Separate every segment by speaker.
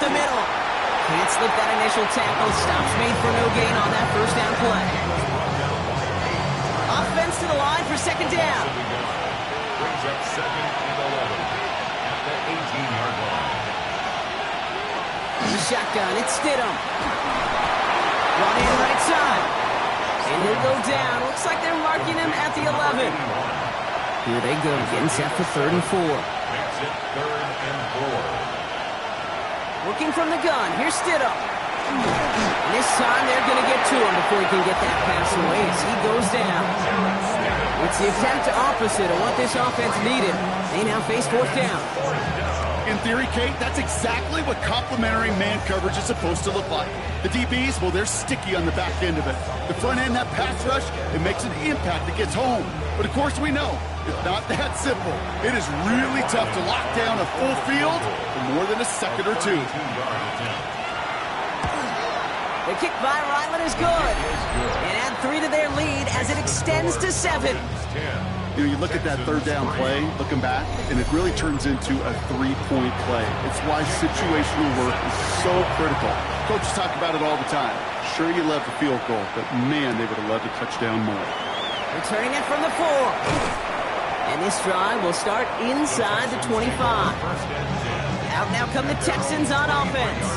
Speaker 1: the middle. Can't slip that initial tackle. Stops made for no gain on that first down play. Offense to the line for second down.
Speaker 2: Brings up second and 11 at the 18-yard line.
Speaker 1: The shotgun, it's Stidham. Run in right side. And he'll go down. Looks like they're marking him at the 11. Here they go, getting set for 3rd and 4.
Speaker 2: Makes it 3rd and 4.
Speaker 1: Working from the gun, here's Stidham. And this time they're going to get to him before he can get that pass away as he goes down. It's the exact opposite of what this offense needed. They now face 4th down.
Speaker 3: In theory, Kate, that's exactly what complementary man coverage is supposed to look like. The DBs, well, they're sticky on the back end of it. The front end, that pass rush, it makes an impact that gets home. But of course we know, it's not that simple. It is really tough to lock down a full field for more than a second or two.
Speaker 1: The kick by Ryland is good. And add 3 to their lead as it extends to 7.
Speaker 3: You know, you look at that 3rd down play, looking back, and it really turns into a 3-point play. It's why situational work is so critical. Coaches talk about it all the time. Sure, you love the field goal, but man, they would have loved a touchdown more.
Speaker 1: Returning it from the 4. And this drive will start inside the 25. Out now come the Texans on offense.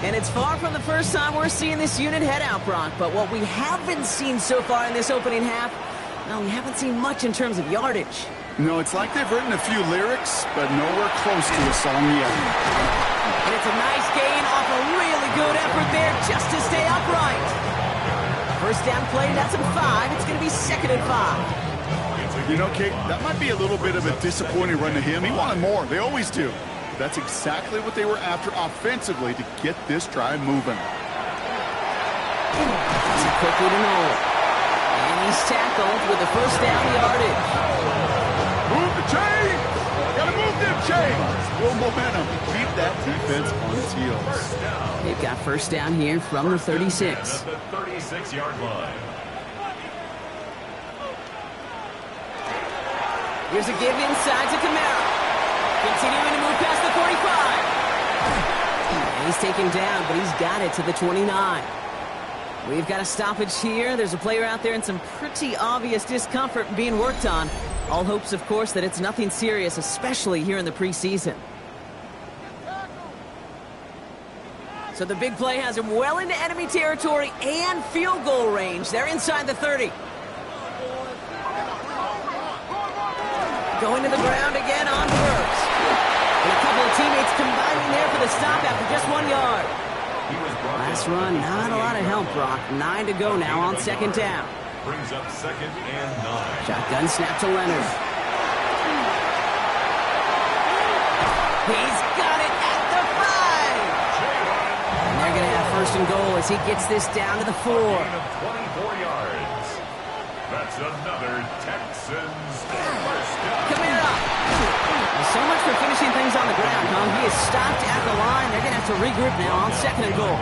Speaker 1: And it's far from the first time we're seeing this unit head out, Brock. But what we haven't seen so far in this opening half, well, we haven't seen much in terms of yardage.
Speaker 3: No, it's like they've written a few lyrics, but nowhere close to a song yet.
Speaker 1: And it's a nice gain off a really good effort there just to stay upright. First down play, that's a 5. It's going to be 2nd and 5.
Speaker 3: You know, Kate, that might be a little bit of a disappointing run to him. He wanted more. They always do. That's exactly what they were after offensively to get this drive moving.
Speaker 1: It's a quickly to Noel. And he's tackled with the first down yardage.
Speaker 3: Move the chains! Gotta move them chains! Real momentum. Keep that defense on its heels.
Speaker 1: They've got first down here from the 36.
Speaker 2: At the 36-yard line.
Speaker 1: Here's a give inside to Kamara. Continuing to move past the 45. And he's taken down, but he's got it to the 29. We've got a stoppage here. There's a player out there in some pretty obvious discomfort being worked on. All hopes, of course, that it's nothing serious, especially here in the preseason. So the big play has him well into enemy territory and field goal range. They're inside the 30. Going to the ground again on Burks. And a couple of teammates combining there for the stop after just 1 yard. Last run, not a lot of help, Brock. 9 to go now on 2nd down.
Speaker 2: Brings up 2nd and 9.
Speaker 1: Shotgun snap to Leonard. He's got it at the 5. And they're going to have 1st and goal as he gets this down to the 4.
Speaker 2: 24 yards. That's another Texans first down.
Speaker 1: Kamara. So much for finishing things on the ground, huh? He is stopped at the line. They're going to have to regroup now on 2nd and goal.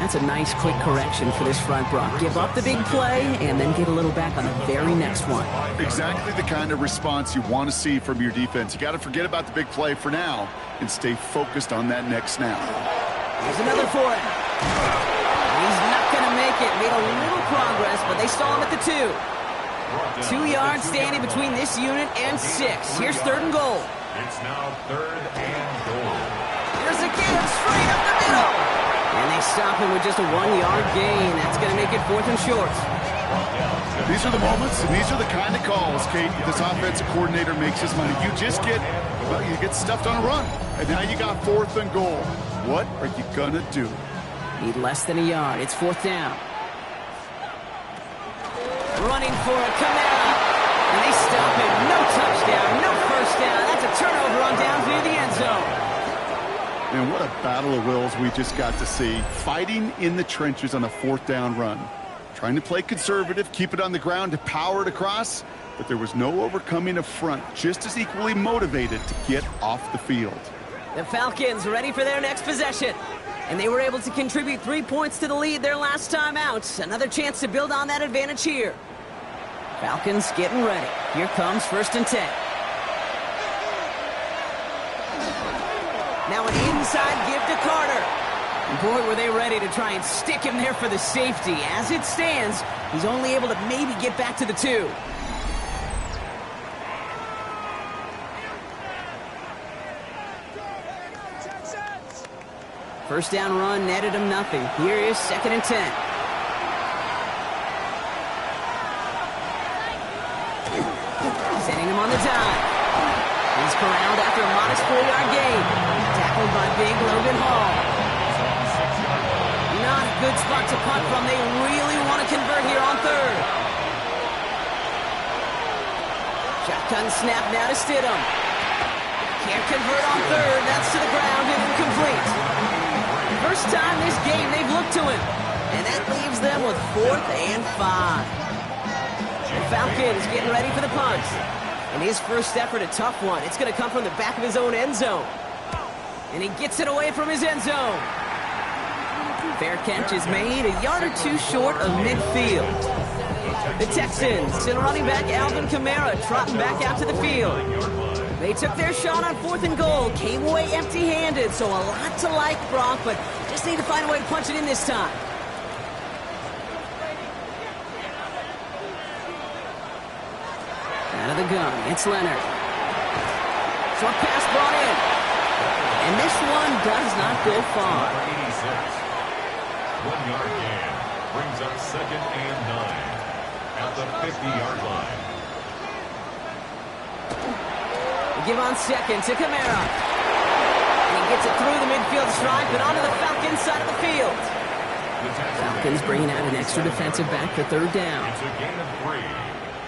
Speaker 1: That's a nice quick correction for this front, Brock. Give up the big play and then get a little back on the very next one.
Speaker 3: Exactly the kind of response you want to see from your defense. You got to forget about the big play for now and stay focused on that next snap.
Speaker 1: Here's another for him. He's not going to make it. Made a little progress, but they stall him at the 2. 2 yards standing between this unit and 6. Here's 3rd and goal.
Speaker 2: It's now 3rd and goal.
Speaker 1: Here's a give straight up the middle. And they stop him with just a 1-yard gain. That's going to make it 4th and short.
Speaker 3: These are the moments, and these are the kind of calls, Kate, this offensive coordinator makes his money. You just get, well, you get stuffed on a run. And now you got 4th and goal. What are you going to do?
Speaker 1: Need less than a yard. It's 4th down. Running for it, Kamara. And they stop him. No touchdown, no first down. That's a turnover on downs near the end zone.
Speaker 3: And what a battle of wills we just got to see. Fighting in the trenches on a 4th down run. Trying to play conservative, keep it on the ground to power it across. But there was no overcoming a front just as equally motivated to get off the field.
Speaker 1: The Falcons ready for their next possession. And they were able to contribute 3 points to the lead their last time out. Another chance to build on that advantage here. Falcons getting ready. Here comes 1st and 10. Now an inside give to Carter. And boy, were they ready to try and stick him there for the safety. As it stands, he's only able to maybe get back to the 2. First down run netted him nothing. Here is 2nd and 10. Sending him on the dive. He's corralled after a modest 4-yard gain. Tackled by big Logan Hall. Not a good spot to punt from. They really want to convert here on 3rd. Shotgun snap now to Stidham. Can't convert on 3rd. That's to the ground and incomplete. First time this game they've looked to him. And that leaves them with 4th and 5. The Falcons getting ready for the punt. And his first effort, a tough one. It's going to come from the back of his own end zone. And he gets it away from his end zone. Fair catch is made, a yard or 2 short of midfield. The Texans send running back Alvin Kamara trotting back out to the field. They took their shot on 4th and goal, came away empty-handed, so a lot to like, Brock, but just need to find a way to punch it in this time. Out of the gun, it's Leonard. Short pass brought in. And this one does not go far.
Speaker 2: 1-yard gain brings up 2nd and 9 at the 50-yard line.
Speaker 1: They give on 2nd to Kamara. And he gets it through the midfield stride, but onto the Falcons side of the field. Falcons bringing out an extra defensive back for 3rd down.
Speaker 2: It's a gain of 3.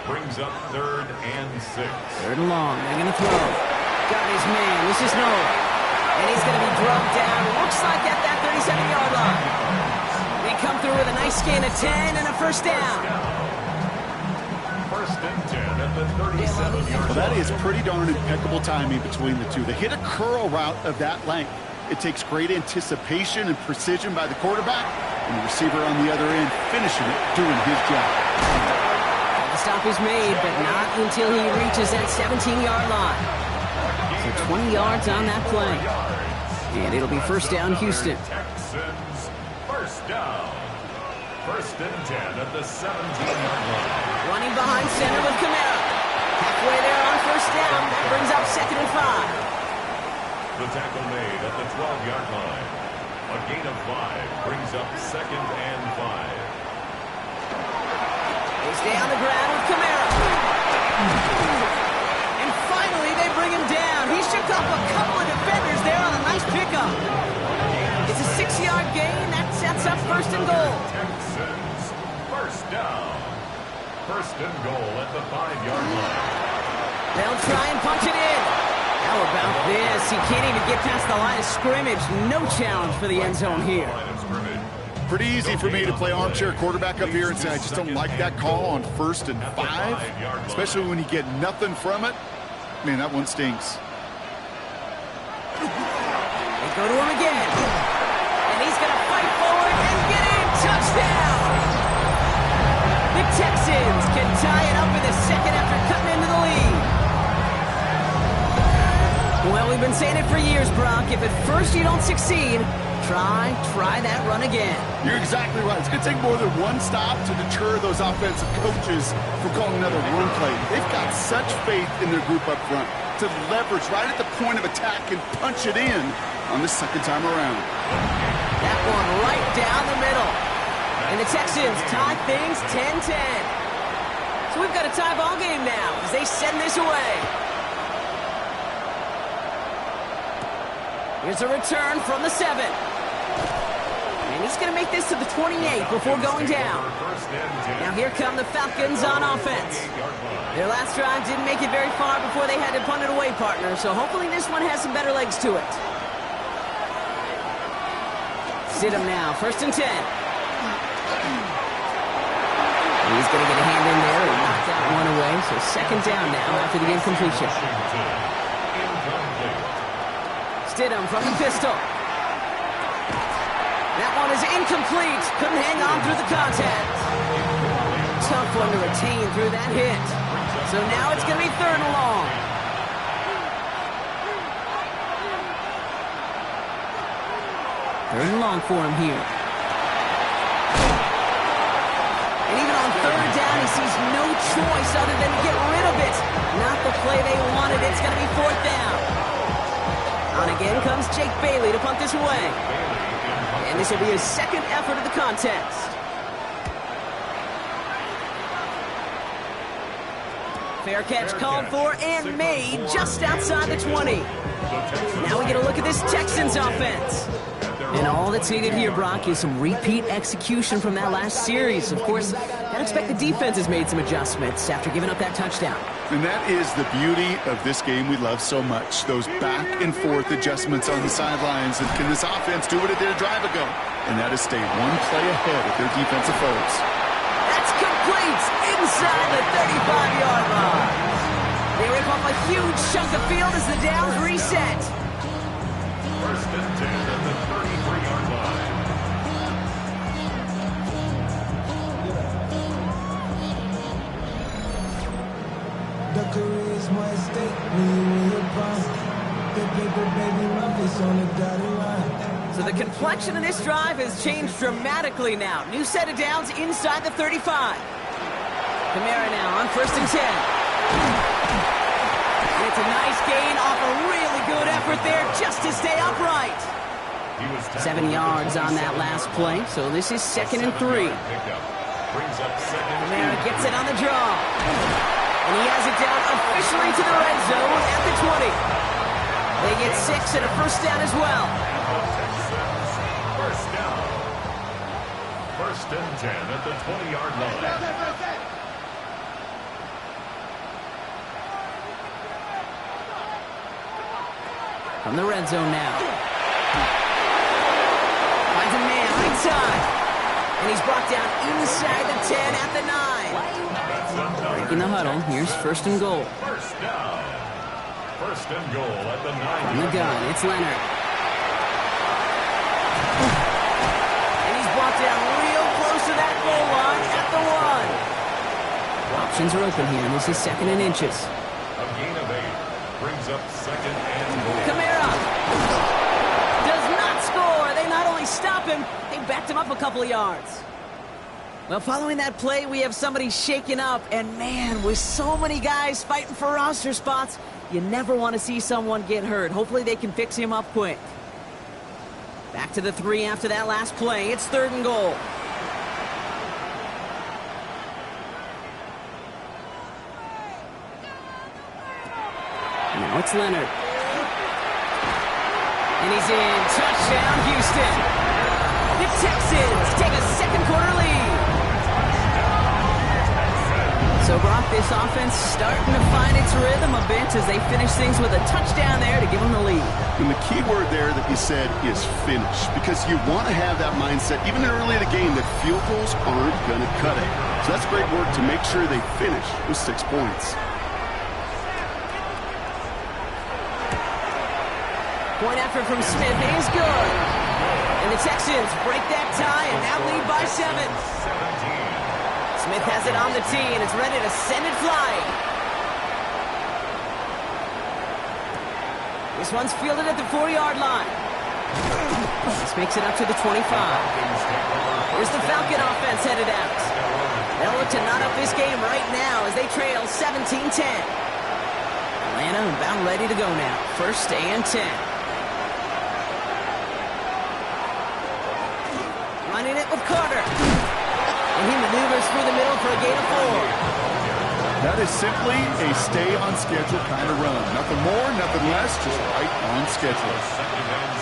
Speaker 2: Brings up 3rd and 6.
Speaker 1: 3rd and long. They're going to throw. Got his man. This is Noah. And he's going to be drugged down. Looks like at that 37-yard line. They come through with a nice gain of 10 and a first down.
Speaker 2: 1st and 10 at the 37-yard line.
Speaker 3: Well, that is pretty darn impeccable timing between the two. They hit a curl route of that length. It takes great anticipation and precision by the quarterback, and the receiver on the other end finishing it, doing his job.
Speaker 1: The stop is made, but not until he reaches that 17-yard line. So 20 yards on that play. And it'll be first down, Houston.
Speaker 2: Texans, first down. 1st and 10 at the 17-yard line.
Speaker 1: Running behind center with Kamara. Halfway there on first down. That brings up 2nd and 5.
Speaker 2: The tackle made at the 12-yard line. A gain of 5 brings up 2nd and 5.
Speaker 1: They stay on the ground with Kamara. And finally, they bring him down. He shook off a couple of defenders there on a nice pickup. It's a 6-yard gain. That sets up 1st and goal.
Speaker 2: Texans, first down. 1st and goal at the 5-yard line.
Speaker 1: They'll try and punch it in. How about this? He can't even get past the line of scrimmage. No challenge for the end zone here.
Speaker 2: Line of scrimmage.
Speaker 3: Pretty easy for me to play armchair quarterback up here and say I just don't like that call on 1st and 5, especially when you get nothing from it. Man, that one stinks.
Speaker 1: They go to him again. And he's going to fight forward and get in. Touchdown! The Texans can tie it up in the 2nd after cutting into the lead. Well, we've been saying it for years, Brock. If at first you don't succeed, try that run again.
Speaker 3: You're exactly right. It's going to take more than one stop to deter those offensive coaches from calling another run play. They've got such faith in their group up front to leverage right at the point of attack and punch it in on the 2nd time around.
Speaker 1: That one right down the middle. And the Texans tie things 10-10. So we've got a tie ball game now as they send this away. Here's a return from the 7. And he's going to make this to the 28 before going down. Now here come the Falcons on offense. Their last drive didn't make it very far before they had to punt it away, partner. So hopefully this one has some better legs to it. Stidham now, 1st and 10. He's going to get a hand in there and knock that one away. So 2nd down now after the incompletion. Stidham from the pistol. That one is incomplete. Couldn't hang on through the contact. Tough one to retain through that hit. So now it's going to be 3rd and long. Third and long for him here. And even on third down, he sees no choice other than to get rid of it. Not the play they wanted. It's going to be fourth down. On again comes Jake Bailey to punt this away. And this will be his second effort of the contest. Fair catch called for and made just outside the 20. Now we get a look at this Texans offense. And all that's needed here, Brock, is some repeat execution from that last series. Of course, I expect the defense has made some adjustments after giving up that touchdown.
Speaker 3: And that is the beauty of this game we love so much. Those back and forth adjustments on the sidelines. And can this offense do what it did a drive ago? And that is stay one play ahead of their defensive foes.
Speaker 1: That's complete inside the 35-yard line. They rip off a huge chunk of field as the downs reset.
Speaker 2: First and 10 at the 33-yard line.
Speaker 4: The career is more at stake when you win your prime. The paper, baby, my face on the dotted line.
Speaker 1: So the complexion of this drive has changed dramatically now. New set of downs inside the 35. Kamara now on first and 10. And it's a nice gain off a really good effort there just to stay upright. 7 yards on that last play, so this is second and 3. Kamara gets it on the draw. And he has it down officially to the red zone at the 20. They get 6 and a first down as well.
Speaker 2: First down. First and 10 at the 20-yard line.
Speaker 1: From the red zone now. Finds a man right side. And he's brought down inside the 10 at the 9. Breaking the huddle. Here's first and goal.
Speaker 2: First down. First and goal at the 9.
Speaker 1: From the gun, it's Leonard. And he's brought down real close to that goal line at the 1. Options are open here, and this is second and inches.
Speaker 2: A gain of 8 brings up second and goal.
Speaker 1: Kamara does not score. They not only stop him, they backed him up a couple of yards. Well, following that play, we have somebody shaken up. And, man, with so many guys fighting for roster spots, you never want to see someone get hurt. Hopefully they can fix him up quick. Back to the 3 after that last play. It's third and goal. Now it's Leonard. And he's in. Touchdown, Houston. The Texans take a second quarter lead. So, Brock, this offense starting to find its rhythm a bit as they finish things with a touchdown there to give them the lead.
Speaker 3: And the key word there that you said is finish, because you want to have that mindset, even early in the game, that field goals aren't going to cut it. So that's great work to make sure they finish with 6 points.
Speaker 1: Point effort from Smith is good. And the Texans break that tie and now lead by 7. Smith has it on the tee, and it's ready to send it flying. This one's fielded at the 4-yard line. This makes it up to the 25. Here's the Falcon offense headed out. They'll look to knot up this game right now as they trail 17-10. Atlanta about ready to go now. First and 10. Running it with Carter. And he maneuvers through the middle for a gain of 4.
Speaker 3: That is simply a stay-on-schedule kind of run. Nothing more, nothing less, just right on schedule.
Speaker 2: Second and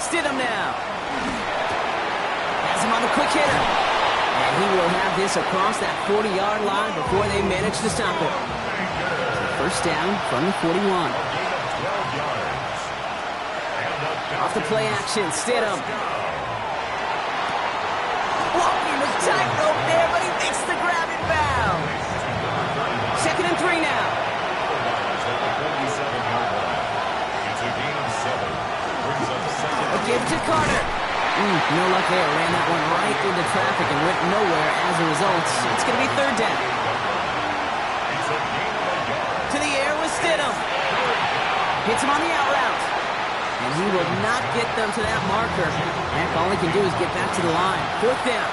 Speaker 2: 6.
Speaker 1: Stidham now. Has him on the quick hitter. And he will have this across that 40-yard line before they manage to stop it. First down from the 41. Off the play action, Stidham. Walking the tightrope there, but he makes the grab in bounds. Second and 3 now. A give to Carter. No luck there. Ran that one right into traffic and went nowhere as a result. It's going to be third down. To the air with Stidham. Hits him on the out route. And he will not get them to that marker. Heck, all he can do is get back to the line. 4th down.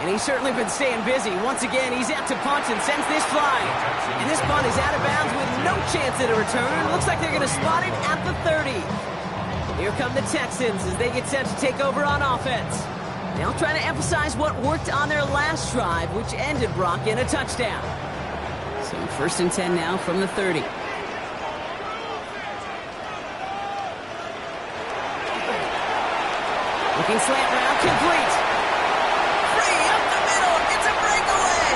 Speaker 1: And he's certainly been staying busy. Once again, he's out to punt and sends this flying. And this punt is out of bounds with no chance at a return. Looks like they're going to spot it at the 30. Here come the Texans as they get set to take over on offense. They'll try to emphasize what worked on their last drive, which ended, Brock, in a touchdown. So 1st and 10 now from the 30. Looking slant route, complete. Free up the middle, it's a breakaway.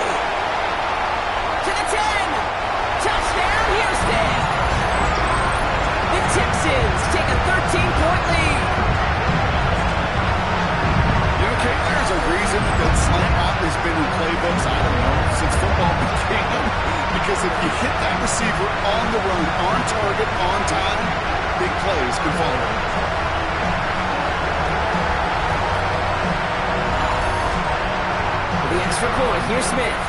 Speaker 1: To the 10. Touchdown, Houston. The Texans take a 13-point lead.
Speaker 3: You know, Kate, there's a reason that slant route has been in playbooks, I don't know, since football began. Because if you hit that receiver on the run, on target, on time, big plays can follow.
Speaker 1: The extra point, here's Smith.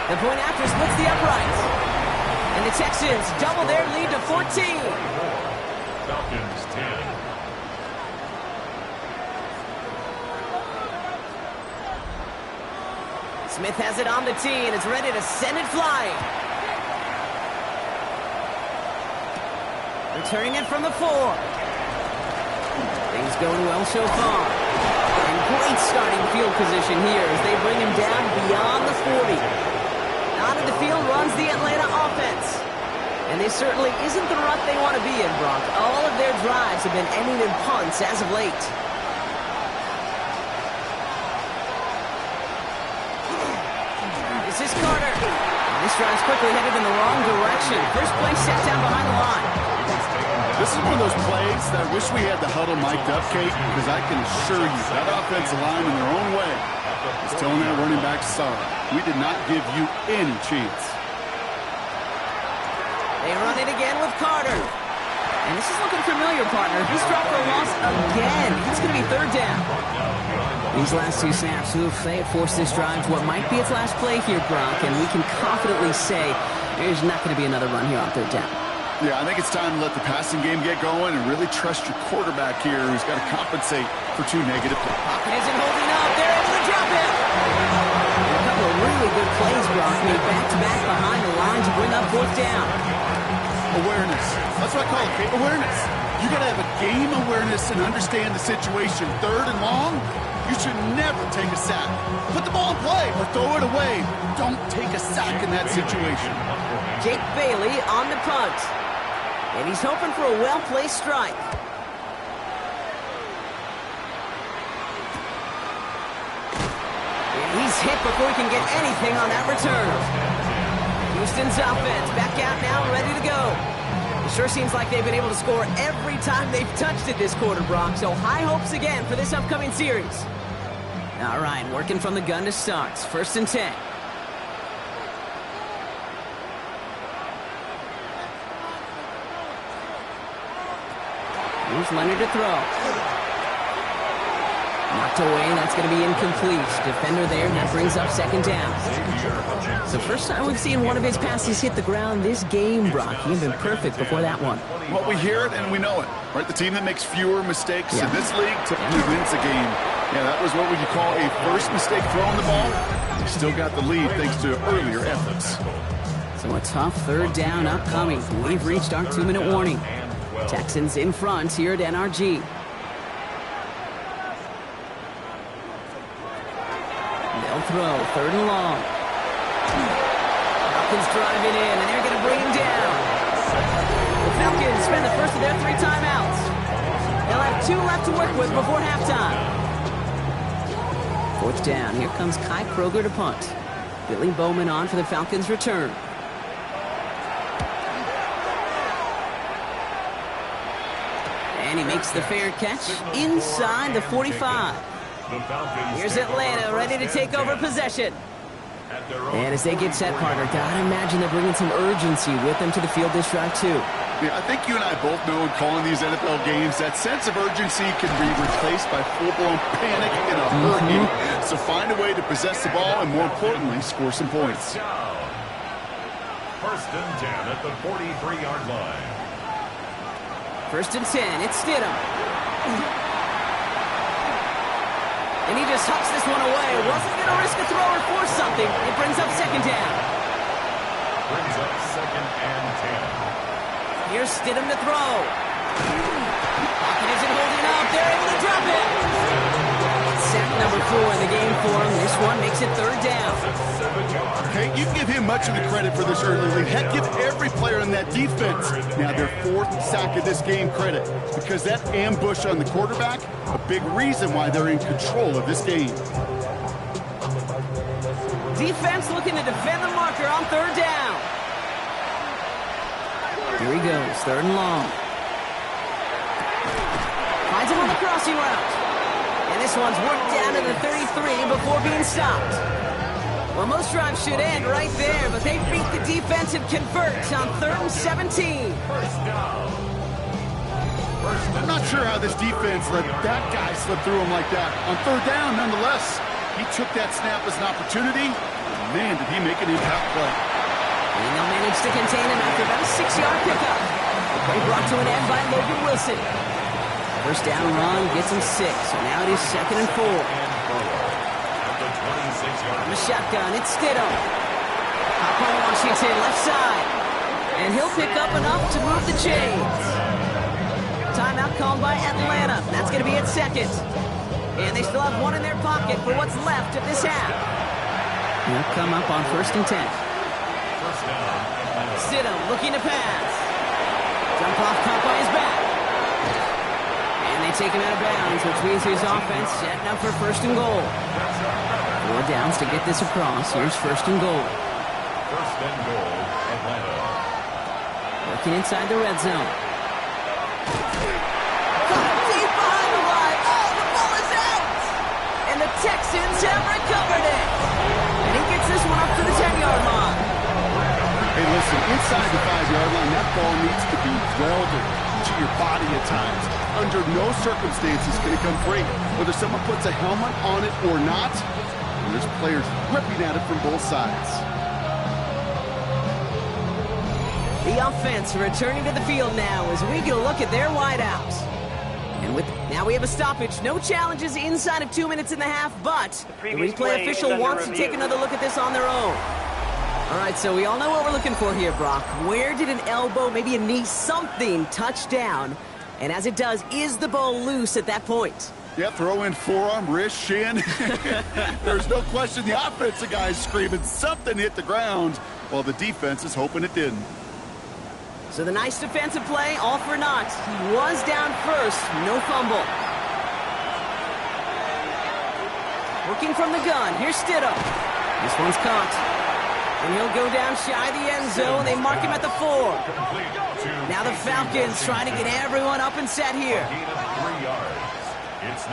Speaker 1: The point after splits the uprights. And the Texans double their lead to 14.
Speaker 2: Falcons 10.
Speaker 1: Smith has it on the tee and is ready to send it flying. Returning it from the 4. Things going well so far. And great starting field position here as they bring him down beyond the 40. Out of the field runs the Atlanta offense. And this certainly isn't the rut they want to be in, Brock. All of their drives have been ending in punts as of late. This is Carter. This drive's quickly headed in the wrong direction. First play set down behind the line.
Speaker 3: This is one of those plays that I wish we had the huddle mic'd up, Kate, because I can assure you that offensive line in their own way is telling that running back, sorry, we did not give you any chance.
Speaker 1: They run it again with Carter. And this is looking familiar, partner. He's dropped for a loss again. It's going to be 3rd down. These last 2 snaps, they have forced this drive to what might be its last play here, Brock, and we can confidently say there's not going to be another run here on 3rd down.
Speaker 3: Yeah, I think it's time to let the passing game get going and really trust your quarterback here who's got to compensate for 2 negative plays.
Speaker 1: Pocket isn't holding up. They're able to drop him. A couple of really good plays, Brock, made back-to-back behind the line to bring up 4th down.
Speaker 3: Awareness. That's what I call it, Kate. Awareness. You got to have a game awareness and understand the situation. 3rd and long, you should never take a sack. Put the ball in play or throw it away. Don't take a sack in that situation.
Speaker 1: Jake Bailey on the punt. And he's hoping for a well-placed strike. And he's hit before he can get anything on that return. Houston's offense back out now, ready to go. It sure seems like they've been able to score every time they've touched it this quarter, Brock. So high hopes again for this upcoming series. All right, working from the gun to start. 1st and 10. Here's Leonard to throw. Knocked away, that's going to be incomplete. Defender there, that brings up 2nd down. So first time we've seen one of his passes hit the ground this game, Brock. He had been perfect before that one.
Speaker 3: Well, we hear it and we know it, right? The team that makes fewer mistakes in this league typically wins the game. Yeah, that was what would you call a first mistake throwing the ball. They still got the lead thanks to earlier efforts.
Speaker 1: So a tough 3rd down upcoming. We've reached our 2-minute warning. Texans in front here at NRG. They'll throw 3rd and long. Falcons driving in, and they're going to bring him down. The Falcons spend the first of their 3 timeouts. They'll have 2 left to work with before halftime. 4th down. Here comes Kai Kroger to punt. Billy Bowman on for the Falcons return. And he makes the fair catch inside the 45. Here's Atlanta ready to take over possession. And as they get set, partner, gotta imagine they're bringing some urgency with them to the field this drive, too.
Speaker 3: Yeah, I think you and I both know in calling these NFL games, that sense of urgency can be replaced by full-blown panic in a hurricane. to find a way to possess the ball and, more importantly, score some points.
Speaker 2: First and 10 at the 43-yard line.
Speaker 1: First and 10, it's Stidham. And he just hucks this one away. Wasn't going to risk a throw or force something. It brings up second down.
Speaker 2: Brings up second and 10.
Speaker 1: Here's Stidham to throw. Pocket isn't holding up. They're able to drop it. Sack number 4 in the game for him. This one makes it third down.
Speaker 3: Okay, you can give him much of the credit for this early lead. Heck, give every player in that defense now their 4th sack of this game credit, because that ambush on the quarterback, a big reason why they're in control of this game.
Speaker 1: Defense looking to defend the marker on third down. Here he goes, third and long. Finds him on the crossing route. And this one's worked down to the 33 before being stopped. Well, most drives should end right there, but they beat the defense and convert on third and 17.
Speaker 3: I'm not sure how this defense let that guy slip through him like that. On third down, nonetheless, he took that snap as an opportunity. Man, did he make an impact play.
Speaker 1: And they'll manage to contain him after about a 6-yard pickup. The play brought to an end by Logan Wilson. First down run gets him 6, so now it is second and 4. On the shotgun, it's Stidham. Hop on Washington, left side. And he'll pick up enough to move the chains. Timeout called by Atlanta. That's going to be at second. And they still have one in their pocket for what's left of this half. He'll come up on first and 10. Stidham looking to pass. Jump off caught by his back. And they take him out of bounds, which means his offense setting up for first and goal. 4 downs to get this across. Here's first and goal.
Speaker 2: First and goal, Atlanta.
Speaker 1: Working inside the red zone. Deep behind the line. Oh, the ball is out! And the Texans have recovered it. And he gets this one up to the 10-yard line.
Speaker 3: Hey, listen, inside the 5-yard line, that ball needs to be welded to your body at times. Under no circumstances can it come free. Whether someone puts a helmet on it or not, and there's players ripping at it from both sides.
Speaker 1: The offense returning to the field now as we get a look at their wideouts. And now we have a stoppage. No challenges inside of 2 minutes and a half, but the replay official wants to take another look at this on their own. All right, so we all know what we're looking for here, Brock. Where did an elbow, maybe a knee, something touch down? And as it does, is the ball loose at that point?
Speaker 3: Yeah, throw in forearm, wrist, shin. There's no question the offensive guy is screaming something hit the ground while the defense is hoping it didn't.
Speaker 1: So the nice defensive play, all for naught. He was down first, no fumble. Working from the gun, here's Stidham. This one's caught. And he'll go down shy of the end zone. They mark him at the 4. Now the Falcons trying to get everyone up and set here.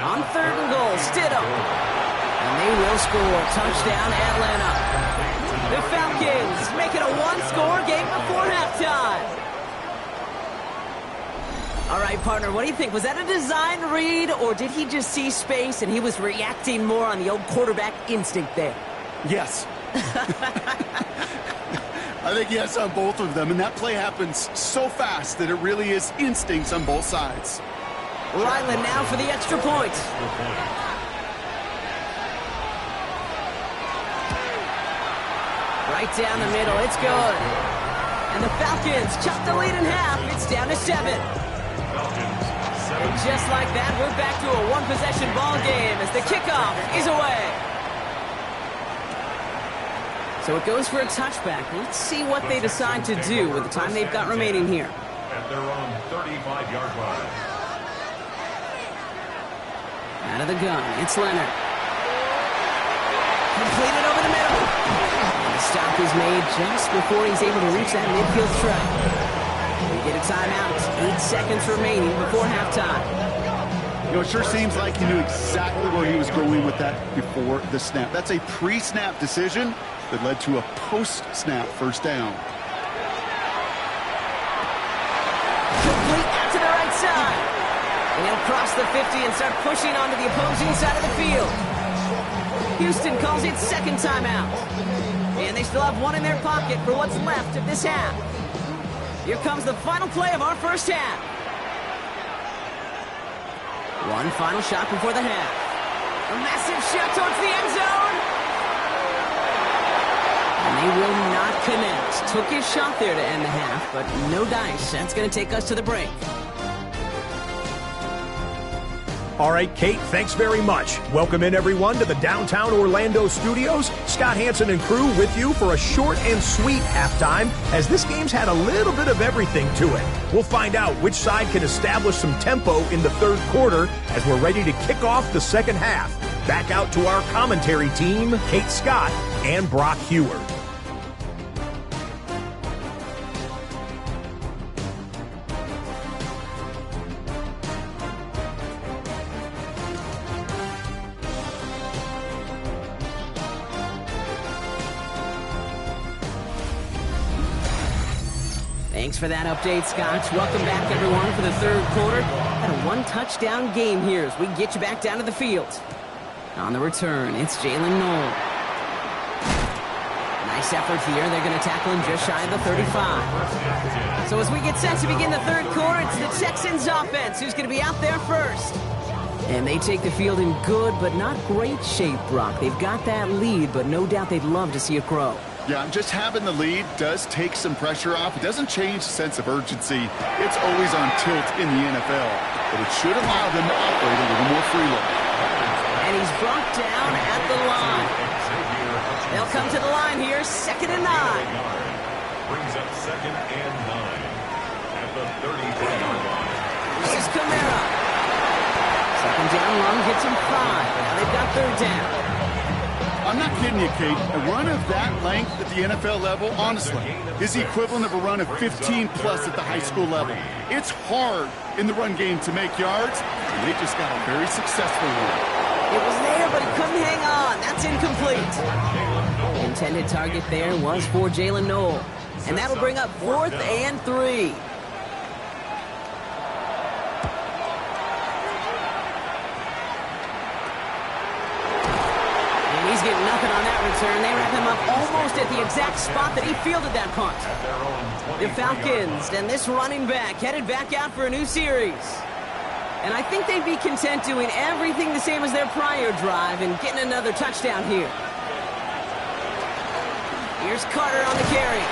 Speaker 1: On third and goal, Stidham. And they will score. Touchdown, Atlanta. The Falcons make it a one-score game before halftime. All right, partner, what do you think? Was that a design read, or did he just see space and he was reacting more on the old quarterback instinct there?
Speaker 3: Yes. I think yes on both of them, and that play happens so fast that it really is instincts on both sides.
Speaker 1: Ryland now for the extra point. Right down the middle, it's good. And the Falcons chop the lead in half. It's down to 7. And just like that, we're back to a one-possession ball game as the kickoff is away. So it goes for a touchback. Let's see what they decide to do with the time they've got remaining here.
Speaker 2: At their own 35-yard line.
Speaker 1: Out of the gun, it's Leonard. Completed over the middle. And the stop is made just before he's able to reach that midfield track. We get a timeout. 8 seconds remaining before halftime.
Speaker 3: You know, it sure seems like he knew exactly where he was going with that before the snap. That's a pre-snap decision that led to a post-snap first down.
Speaker 1: Complete out to the right side. And he'll cross the 50 and start pushing onto the opposing side of the field. Houston calls it second timeout. And they still have one in their pocket for what's left of this half. Here comes the final play of our first half. One final shot before the half. A massive shot towards the end zone. And they will not connect. Took his shot there to end the half, but no dice. That's going to take us to the break.
Speaker 5: All right, Kate, thanks very much. Welcome in, everyone, to the downtown Orlando studios. Scott Hanson and crew with you for a short and sweet halftime, as this game's had a little bit of everything to it. We'll find out which side can establish some tempo in the third quarter as we're ready to kick off the second half. Back out to our commentary team, Kate Scott and Brock Heward.
Speaker 1: Thanks for that update, Scott. Welcome back, everyone, for the third quarter. Got a one-touchdown game here as we get you back down to the field. On the return, it's Jalen Noel. Nice effort here. They're going to tackle him just shy of the 35. So as we get set to begin the third quarter, it's the Texans offense who's going to be out there first. And they take the field in good but not great shape, Brock. They've got that lead, but no doubt they'd love to see it grow.
Speaker 3: Yeah, just having the lead does take some pressure off. It doesn't change the sense of urgency. It's always on tilt in the NFL, but it should allow them to operate a little more freely.
Speaker 1: And he's brought down at the line. They'll come to the line here, 2nd and 9.
Speaker 2: Brings up 2nd and 9 at the 33-yard line.
Speaker 1: This is Kamara. 2nd down run gets him 5. Now they've got 3rd down.
Speaker 3: I'm not kidding you, Kate. A run of that length at the NFL level, honestly, is the equivalent of a run of 15-plus at the high school level. It's hard in the run game to make yards, and they just got a very successful one.
Speaker 1: It was there, but he couldn't hang on. That's incomplete. The intended target there was for Jalen Noel. And that'll bring up 4th and 3. He's getting nothing on that return. They wrap him up almost at the exact spot that he fielded that punt. The Falcons and this running back headed back out for a new series. And I think they'd be content doing everything the same as their prior drive and getting another touchdown here. Here's Carter on the carry.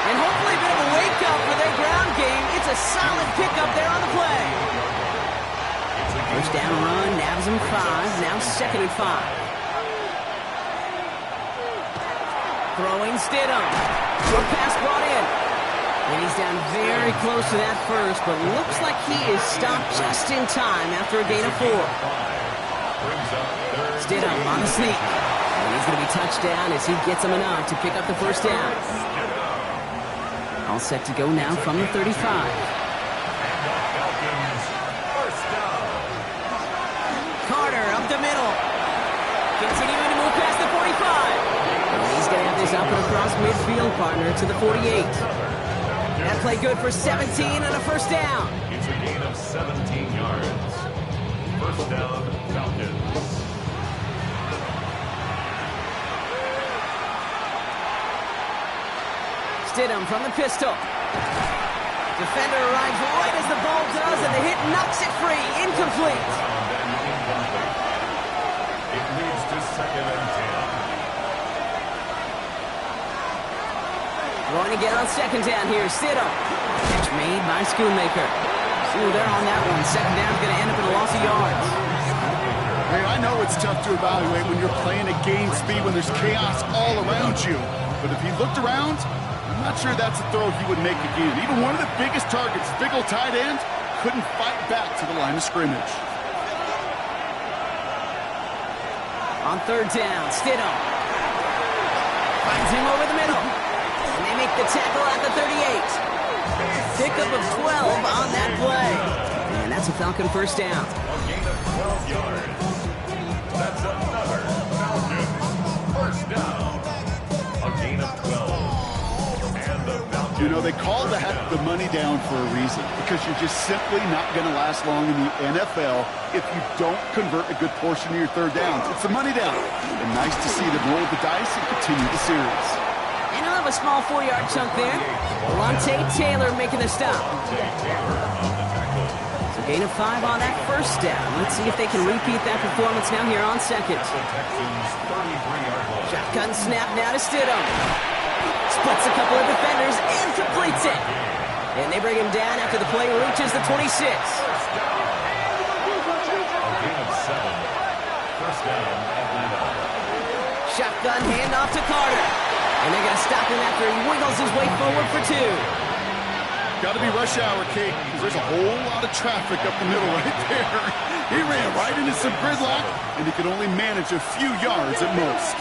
Speaker 1: And hopefully a bit of a wake-up for their ground game. It's a solid pickup there on the play. First down run, nabs him 5. Now 2nd and 5. Throwing Stidham. Short pass brought in. And he's down very close to that first, but looks like he is stopped just in time after a gain of 4. Stidham on the sneak. And he's going to be touched down as he gets him enough to pick up the first down. All set to go now from the 35. Carter up the middle. Continuing to move past the 45. He's going to have this up and across midfield, partner, to the 48. That play good for 17 and a first down.
Speaker 2: It's a gain of 17 yards. First down, Falcons.
Speaker 1: Stidham from the pistol. Defender arrives right as the ball does, and the hit knocks it free. Incomplete.
Speaker 2: It leads to 2nd and 10.
Speaker 1: Going to get on 2nd down here. Stidham. Catch made by Schoonmaker. Ooh, they're on that one. 2nd down's going to end up in a loss of yards.
Speaker 3: Hey, I know it's tough to evaluate when you're playing at game speed when there's chaos all around you. But if he looked around, I'm not sure that's a throw he would make again. Even one of the biggest targets, big old tight end, couldn't fight back to the line of scrimmage.
Speaker 1: On 3rd down, Stidham finds him over the middle. And they make the tackle at the 38. Pickup of 12 on that play. And that's a Falcon first down.
Speaker 2: A gain of 12 yards. That's another Falcon first down. A gain of 12. And the Falcons
Speaker 3: know, they call that the money down for a reason, because you're just simply not going to last long in the NFL if you don't convert a good portion of your third downs. It's the money down. And nice to see them roll the dice and continue the series.
Speaker 1: And he'll have a small 4-yard chunk there. Lante Taylor making the stop. So gain of 5 on that first down. Let's see if they can repeat that performance now here on second. Shotgun snap now to Stidham. Splits a couple of defenders and completes it. And they bring him down after the play reaches the 26.
Speaker 2: A gain of 7. First down, Atlanta.
Speaker 1: Shotgun handoff to Carter. And they're going to stop him after he wiggles his way forward for 2.
Speaker 3: Got to be rush hour, Kate, because there's a whole lot of traffic up the middle right there. He ran right into some gridlock, and he could only manage a few yards at most.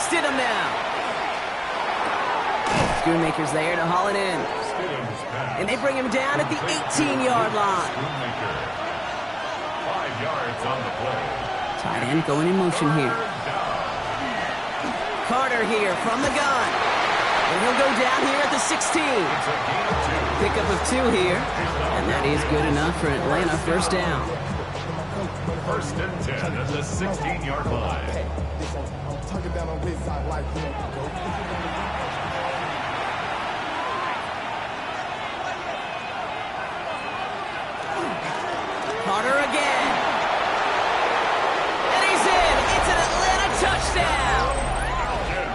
Speaker 1: Stidham now. Schoonmaker's there to haul it in. And they bring him down at the 18-yard line.
Speaker 2: 5 yards on the play.
Speaker 1: Tight end going in motion here. Carter here from the gun. And he'll go down here at the 16. Pickup of 2 here. And that is good enough for Atlanta first down.
Speaker 2: First and 10 at the 16-yard line.
Speaker 1: Carter again. And he's in. It's an Atlanta touchdown.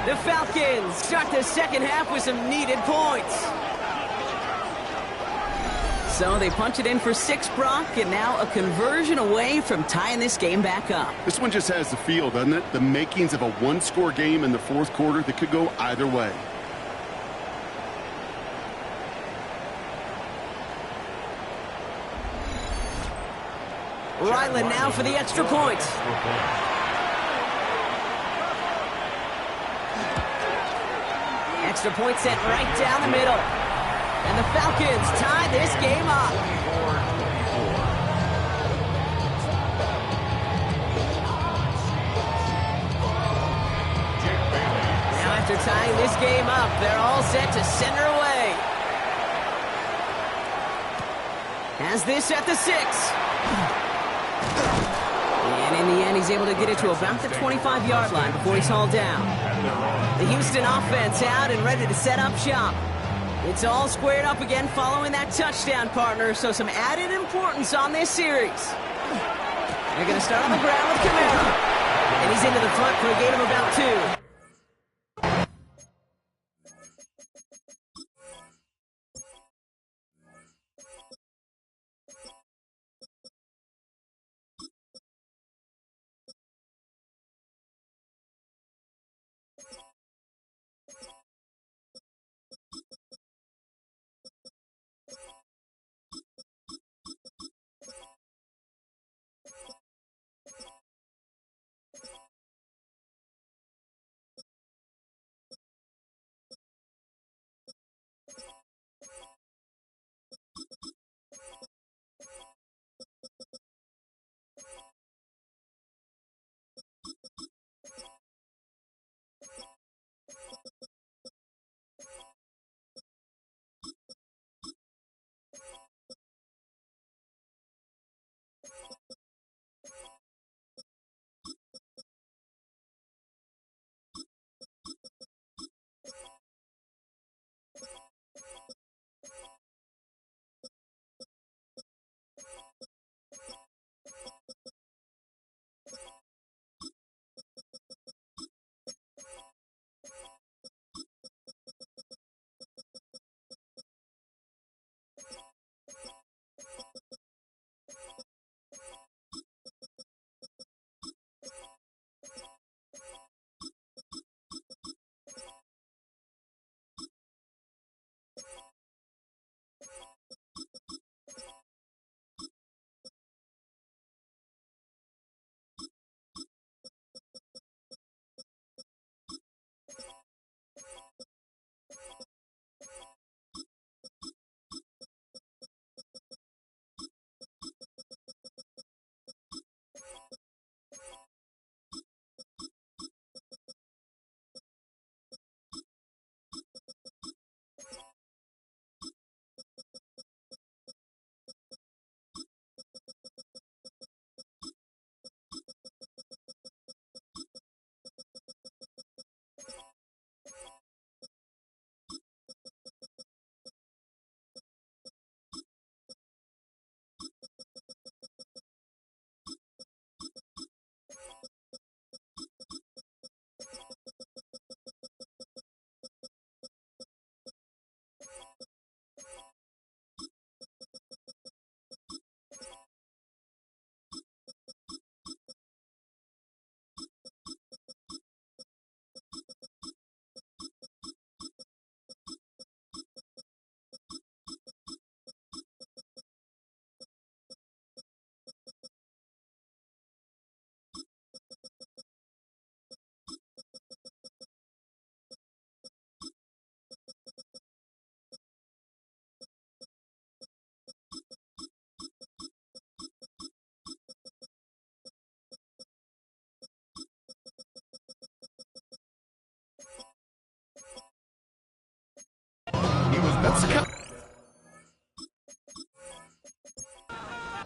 Speaker 1: The Falcons start the second half with some needed points. So they punch it in for 6, Brock, and now a conversion away from tying this game back up.
Speaker 3: This one just has the feel, doesn't it? The makings of a one-score game in the fourth quarter that could go either way.
Speaker 1: Ryland now for the extra point. Extra point set right down the middle. And the Falcons tie this game up. Now after tying this game up, they're all set to send her away. Has this at the 6. And in the end, he's able to get it to about the 25-yard line before he's hauled down. The Houston offense out and ready to set up shop. It's all squared up again following that touchdown, partner, so some added importance on this series. They're going to start on the ground with Kamara. And he's into the front for a gain of about 2.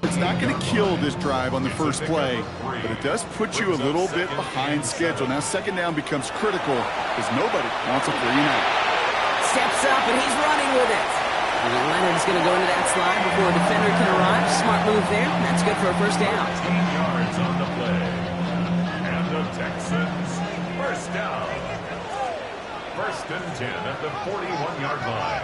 Speaker 3: It's not going to kill this drive on the first play, but it does put you a little bit behind schedule. Now second down becomes critical because nobody wants a 3-and-out.
Speaker 1: Steps up, and he's running with it. And Leonard's going to go into that slide before a defender can arrive. Smart move there. That's good for a first down.
Speaker 2: 15 yards on the play. And the Texans first down. First and 10 at the 41-yard line.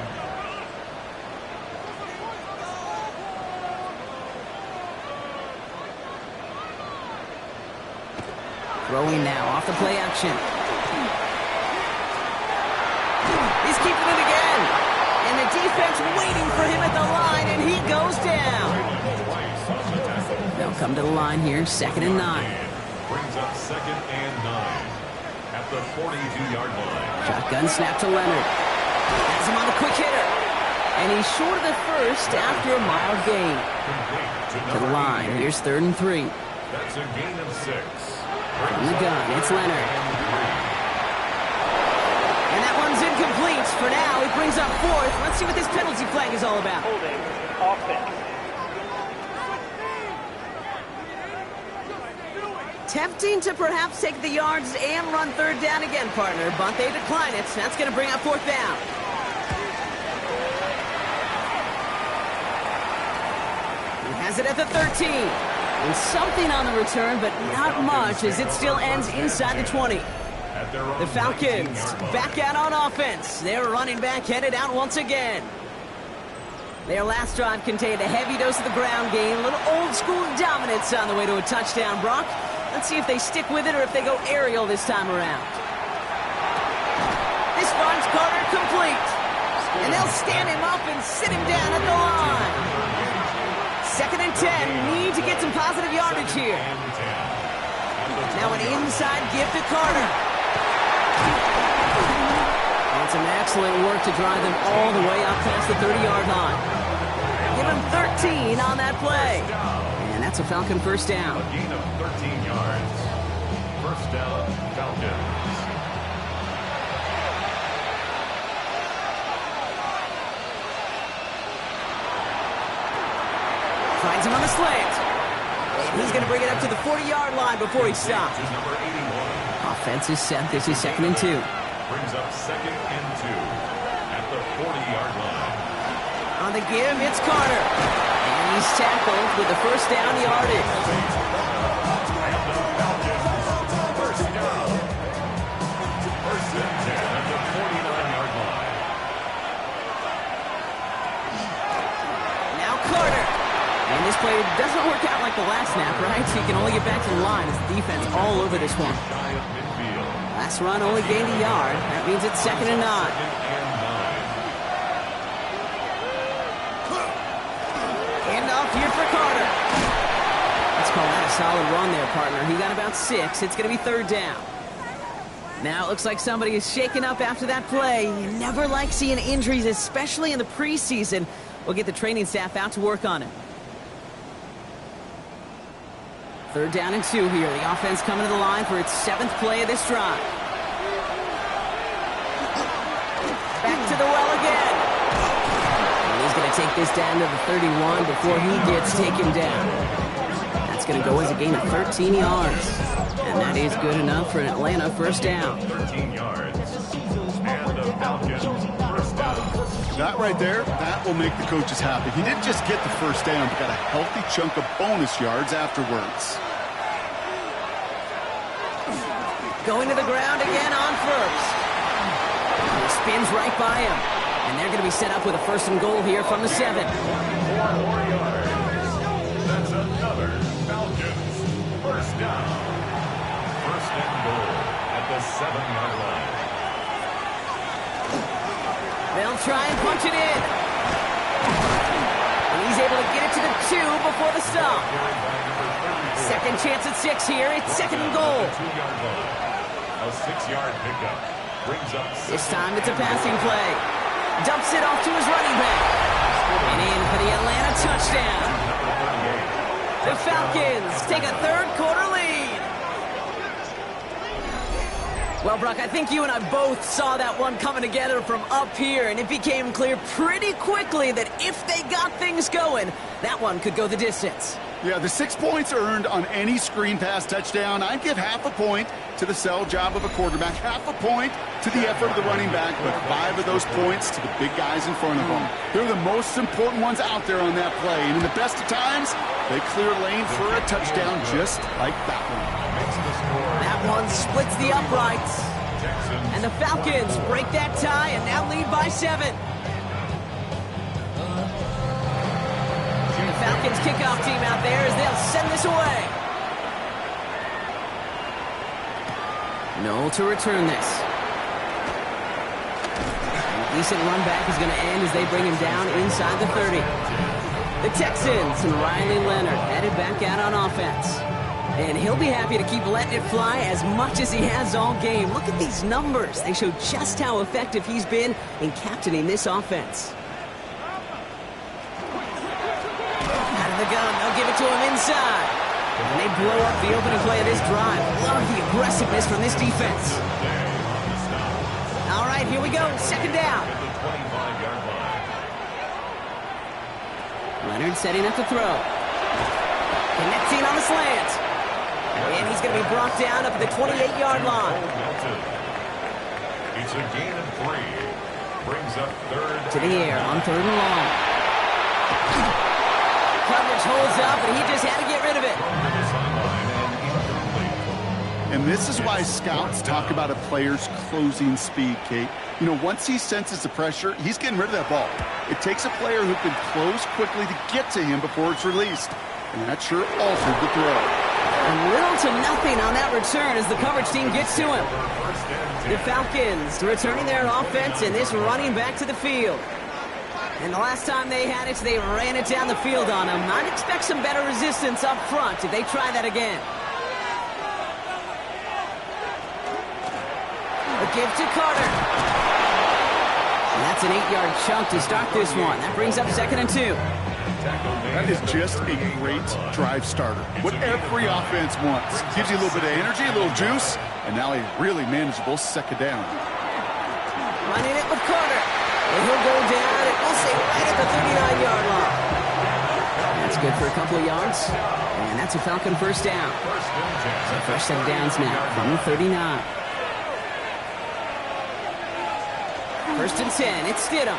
Speaker 1: Throwing now off the play action. He's keeping it again. And the defense waiting for him at the line, and he goes down. They'll come to the line here, 2nd and 9.
Speaker 2: Brings up 2nd and 9 at the 42-yard line.
Speaker 1: Shotgun snap to Leonard. Has him on the quick hitter. And he's short of the first after a mild gain. To the line, here's 3rd and 3.
Speaker 2: That's a gain of 6.
Speaker 1: From the gun, it's Leonard. And that one's incomplete. For now, it brings up 4th. Let's see what this penalty flag is all about.
Speaker 6: Holding offense.
Speaker 1: Tempting to perhaps take the yards and run 3rd down again, partner, but they decline it. That's going to bring up 4th down. He has it at the 13. And something on the return, but not much, as it still ends inside the 20. The Falcons back out on offense. Their running back headed out once again. Their last drive contained a heavy dose of the ground game, a little old-school dominance on the way to a touchdown. Brock, let's see if they stick with it or if they go aerial this time around. This finds Carter complete. And they'll stand him up and sit him down at the line. 2nd and 10, need to get some positive yardage here. Now an inside give to Carter. And some excellent work to drive them all the way up past the 30-yard line. Give him 13 on that play. And that's a Falcon first down.
Speaker 2: A gain of 13 yards. First down, Falcons.
Speaker 1: Finds him on the slant. And he's going to bring it up to the 40-yard line before he stops.
Speaker 2: Number 81.
Speaker 1: Offense is set. This is 2nd and 2.
Speaker 2: Brings up 2nd and 2 at the 40-yard line.
Speaker 1: On the give, it's Carter. And he's tackled with the first down yardage.
Speaker 2: And the Falcons first down. First and 10 at the 49-yard line.
Speaker 1: Now Carter. And this play doesn't work out like the last snap, right? So you can only get back to the line as the defense all over this one.
Speaker 2: Shy of midfield.
Speaker 1: Last run only gained a yard. That means it's 2nd and 9.
Speaker 2: 2nd and 9.
Speaker 1: Handoff here for Carter. Let's call that a solid run there, partner. He got about 6. It's going to be 3rd down. Now it looks like somebody is shaken up after that play. You never like seeing injuries, especially in the preseason. We'll get the training staff out to work on it. 3rd down and 2 here. The offense coming to the line for its 7th play of this drive. Back to the well again. And he's going to take this down to the 31 before he gets taken down. That's going to go as a gain of 13 yards. And that is good enough for an Atlanta first down.
Speaker 2: 13 yards. And the Falcons first down.
Speaker 3: That right there, that will make the coaches happy. He didn't just get the first down, but got a healthy chunk of bonus yards afterwards.
Speaker 1: Going to the ground again on first. He spins right by him. And they're going to be set up with a 1st and goal here from the 7.
Speaker 2: 4 more yards. That's another Falcons first down. 1st and goal at the 7-yard line.
Speaker 1: They'll try and punch it in. And he's able to get it to the 2 before the stop. Second chance at 6 here. It's 2nd and goal.
Speaker 2: 2-yard line. A 6-yard pickup. Brings up
Speaker 1: This time it's a passing play. Dumps it off to his running back. And in for the Atlanta touchdown. The Falcons take a 3rd quarter lead. Well, Brock, I think you and I both saw that one coming together from up here, and it became clear pretty quickly that if they got things going, that one could go the distance.
Speaker 3: Yeah, the 6 points earned on any screen pass touchdown. I'd give half a point to the sell job of a quarterback, half a point to the effort of the running back, but 5 of those points to the big guys in front of them. They're the most important ones out there on that play, and in the best of times, they clear lane for a touchdown just like that one.
Speaker 1: That one splits the uprights. And the Falcons break that tie and now lead by 7. The Falcons kickoff team out there as they'll send this away. Noel to return this. And a decent run back is going to end as they bring him down inside the 30. The Texans and Riley Leonard headed back out on offense. And he'll be happy to keep letting it fly as much as he has all game. Look at these numbers. They show just how effective he's been in captaining this offense. Out of the gun, they'll give it to him inside. And they blow up the opening play of this drive. Love the aggressiveness from this defense. All right, here we go. Second down. Leonard setting up to throw. Connecting on the slant. And he's going to be brought down up at the 28-yard line.
Speaker 2: It's a gain of 3. Brings up third.
Speaker 1: To the air on 3rd and long. Coverage holds up, and he just had to get rid of it.
Speaker 3: And this is why scouts talk about a player's closing speed, Kate. You know, once he senses the pressure, he's getting rid of that ball. It takes a player who can close quickly to get to him before it's released. And that sure altered the throw.
Speaker 1: Little to nothing on that return as the coverage team gets to him. The Falcons returning their offense and this running back to the field. And the last time they had it, they ran it down the field on him. I'd expect some better resistance up front if they try that again. A give to Carter. And that's an 8-yard chunk to start this one. That brings up 2nd and 2.
Speaker 3: That is just a great drive starter. What every offense wants. Gives you a little bit of energy, a little juice, and now a really manageable second down.
Speaker 1: Running it with Carter. And he'll go down, and we'll say right at the 39-yard line. That's good for a couple of yards. And that's a Falcon first down. So fresh set of downs now from the 39. 1st and 10. It's Stidham.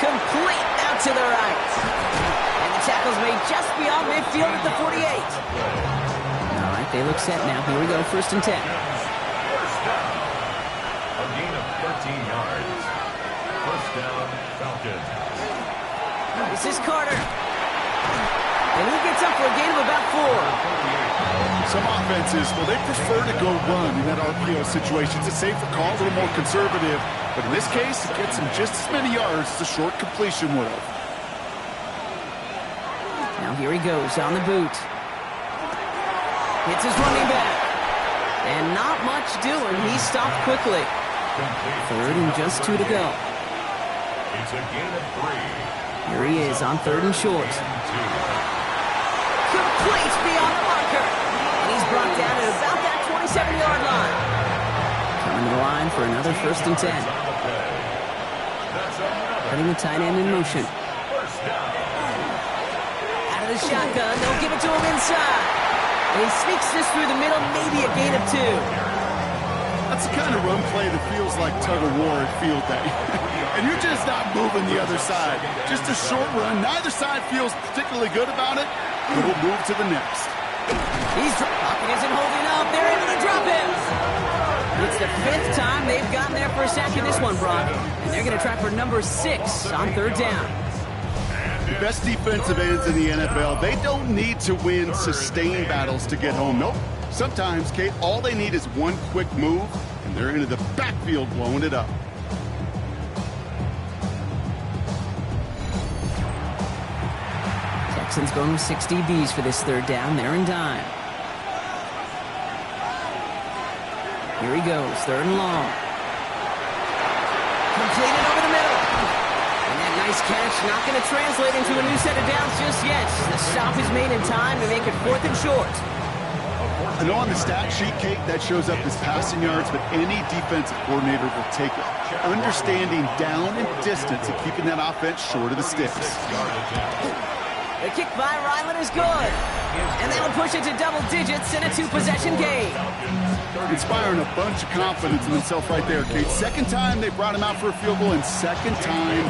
Speaker 1: Complete out to the right. And the tackle's made just beyond midfield at the 48. All right, they look set now. Here we go, 1st and 10.
Speaker 2: First down. A gain of 13 yards. First down, Falcons.
Speaker 1: This is Carter. And he gets up for a gain of about 4.
Speaker 3: Some offenses, well, they prefer to go run in that RPO situation. It's a safer call, a little more conservative. But in this case, it gets him just as many yards as a short completion would have.
Speaker 1: Now here he goes on the boot. Hits his running back. And not much doing. He stopped quickly. 3rd and just 2 to go.
Speaker 2: It's a gain of 3.
Speaker 1: Here he is on 3rd and short. Complete beyond the marker. And he's brought down at about that 27-yard line. Coming to the line for another 1st and 10. Putting the tight end in motion. Out of the shotgun, they'll give it to him inside. And he sneaks this through the middle, maybe a gain of 2.
Speaker 3: That's the kind of run play that feels like tug-of-war at field day. And you're just not moving the other side. Just a short run. Neither side feels particularly good about it. But we'll move to the next.
Speaker 1: Pocket isn't holding up. They're able to drop him. It's the 5th time they've gotten there for a sack in this one, Brock. And they're going to try for number 6 on 3rd down.
Speaker 3: The best defensive ends in the NFL, they don't need to win sustained battles to get home. Nope. Sometimes, Kate, all they need is one quick move, and they're into the backfield blowing it up.
Speaker 1: Texans going with 6 DBs for this 3rd down. They're in dime. Here he goes, 3rd and long. Completed over the middle. And that nice catch not going to translate into a new set of downs just yet. The stop is made in time to make it 4th and short.
Speaker 3: I know on the stat sheet, Kate, that shows up as passing yards, but any defensive coordinator will take it. Understanding down and distance and keeping that offense short of the sticks.
Speaker 1: The kick by Ryland is good. And that'll push it to double digits in a 2-possession game.
Speaker 3: Inspiring a bunch of confidence in himself right there, Kate. Second time they brought him out for a field goal, and second time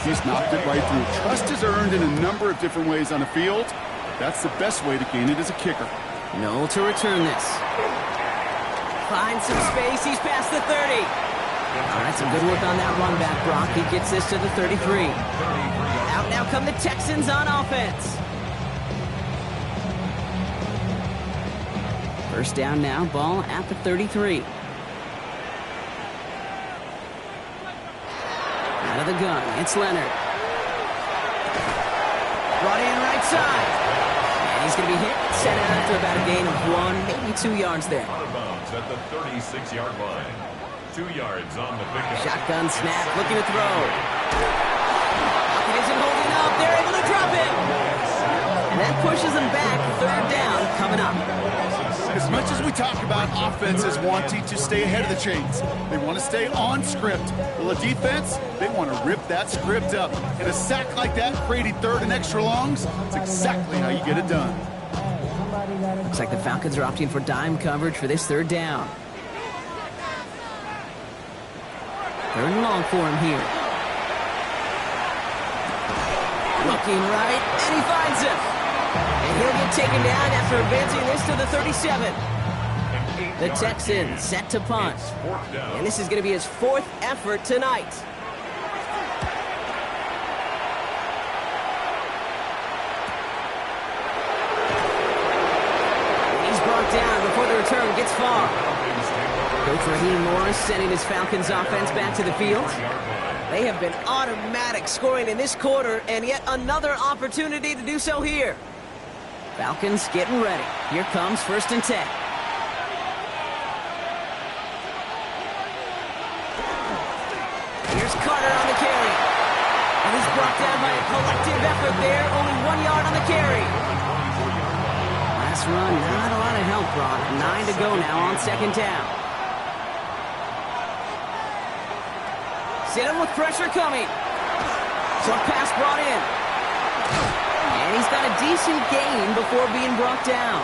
Speaker 3: he's knocked it right through. Trust is earned in a number of different ways on the field. That's the best way to gain it as a kicker.
Speaker 1: Noel to return this. Finds some space. He's past the 30. All right, some good work on that run back, Brock. He gets this to the 33. Out now come the Texans on offense. First down now, ball at the 33. Out of the gun, it's Leonard. Brought in right side. And he's going to be hit, set out after about a gain of 1, maybe 2 yards there.
Speaker 2: Out of bounds at the 36-yard line. 2 yards on the pickup.
Speaker 1: Shotgun snap, looking to throw. It isn't holding up. They're able to drop him. And that pushes them back. Third down coming up.
Speaker 3: As much as we talk about offenses wanting to stay ahead of the chains, they want to stay on script. Well, a defense, they want to rip that script up. And a sack like that, creating third and extra longs, that's exactly how you get it done.
Speaker 1: Looks like the Falcons are opting for dime coverage for this third down. Third and long for him here. Looking right, and he finds him. And he'll get taken down after advancing this to the 37. The Texans set to punt. And this is going to be his 4th effort tonight. He's brought down before the return gets far. Coach Raheem Morris sending his Falcons offense back to the field. They have been automatic scoring in this quarter, and yet another opportunity to do so here. Falcons getting ready. Here comes 1st and 10. Here's Carter on the carry. And he's brought down by a collective effort there. Only 1 yard on the carry. Last run, not a lot of help, Ron. 9 to go now on 2nd down. Sit him with pressure coming. Short pass brought in. And he's got a decent gain before being brought down.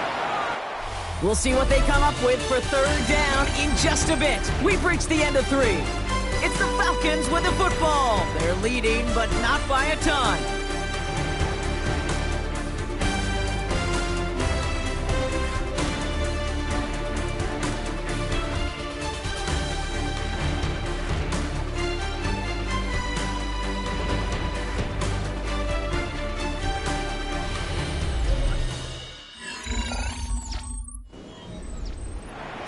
Speaker 1: We'll see what they come up with for 3rd down in just a bit. We've reached the end of 3. It's the Falcons with the football. They're leading, but not by a ton.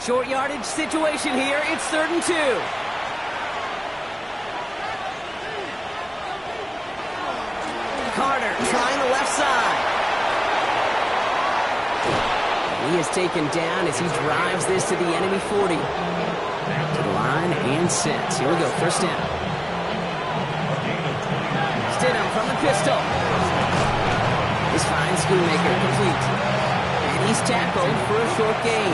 Speaker 1: Short yardage situation here. It's 3rd and 2. Carter trying the left side. He is taken down as he drives this to the enemy 40. To the line and set. Here we go. 1st down. Stidham from the pistol. This fine Schoonmaker complete. And he's tackled for a short gain.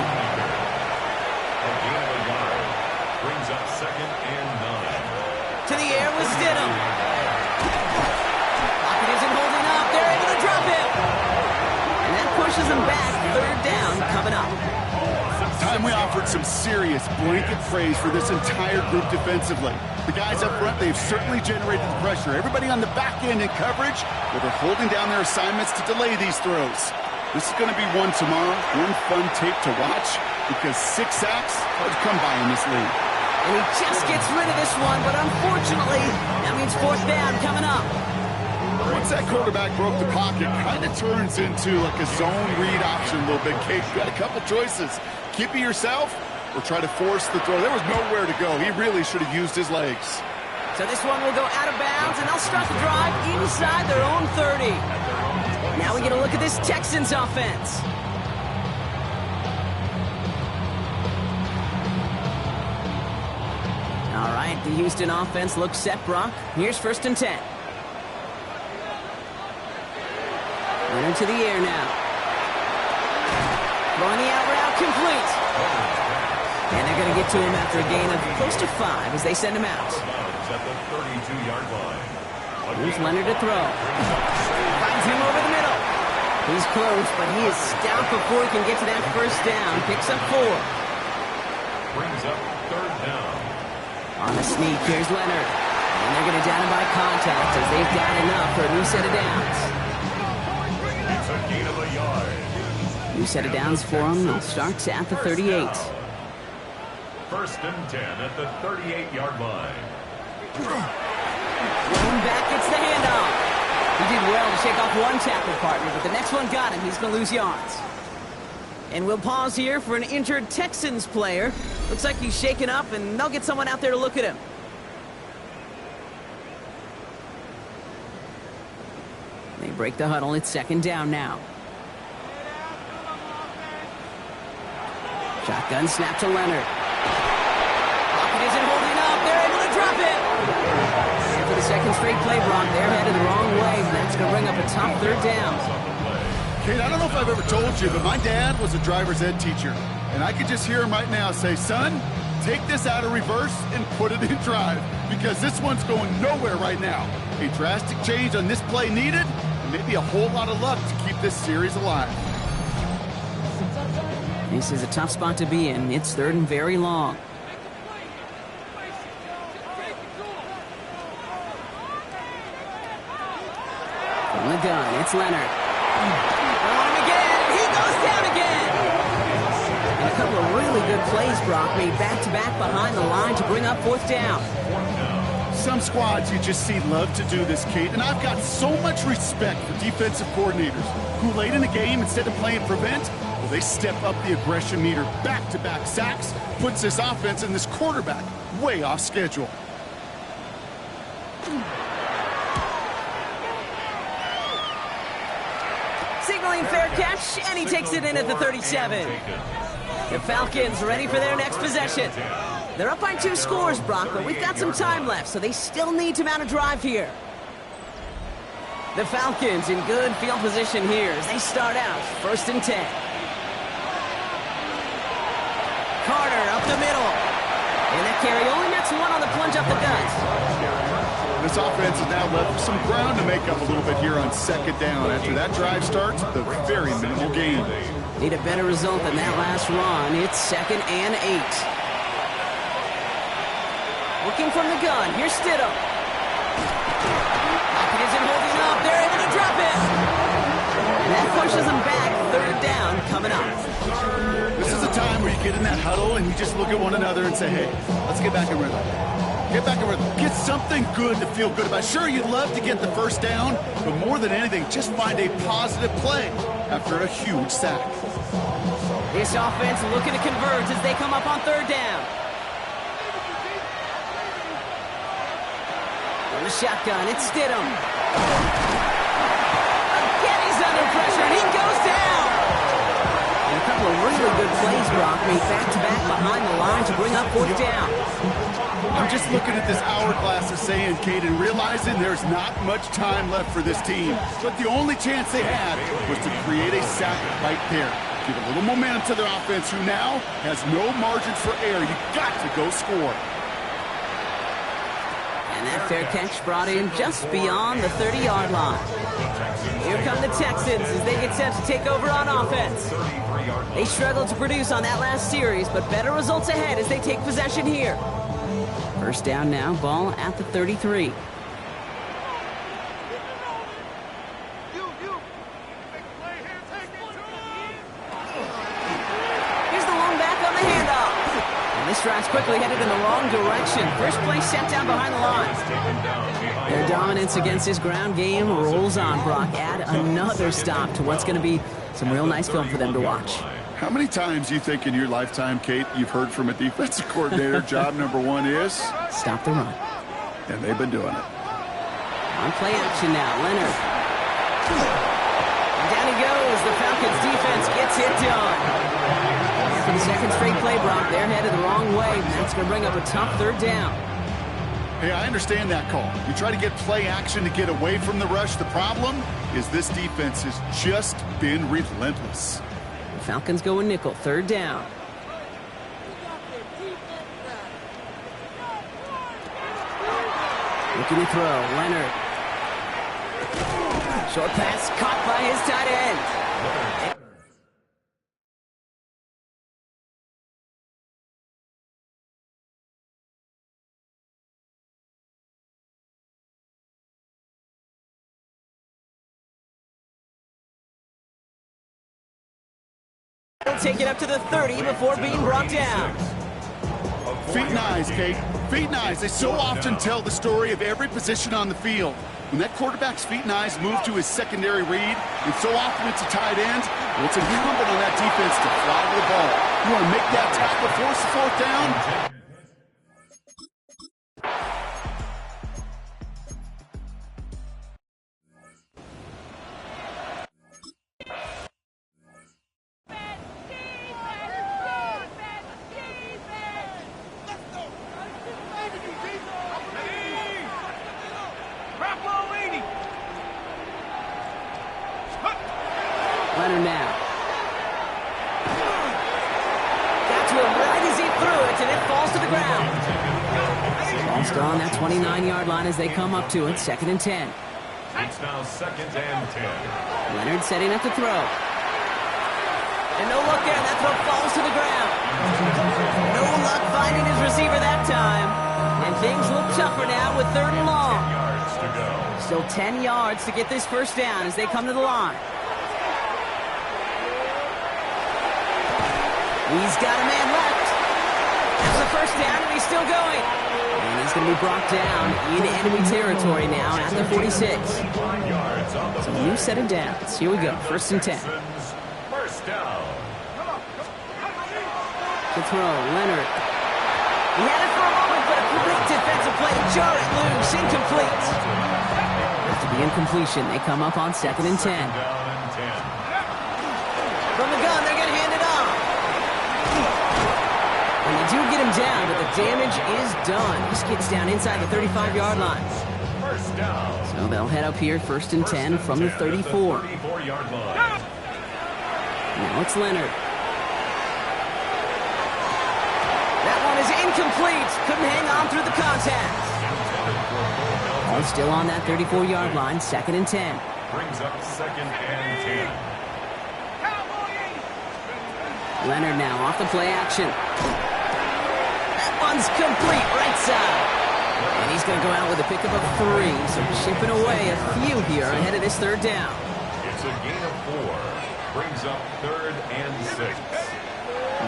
Speaker 2: Brings up 2nd and 9.
Speaker 1: To the air with Stidham. Pocket isn't holding up. They're able to drop him. And that pushes him back. 3rd down coming up.
Speaker 3: Time we offered some serious blanket praise for this entire group defensively. The guys up front, they've certainly generated the pressure. Everybody on the back end in coverage, where they're holding down their assignments to delay these throws. This is going to be one tomorrow, one fun tape to watch, because 6 sacks, hard to come by in this league.
Speaker 1: And he just gets rid of this one, but unfortunately, that means 4th down coming up.
Speaker 3: Once that quarterback broke the pocket, kind of turns into like a zone read option a little bit. Kate, you got a couple choices. Keep it yourself or try to force the throw. There was nowhere to go. He really should have used his legs.
Speaker 1: So this one will go out of bounds, and they'll start the drive inside their own 30. Now we get a look at this Texans offense. All right, the Houston offense looks set, Brock. Here's 1st and 10. Running to the air now. Throwing the out route complete. And they're going to get to him after a gain of close to 5 as they send him out.
Speaker 2: At the 32-yard line.
Speaker 1: Here's Leonard to throw. Finds him over the middle. He's close, but he is stout before he can get to that first down. Picks up 4.
Speaker 2: Brings up 3rd down.
Speaker 1: On the sneak, here's Leonard. And they're going to down him by contact as they've got enough for a new set of downs.
Speaker 2: It's a gain of a yard.
Speaker 1: New set of downs for him. They'll start at the 38.
Speaker 2: 1st and 10 at the 38-yard line.
Speaker 1: Going back, gets the handoff. He did well to shake off one tackle partner, but the next one got him. He's going to lose yards. And we'll pause here for an injured Texans player. Looks like he's shaken up, and they'll get someone out there to look at him. They break the huddle. It's 2nd down now. Shotgun snap to Leonard. Pocket isn't holding up. They're able to drop it. And for the 2nd straight play, Brock, they're headed the wrong way. That's going to bring up a tough 3rd down.
Speaker 3: Kate, I don't know if I've ever told you, but my dad was a driver's ed teacher. And I could just hear him right now say, son, take this out of reverse and put it in drive, because this one's going nowhere right now. A drastic change on this play needed, and maybe a whole lot of luck to keep this series alive.
Speaker 1: This is a tough spot to be in. It's 3rd and very long. From the gun, it's Leonard. They want him again. He goes down again. And a couple of really good plays, Brock, made back-to-back behind the line to bring up 4th down.
Speaker 3: Some squads you just see love to do this, Kate, and I've got so much respect for defensive coordinators who late in the game, instead of playing prevent, well, they step up the aggression meter. Back-to-back sacks puts this offense and this quarterback way off schedule.
Speaker 1: Signaling fair catch, and he takes it in at the 37. The Falcons ready for their next possession. They're up by 2 scores, Brock, but we've got some time left, so they still need to mount a drive here. The Falcons in good field position here as they start out 1st and 10. Carter up the middle. And that carry only nets 1 on the plunge up the gut.
Speaker 3: This offense is now left with some ground to make up a little bit here on 2nd down. After that drive starts, the very minimal gain.
Speaker 1: Need a better result than that last run. It's 2nd and 8. Looking from the gun, here's Stidham. Pocket isn't holding up. They're able to drop it. And that pushes them back. 3rd down coming up.
Speaker 3: This is a time where you get in that huddle and you just look at one another and say, hey, let's get back in rhythm. Get back in rhythm. Get something good to feel good about. Sure, you'd love to get the 1st down, but more than anything, just find a positive play after a huge sack.
Speaker 1: This offense looking to convert as they come up on 3rd down. From the shotgun, it's Stidham. Again, he's under pressure, and he goes down. And a couple of really good plays, Brock, made back-to-back behind the line to bring up 4th down.
Speaker 3: I'm just looking at this hourglass of saying, Kate, and realizing there's not much time left for this team. But the only chance they had was to create a sack right there. Give a little momentum to their offense, who now has no margin for error. You got to go score.
Speaker 1: And that fair catch brought in just beyond the 30-yard line. Here come the Texans as they get set to take over on offense. They struggled to produce on that last series, but better results ahead as they take possession here. 1st down now, ball at the 33. Here's the lone back on the handoff. And this drive's quickly headed in the wrong direction. First play set down behind the line. Their dominance against this ground game rolls on, Brock. Add another stop to what's going to be some real nice film for them to watch.
Speaker 3: How many times do you think in your lifetime, Kate, you've heard from a defensive coordinator, job number 1 is?
Speaker 1: Stop the run.
Speaker 3: And they've been doing it.
Speaker 1: On play action now, Leonard. And down he goes. The Falcons defense gets it done. And for the 2nd straight play, Brock, they're headed the wrong way. That's going to bring up a tough 3rd down.
Speaker 3: Hey, I understand that call. You try to get play action to get away from the rush. The problem is this defense has just been relentless.
Speaker 1: Falcons go in nickel, third down. Looking to throw, Leonard. Short pass caught by his tight end. He'll take it up to the 30 before being brought down.
Speaker 3: Feet and eyes, Kate. Feet and eyes. They so often tell the story of every position on the field. When that quarterback's feet and eyes move to his secondary read, and so often it's a tight end, well, it's incumbent on that defense to fly to the ball. You want to make that tackle, force the fourth down?
Speaker 1: Leonard now. Got to him right as he threw it, and it falls to the ground. Ball still on that 29-yard line as they come up to it, 2nd and 10.
Speaker 2: It's now 2nd and 10.
Speaker 1: Leonard setting up to throw. And no look there, that throw falls to the ground. No luck finding his receiver that time. And things look tougher now with 3rd and long.
Speaker 2: 10 yards to go.
Speaker 1: Still 10 yards to get this first down as they come to the line. He's got a man left. That's the first down, and he's still going. And he's going to be brought down in enemy territory now at the 46. So a new set of downs. Here we go, 1st and 10.
Speaker 2: First down.
Speaker 1: To throw, Leonard. He had it for a moment, but a great defensive play to jar it loose. Incomplete. After the incompletion, they come up on 2nd and 10.
Speaker 2: Down and 10.
Speaker 1: From the gun, they're going to hand it off. And they do get him down, but the damage is done. This gets down inside the 35-yard line.
Speaker 2: First down.
Speaker 1: So they'll head up here, 1st and 10 from the 34.
Speaker 2: 34-yard line.
Speaker 1: Now it's Leonard. That one is incomplete. Couldn't hang on through the contact. Ball still on that 34-yard line, 2nd and 10.
Speaker 2: Brings up 2nd and 10.
Speaker 1: Leonard now off the play action. That one's complete, right side. And he's going to go out with a pickup of 3, so chipping away a few here ahead of this 3rd down.
Speaker 2: It's a gain of 4. Brings up 3rd and 6.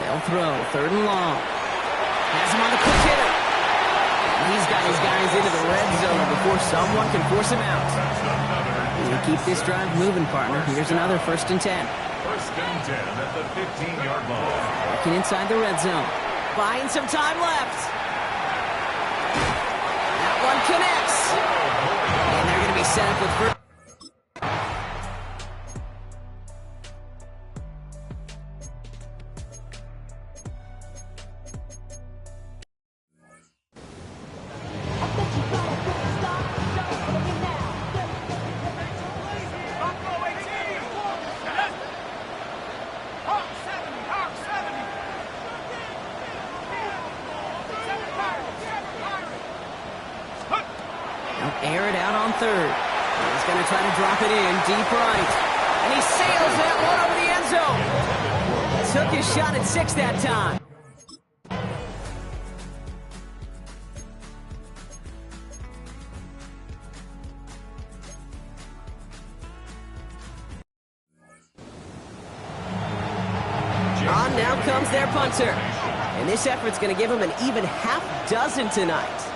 Speaker 1: They'll throw, 3rd and long. Has him on the quick hitter. And he's got his guys into the red zone before someone can force him out. You keep this drive moving, partner. Here's another 1st and 10.
Speaker 2: 1st and 10 at the 15-yard line.
Speaker 1: Working inside the red zone. Buying some time left. That one connects. And they're going to be set up with first. Air it out on 3rd. He's going to try to drop it in deep right. And he sails that one over the end zone. Took his shot at 6 that time. On now comes their punter. And this effort's going to give him an even half dozen tonight.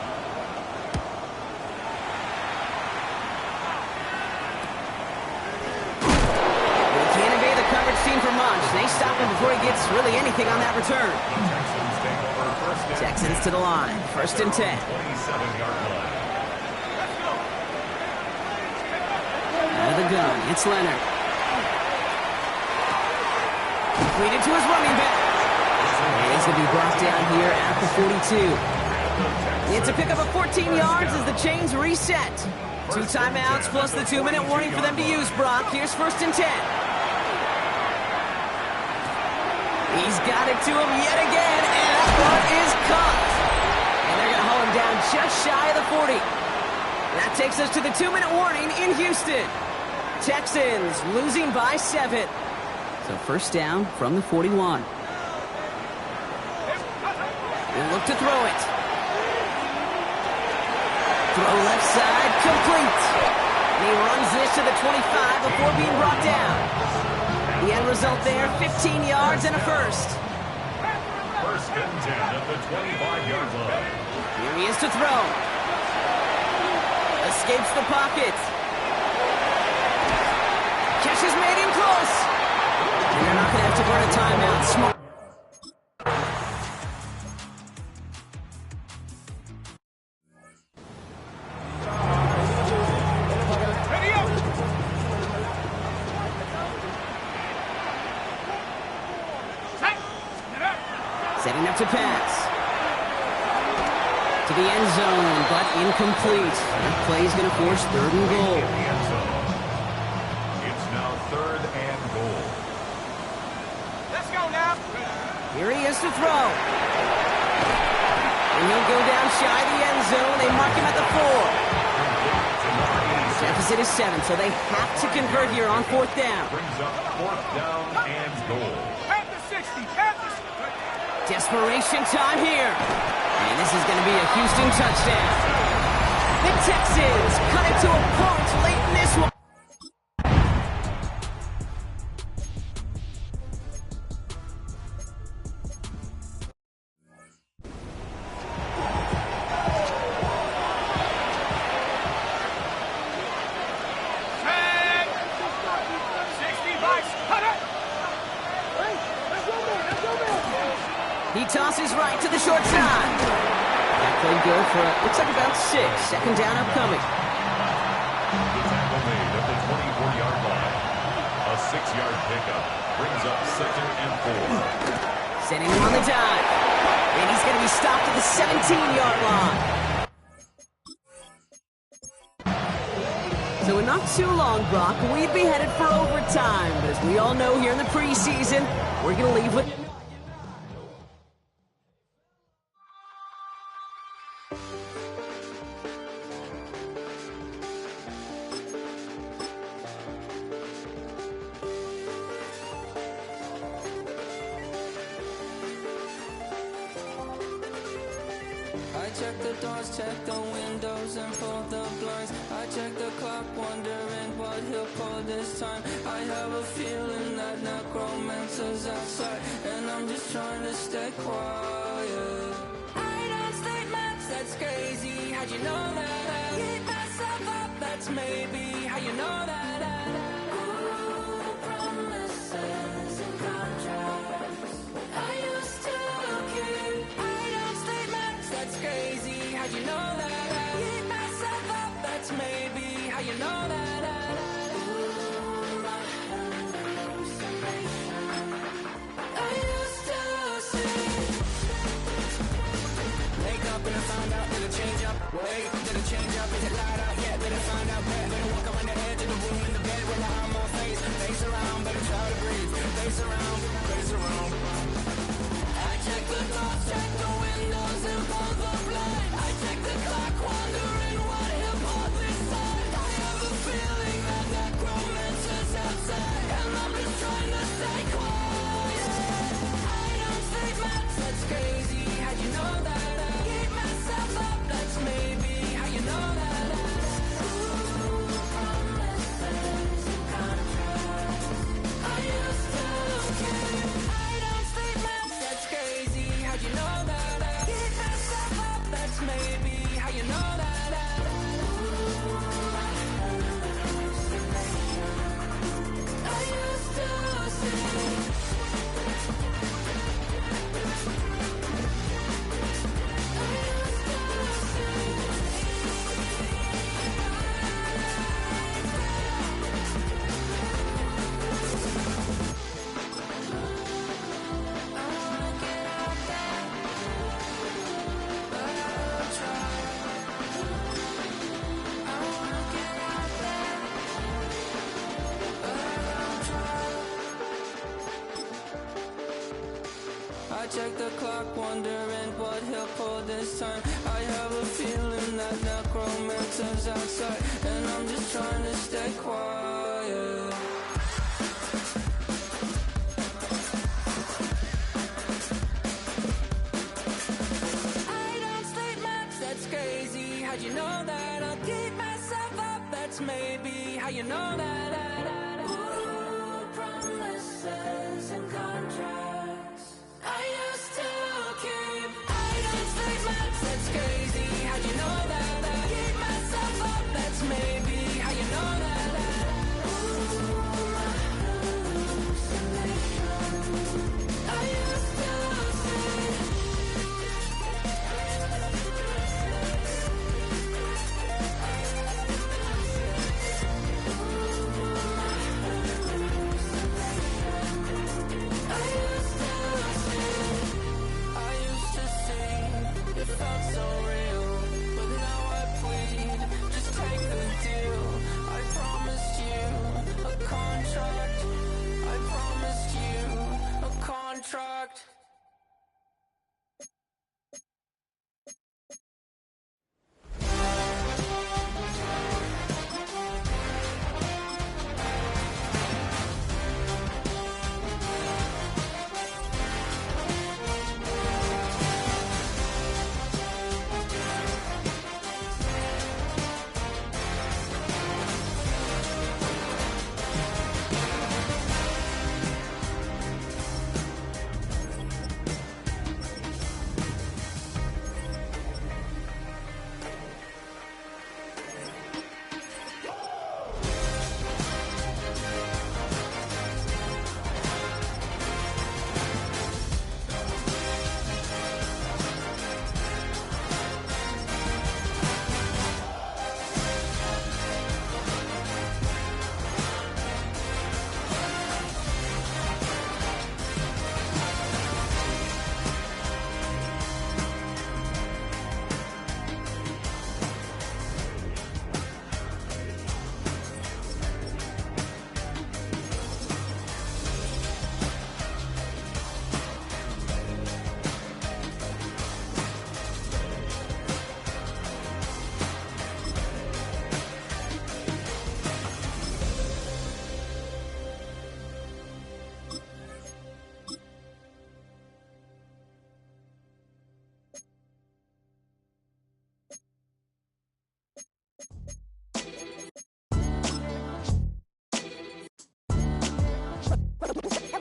Speaker 1: They stop him before he gets really anything on that return. Texans to the line. 1st and 10.
Speaker 2: 27-yard line.
Speaker 1: Out of the gun. It's Leonard. Completed to his running back. And he's going to be brought down here at the 42. It's a pickup of 14 yards as the chains reset. 2 timeouts plus the 2-minute warning for them to use, Brock. Here's 1st and 10. He's got it to him yet again, and that one is caught. And they're going to haul him down just shy of the 40. That takes us to the 2-minute warning in Houston. Texans losing by 7. So first down from the 41. We'll look to throw it. Throw left side, complete. And he runs this to the 25 before being brought down. The end result there, 15 yards and a first.
Speaker 2: First and 10 at the 25-yard line.
Speaker 1: Here he is to throw. Escapes the pocket. Catch is made in close. And they're not going to have to burn a timeout. Smart. Setting up to pass. To the end zone, but incomplete. That play is going to force 3rd and goal.
Speaker 2: In the end zone. It's now 3rd and goal.
Speaker 6: Let's go now.
Speaker 1: Here he is to throw. And he'll go down shy of the end zone. They mark him at the 4. Deficit is 7, so they have to convert here on 4th down.
Speaker 2: Brings up 4th down and goal.
Speaker 6: At the 60. At the 60.
Speaker 1: Desperation time here. And this is going to be a Houston touchdown. The Texans cut it to a point late in this one. He tosses right to the short side. That play good for, looks like about 6. 2nd down upcoming.
Speaker 2: The tackle made at the 24-yard line. A 6-yard pickup brings up 2nd and 4.
Speaker 1: Sending him on the dive. And he's going to be stopped at the 17-yard line. So in not too long, Brock, we'd be headed for overtime. But as we all know here in the preseason, we're going to leave with...
Speaker 7: I check the doors, check the windows, and pull the blinds. I check the clock, wondering what he'll pull this time. I have a feeling that necromancer's outside, and I'm just trying to stay quiet. I don't state much, that's crazy. How'd you know that? Keep myself up, that's maybe how you know that. Ooh, promises and contracts I used to keep. I don't state much, that's crazy. How'd you know that? Keep myself up, that's maybe how you know that. Ooh, my hallucination I used to see. Wake up and I found out, did it change up? Wait, did it change up? Is it light out yet? Did it find out better? Better walk around the edge of the room in the bed with my arm on face. Face around, better try to breathe. Face around, face around. I check the doors, check the windows, and pull the blinds. I check the clock, wondering what he'll pull this time. I have a feeling that necromancer's outside, and I'm just trying to stay quiet. I don't say much, that's crazy. How'd you know that? Keep myself up, that's maybe how you know that. Ooh, promises and contracts I used to keep. I don't say much, that's crazy. How'd you know that? Keep myself up, that's maybe how you know that. Ooh, my hallucination I used to see. check the clock, wondering what he'll pull this time. I have a feeling that necromancer's outside, and I'm just trying to stay quiet. I don't sleep much, that's crazy. How'd you know that? I'll keep myself up, that's maybe how you know that. Ooh, promises and contracts I used to keep. I don't sleep much, that's crazy. How'd you know that? I'll keep myself up, that's maybe how you know that. Ooh, my hallucination I used to see. Contract.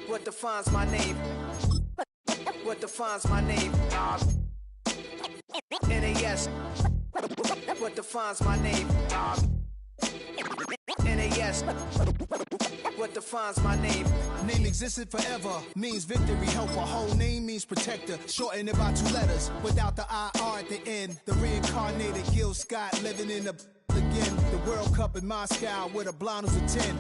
Speaker 8: What defines my name? What defines my name? NAS. What defines my name? NAS. What defines my name?
Speaker 9: Name existed forever, means victory, helper. Whole name means protector, shortened it by 2 letters, without the IR at the end. The reincarnated Gil Scott, living in the again. The World Cup in Moscow, with a blind who's a 10.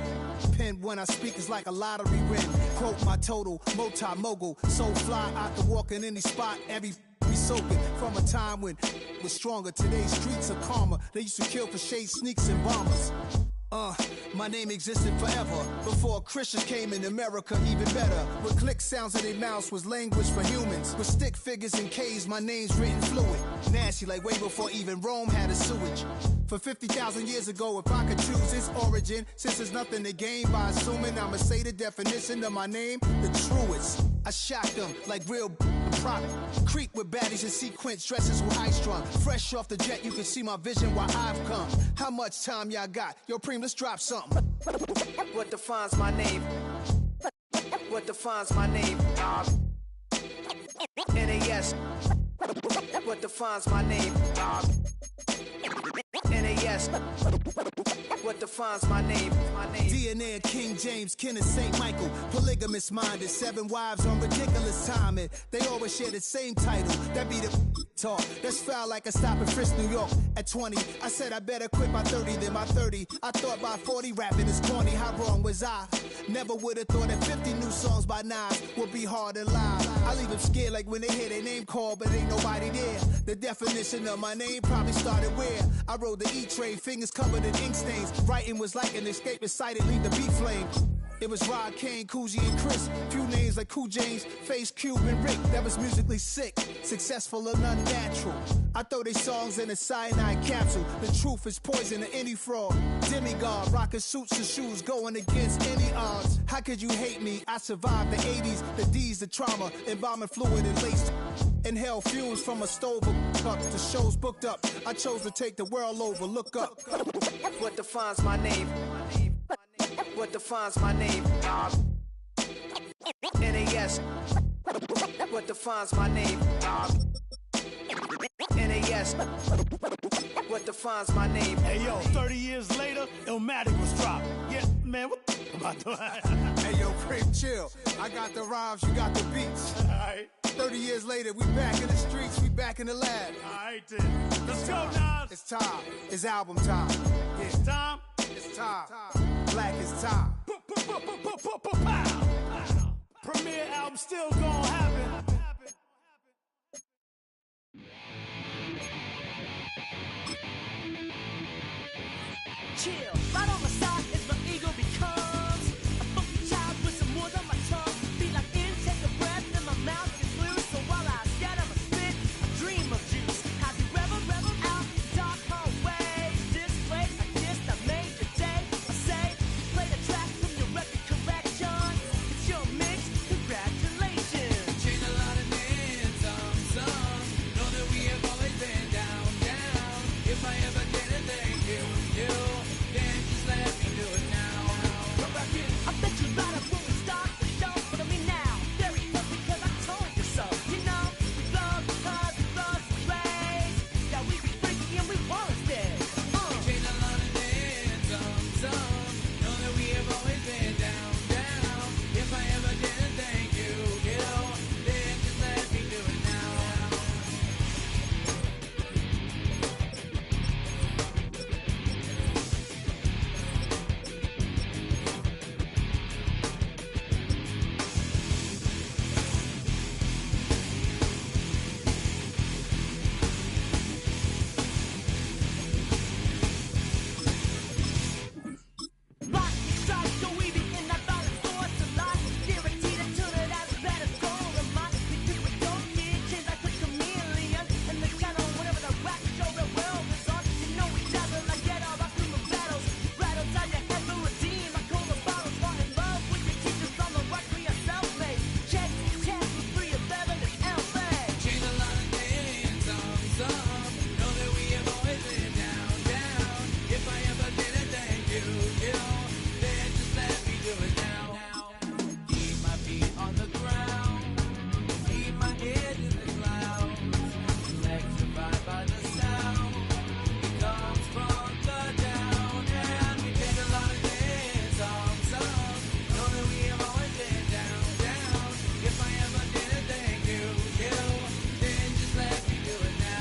Speaker 9: Pen when I speak is like a lottery win. Quote my total, multi-mogul, so fly I can walk in any spot, every be soaking. From a time when was stronger, today's streets are calmer. They used to kill for shade sneaks and bombers. My name existed forever. Before Christians came in America, even better. With click sounds in their mouths was language for humans. With stick figures and K's, my name's written fluid. Nasty like way before even Rome had a sewage. For 50,000 years ago, if I could choose its origin, since there's nothing to gain by assuming, I'ma say the definition of my name, the truest. I shock them like real product. Creep with baddies in sequence, dresses with high strung. Fresh off the jet, you can see my vision while I've come. How much time y'all got? Yo, Preem, let's drop something.
Speaker 8: What defines my name? What defines my name? NAS. What defines my name? NAS. What defines my name?
Speaker 9: DNA of King James, kin of St. Michael. Polygamous minded, 7 wives on ridiculous timing. They always share the same title. That be the talk. That's foul like a stop in Frisk, New York. At 20, I said I better quit by 30 than by 30. I thought by 40 rapping is corny. How wrong was I? Never would have thought that 50 new songs by Nas would be hard and live. I leave them scared like when they hear their name called, but ain't nobody there. The definition of my name probably started where I rode the E-train, fingers covered in ink stains. Writing was like an escape inside it, leave the beat flame. It was Rod, Kane, Coogee, and Chris. Few names like Cool James, Face, Cube, and Rick. That was musically sick, successful and unnatural. I throw they songs in a cyanide capsule. The truth is poison to any fraud. Demigod, rocking suits and shoes, going against any odds. How could you hate me? I survived the 80s, the D's, the trauma, embalming fluid and laced. Inhale fumes from a stove up. The show's booked up. I chose to take the world over. Look up.
Speaker 8: What defines my name? What defines my name? NAS. What defines my name? NAS. What defines my name?
Speaker 10: Hey yo, 30 years later, Illmatic was dropped. Yeah, man, what about that?
Speaker 9: Hey yo, Prim, chill. I got the rhymes, you got the beats.
Speaker 10: Alright.
Speaker 9: 30 years later, we back in the streets, we back in the lab.
Speaker 10: Alright then. Let's go, Nas.
Speaker 9: It's time. It's album time. Yeah.
Speaker 10: It's time.
Speaker 9: It's time. Black is time.
Speaker 10: Premiere album still gonna happen.
Speaker 7: Chill, right on my side is my ego becomes a funky child with some words on my tongue. Be like in, take a breath, and my mouth is loose. So while I scatter my spit, I dream of juice. Have you rebel out in dark hallways? This place, I guess I made your day. I say, you play the track from your record collection. It's your mix, congratulations.
Speaker 11: Changed a lot of names, some know that we have always been down. If I ever did a thing, you, then just let me do it now.
Speaker 7: Come back in. I bet you light up when we start the show. But I mean now, very close because I told you so. You know, we love because we love the praise. Yeah, we be freaky and we want to stay.
Speaker 11: Changed a lot of names, some know that we have always been down. If I ever did a thing, you, then just let me do it now.
Speaker 7: Lock, strike, go easy in that violent force of life. Guaranteed to turn it out better goal of mine. Because we don't get change like a chameleon. And the channel, whatever the rap show the world is on. You know each other like get all our human battles. Rattles out your head to redeem. I call the bottles, fall in love with your teachers on the right for your self-made. Check, with 3 of 11 is LA.
Speaker 11: Changed a lot of names, some know that we have always been down. If I ever did a thing, you, then just let me do it now. Keep my feet on the ground, keep my head in the clouds, electrified by the sound. It comes from the down, and we take a lot of names, some know that we have always been down. If I ever did a thing, you, then just let me do it now.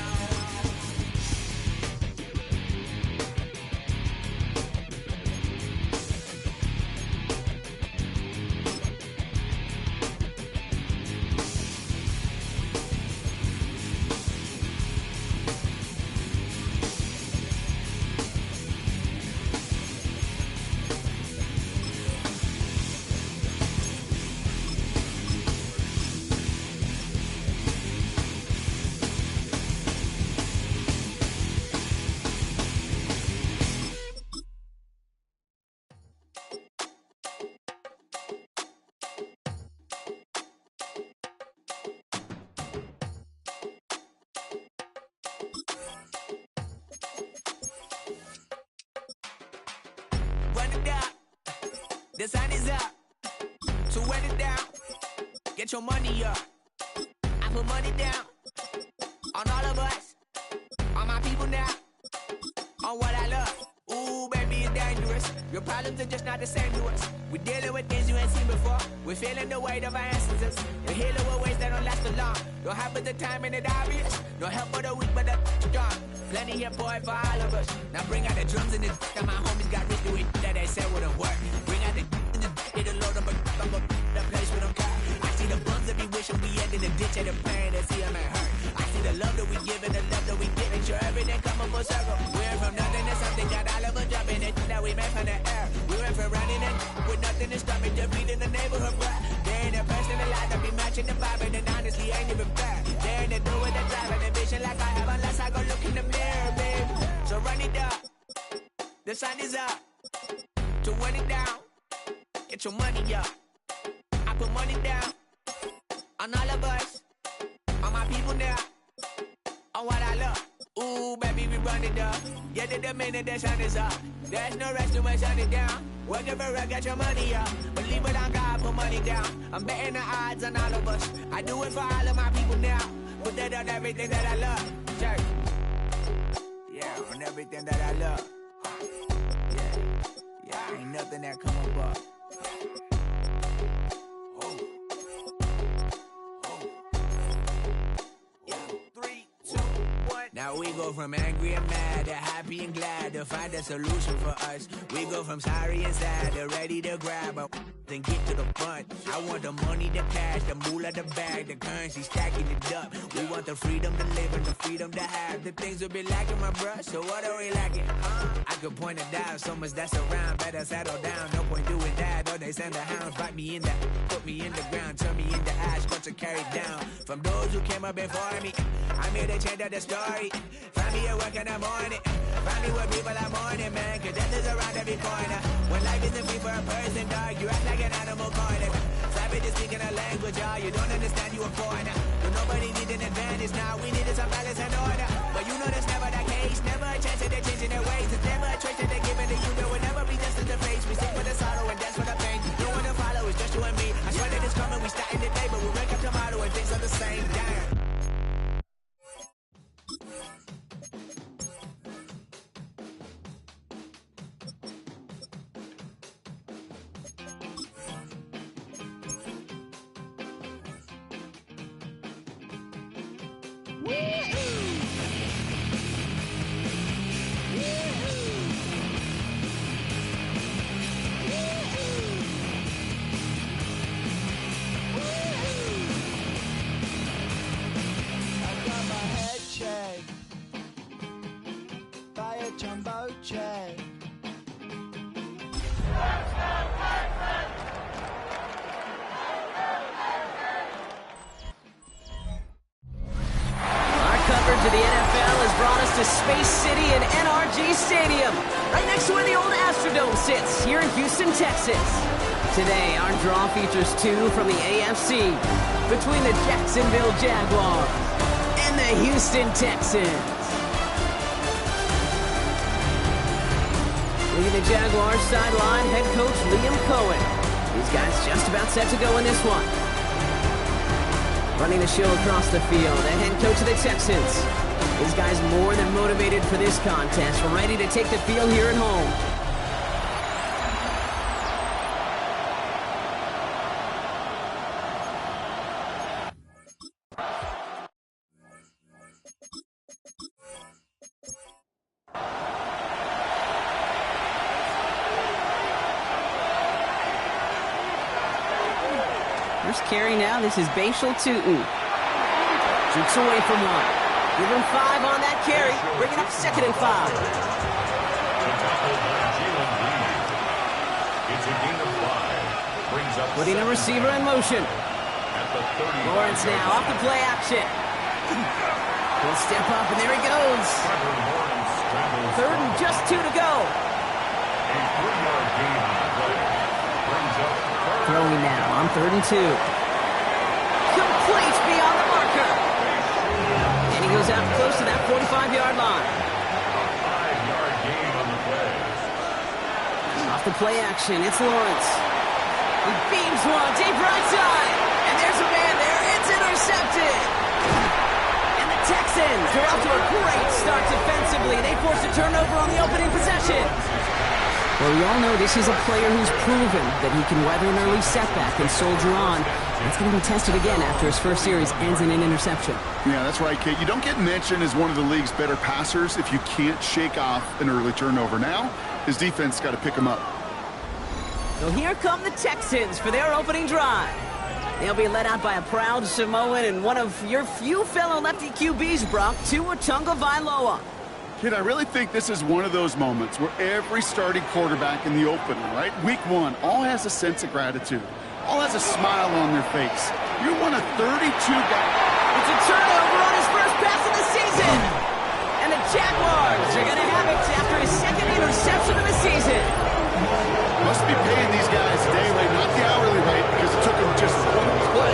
Speaker 7: Run it down. The sun is up. So run it down. Get your money up. I put money down on all of us. On my people now. On what I love. Ooh, baby, it's dangerous. Your problems are just not the same to us. We're dealing with things you ain't seen before. We're feeling the weight of our ancestors. We're healing with ways that don't last so long. Don't happen the time and it obvious. No help for the weak, but the strong. Plenty here, boy, for all of us. Now bring out the drums and the that my homies got rich to it that they said wouldn't work. Bring out the it'll load up the place with them car. I see the bums that be wishing we end in the ditch and the pain that see them ain't hurt. I see the love that we give and the love that we give. Make sure everything coming full circle. We went from nothing to something, got all of us jumping it that we made from the air. We went from running it with nothing nothing to stop me defeating the neighborhood brat. There ain't a person alive that be matching the vibe, and honestly ain't even fair. There ain't a do with the drive and a vision like I have unless I go look in the mirror, babe. So run it up. The sun is up. To run it down. Get your money up. I put money down on all of us, on my people now, on what I love. Ooh, baby, we run it up. Yeah, the minute the sun is up. There's no rest to my sun it down. Working for it, get your money up. Believe it on God, put money down. I'm betting the odds on all of us. I do it for all of my people now. Put that on everything that I love. Church. Yeah, on everything that I love. Yeah, ain't nothing that come above. Now we go from angry and mad to happy and glad to find a solution for us. We go from sorry and sad to ready to grab a then get to the front. I want the money, the cash, the moolah, the bag, the currency, stacking it up. We want the freedom to live and the freedom to have. The things will be lacking, my bruh, so what are we lacking? I could point it out, so much that's around. Better settle down, no point doing that. Or they send the hounds, bite me in the, put me in the ground, turn me into ash, but to carry down. From those who came up before me, I'm here to change up the story. Find me at work in the morning. Find me where people are mourning, man. Cause death is around every corner. When life isn't free for a person, dog, you act like an animal corner. Savage is speaking a language, y'all. You don't understand, you a foreigner. But nobody needs an advantage now. We needed some balance and order. But you know that's never the case. Never a chance that they're changing their ways. It's never a choice that they're giving to you. There will never be justice to face. We stick with the sorrow and that's for the pain. No one to follow, it's just you and me. I swear that it's coming, we starting today. But we wake up tomorrow and things are the same. Damn.
Speaker 4: Jumbo check.
Speaker 1: Our coverage of the NFL has brought us to Space City and NRG Stadium, right next to where the old Astrodome sits, here in Houston, Texas. Today, our draw features two from the AFC, between the Jacksonville Jaguars and the Houston Texans. Leading the Jaguars sideline, head coach Liam Cohen. These guys just about set to go in this one. Running the show across the field, the head coach of the Texans. These guys more than motivated for this contest, ready to take the field here at home. First carry now, this is Bashal Tutin. Shoots away from one. Give him 5 on that carry. Bring it up 2nd and 5.
Speaker 2: It's a gain of 5. Brings up
Speaker 1: Putting a receiver in motion.
Speaker 2: at the 30.
Speaker 1: Lawrence now off the play action. He'll step up, and there he goes. 3rd and just 2 to go.
Speaker 2: A 3-yard gain on the play. Brings up
Speaker 1: Throwing now on 3rd and 2. Complete beyond the marker. And he goes out close to that 45-yard line.
Speaker 2: 5-yard gain on the play.
Speaker 1: Off the play action, it's Lawrence. He beams one, deep right side. And there's a man there. It's intercepted. And the Texans are off to a great start defensively. They force a turnover on the opening possession. Well, we all know this is a player who's proven that he can weather an early setback and soldier on. It's going to be tested again after his first series ends in an interception.
Speaker 3: Yeah, that's right, Kate. You don't get mentioned as one of the league's better passers if you can't shake off an early turnover. Now, his defense got to pick him up.
Speaker 1: So here come the Texans for their opening drive. They'll be led out by a proud Samoan and one of your few fellow lefty QBs, Brock, Tua Tagovailoa.
Speaker 3: Kid, I really think this is one of those moments where every starting quarterback in the opener, right, week one, all has a sense of gratitude, all has a smile on their face. You're one of 32 guys.
Speaker 1: It's a turnover on his first pass of the season. And the Jaguars are going to have it after his second interception of the season.
Speaker 3: Must be paying these guys day rate, not the hourly rate, because it took them just one play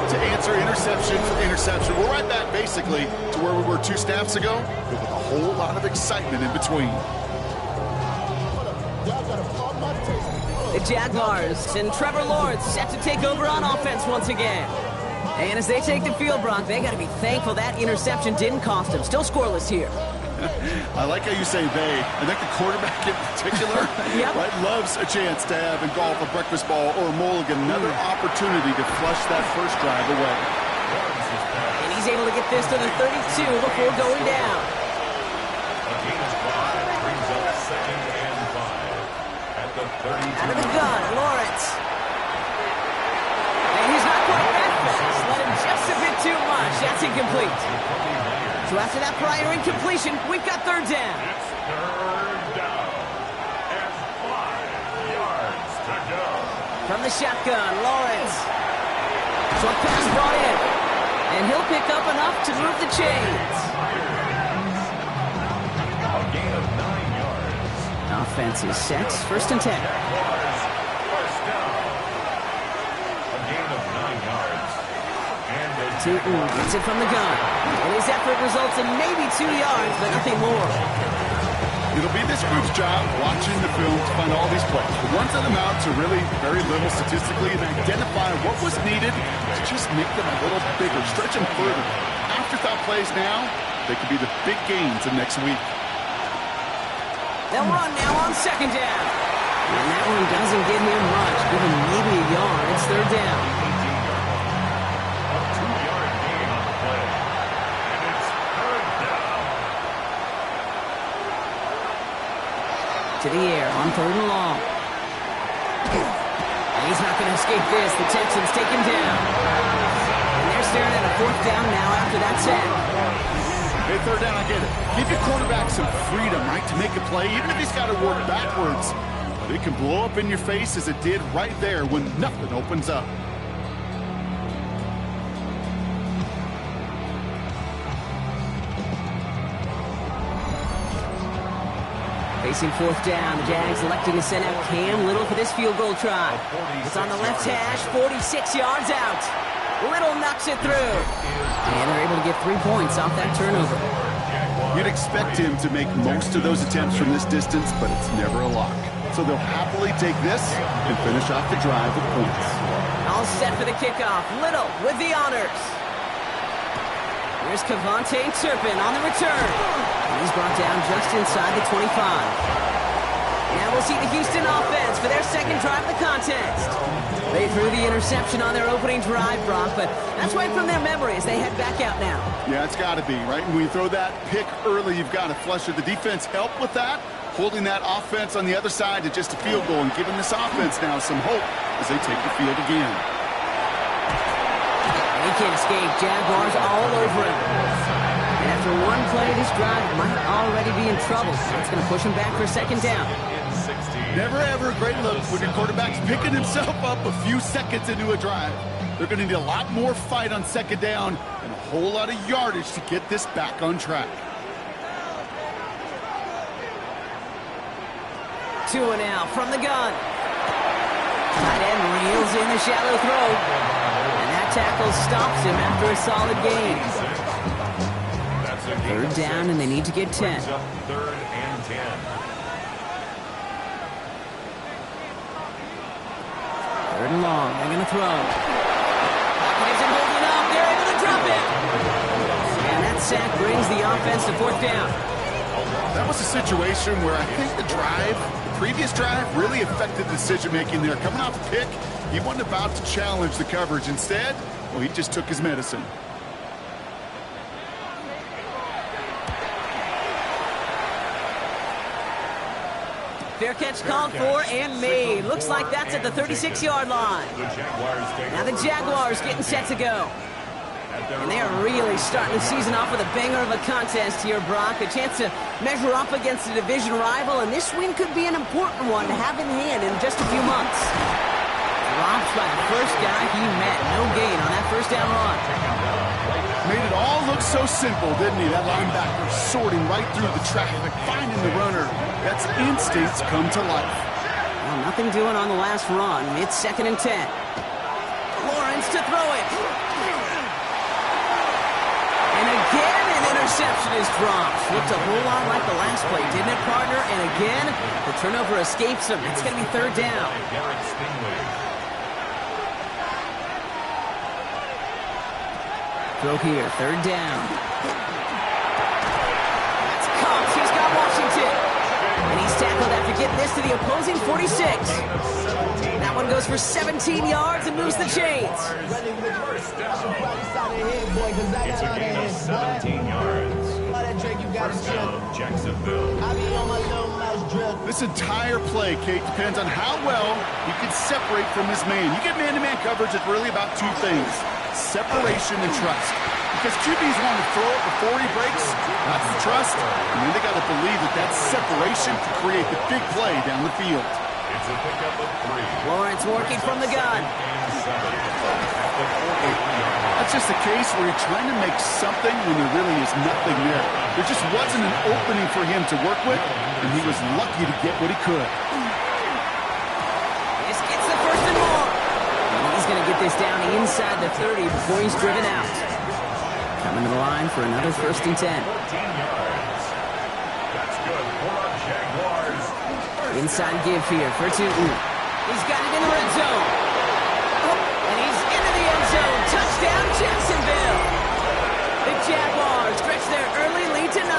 Speaker 3: to answer interception for interception. We're right back, basically, to where we were 2 snaps ago, but with a whole lot of excitement in between.
Speaker 1: The Jaguars and Trevor Lawrence set to take over on offense once again. And as they take the field, Brock, they got to be thankful that interception didn't cost them. Still scoreless here.
Speaker 3: I like how you say they. I think the quarterback in particular right, loves a chance to have in golf a breakfast ball or a mulligan, another opportunity to flush that first drive away.
Speaker 1: And he's able to get this to the 32 before going down.
Speaker 2: Brings up 2nd and 5 at the 32.
Speaker 1: Out of the gun, Lawrence. And he's not quite that fast. Let him just a bit too much. That's incomplete. So after that prior incompletion, we've got 3rd down.
Speaker 2: It's 3rd down and 5 yards to go.
Speaker 1: From the shotgun, Lawrence. Short pass brought in. And he'll pick up enough to move the chains.
Speaker 2: A gain of 9 yards.
Speaker 1: Offense is set. 1st and 10.
Speaker 2: Jaguars, first down. A gain of 9 yards. And the
Speaker 1: Tootin gets it from the gun. And his effort results in maybe 2 yards, but nothing more.
Speaker 3: It'll be this group's job watching the film to find all these plays. The ones that amount to really very little statistically and identify what was needed to just make them a little bigger, stretch them further. Afterthought plays now, they could be the big gains of next week.
Speaker 1: They'll run now on 2nd down. And that one doesn't give him much. Give him maybe a yard. It's 3rd down.
Speaker 2: A 2-yard gain on the play. And it's 3rd down.
Speaker 1: To the air on 3rd and long. And he's not going to escape this. The Texans take him down. And they're staring at a 4th down now after that sack.
Speaker 3: Hey, 3rd down, I get it. Give your quarterback some freedom, right, to make a play, even if he's got to work backwards. But it can blow up in your face as it did right there when nothing opens up.
Speaker 1: Facing 4th down, the Jags electing to send out Cam Little for this field goal try. It's on the left hash, 46 yards out. Little knocks it through. And they're able to get 3 points off that turnover.
Speaker 3: You'd expect him to make most of those attempts from this distance, but it's never a lock. So they'll happily take this and finish off the drive with points.
Speaker 1: All set for the kickoff. Little with the honors. Here's Kevontae Turpin on the return. And he's brought down just inside the 25. Now we'll see the Houston offense for their 2nd drive of the contest. They threw the interception on their opening drive, Brock, but that's right from their memory as they head back out now.
Speaker 3: Yeah, it's got to be, right? When you throw that pick early, you've got to flush it. The defense helped with that, holding that offense on the other side to just a field goal and giving this offense now some hope as they take the field again.
Speaker 1: And he can't escape. Jaguars all over him. And after one play, this drive might already be in trouble. It's going to push him back for 2nd down.
Speaker 3: Never ever a great look when your quarterback's picking himself up a few seconds into a drive. They're going to need a lot more fight on 2nd down and a whole lot of yardage to get this back on track.
Speaker 1: 2 and out from the gun. Tight end reels in the shallow throw. And that tackle stops him after a solid gain. 3rd down, and they need to get 10.
Speaker 2: 3rd and 10.
Speaker 1: 3rd and long. They're going to throw. Pocket isn't holding up. They're able to drop it. And that sack brings the offense to 4th down.
Speaker 3: That was a situation where I think the previous drive really affected decision-making there. Coming off a pick, he wasn't about to challenge the coverage. Instead, well, he just took his medicine.
Speaker 1: Fair catch called for and made. Looks like that's at the 36-yard line. Now the Jaguars getting set to go. And they are really starting the season off with a banger of a contest here, Brock. A chance to measure up against a division rival, and this win could be an important one to have in hand in just a few months. Dropped by the first guy he met. No gain on that first down run.
Speaker 3: Made it all look so simple, didn't he? That linebacker sorting right through the traffic, finding the runner. That's instincts come to life.
Speaker 1: Well, nothing doing on the last run. It's 2nd and 10. Lawrence to throw it. And again, an interception is dropped. Looked a whole lot like the last play, didn't it, partner? And again, the turnover escapes him. It's going to be 3rd down. Throw here, 3rd down. That's Cox. He's got Washington. And he's tackled after getting this to the opposing 46. That one goes for 17 yards and moves the chains.
Speaker 2: It's a gain of 17 yards. First down, Jacksonville.
Speaker 3: This entire play, Kate, depends on how well he can separate from his man. You get man-to-man coverage, it's really about two things: separation and trust. Because QBs want to throw it before he breaks, that's the trust, and then they got to believe that separation can create the big play down the field.
Speaker 2: It's a pickup of 3.
Speaker 1: Lawrence working from the gun.
Speaker 3: That's just a case where you're trying to make something when there really is nothing there. There just wasn't an opening for him to work with, and he was lucky to get what he could.
Speaker 1: This gets the 1st and more. And he's going to get this down inside the 30 before he's driven out. Coming to the line for another 1st and 10.
Speaker 2: 14 yards. That's good for our Jaguars.
Speaker 1: Inside give here for Tootin. He's got it in the red zone. And he's into the end zone. Touchdown, Jacksonville. The Jaguars stretch their early lead to 9.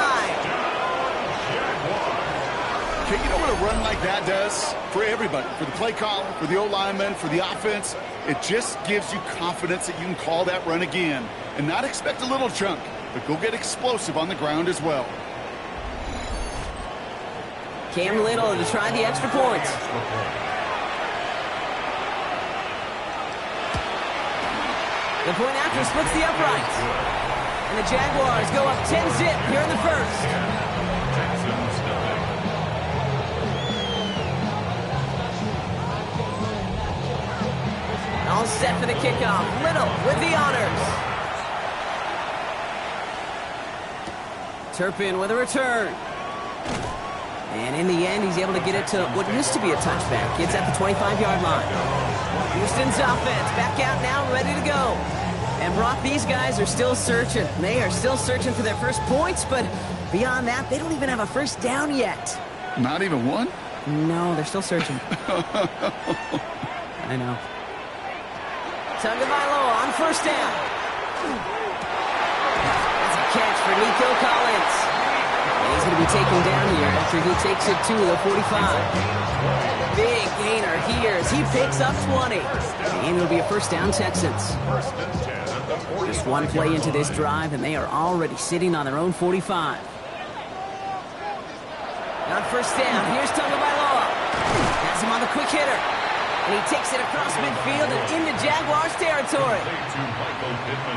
Speaker 3: Okay, you know what a run like that does? For everybody, for the play caller, for the O-lineman, for the offense, it just gives you confidence that you can call that run again and not expect a little chunk, but go get explosive on the ground as well.
Speaker 1: Cam Little to try the extra point. The point after splits the upright. And the Jaguars go up 10-zip here in the first. All set for the kickoff. Little with the honors. Turpin with a return. And in the end, he's able to get it to what used to be a touchback. It's at the 25-yard line. Houston's offense back out now, ready to go. And Brock, these guys are still searching. They are still searching for their first points, but beyond that, they don't even have a first down yet.
Speaker 3: Not even one?
Speaker 1: No, they're still searching. I know. Tagovailoa on 1st down. That's a catch for Nico Collins. And he's going to be taken down here after he takes it to the 45. Big gainer here as he picks up 20. And it'll be a 1st down, Texans. Just one play into this drive, and they are already sitting on their own 45. On 1st down, here's Tagovailoa. Has him on the quick hitter. And he takes it across midfield and into Jaguars territory.
Speaker 2: To Michael Pittman.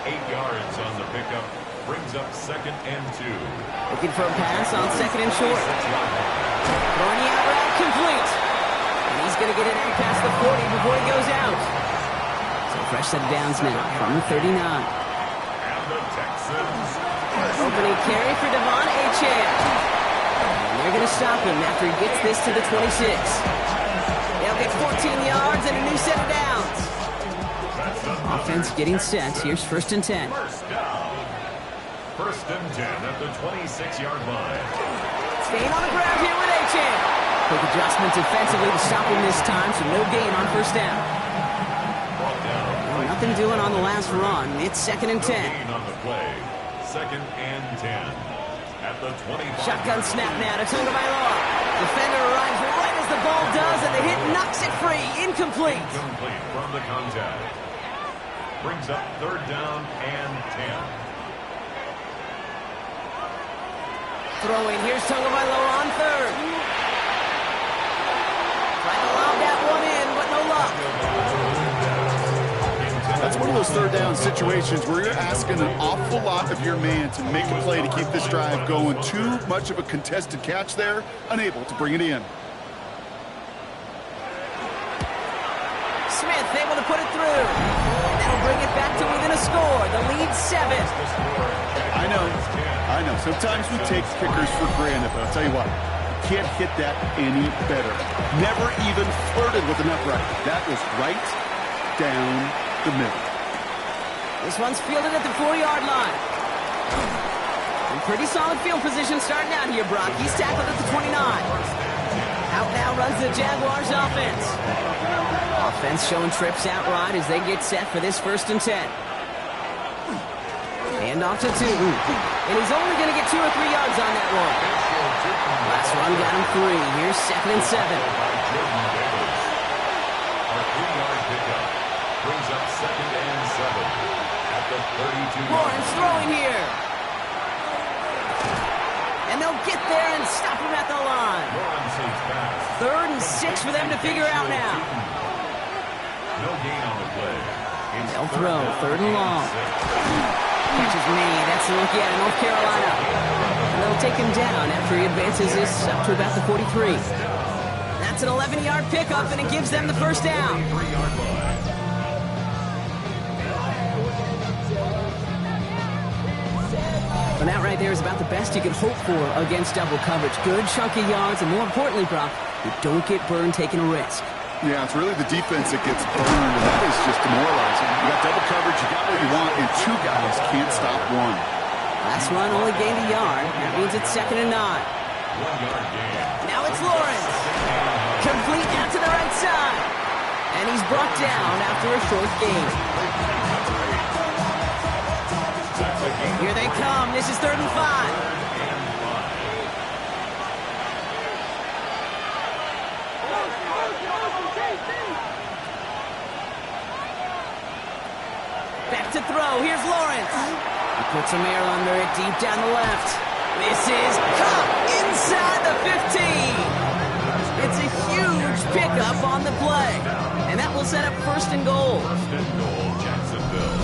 Speaker 2: 8 yards on the pickup. Brings up 2nd and 2.
Speaker 1: Looking for a pass on 2nd and short. Throwing the out route complete. And he's going to get it out past the 40 before he goes out. So fresh set of downs now from the 39.
Speaker 2: And the Texans.
Speaker 1: Opening carry for Devon Achane. And they're going to stop him after he gets this to the 26. They'll get 14 yards and a new set of downs. Offense getting set. Here's 1st and 10.
Speaker 2: First down. 1st and 10 at the 26-yard line.
Speaker 1: Staying on the ground here with Achane. Quick adjustment defensively to stop him this time, so no gain on 1st down. Well, nothing doing on the last run. It's 2nd and 10.
Speaker 2: Gain on the play. 2nd and 10 at the 25.
Speaker 1: Shotgun snap now to Tagovailoa. Defender arrives right as the ball does, and the hit knocks it free. Incomplete.
Speaker 2: Incomplete from the contact. Brings up 3rd down and 10.
Speaker 1: Throwing, here's Tagovailoa on 3rd. Trying to lob that one in, but no luck.
Speaker 3: That's one of those third down situations where you're asking an awful lot of your man to make a play to keep this drive going. Too much of a contested catch there, unable to bring it in.
Speaker 1: Smith able to put it through. And that'll bring it back to within a score. The lead 7.
Speaker 3: I know. Sometimes we take kickers for granted, but I'll tell you what, you can't hit that any better. Never even flirted with an upright. That was right down the middle.
Speaker 1: This one's fielded at the 4-yard line. In pretty solid field position starting out here, Brock. He's tackled at the 29. Out now runs the Jaguars offense. Offense showing trips outright as they get set for this 1st and 10. Hand off to Tootin. And he's only going to get 2 or 3 yards on that one. Last run got him 3. Here's 2nd and 7.
Speaker 2: Our 3-yard pickup brings up 2nd and 7 at the 32-yard line.
Speaker 1: Lawrence throwing here. And they'll get there and stop him at the line. 3rd and 6 for them to figure out now.
Speaker 2: No gain on the play.
Speaker 1: They'll throw 3rd and long. Catches me. That's the rookie out of North Carolina. And they'll take him down after he advances this up to about the 43. That's an 11-yard pickup, and it gives them the 1st down. And that right there is about the best you can hope for against double coverage. Good chunky yards, and more importantly, Brock, you don't get burned taking a risk.
Speaker 3: Yeah, it's really the defense that gets burned, and that is just demoralizing. You got double coverage, you got what you want, and 2 guys can't stop one.
Speaker 1: Last run only gained a yard. That means it's 2nd and 9.
Speaker 2: 1-yard gain.
Speaker 1: Now it's Lawrence. Complete out to the right side. And he's brought down after a short gain. Here they come. This is 3rd and 5. Back to throw. Here's Lawrence. He puts some air under it deep down the left. This is caught inside the 15. It's a huge pickup on the play. And that will set up 1st and goal.
Speaker 2: 1st and goal, Jacksonville.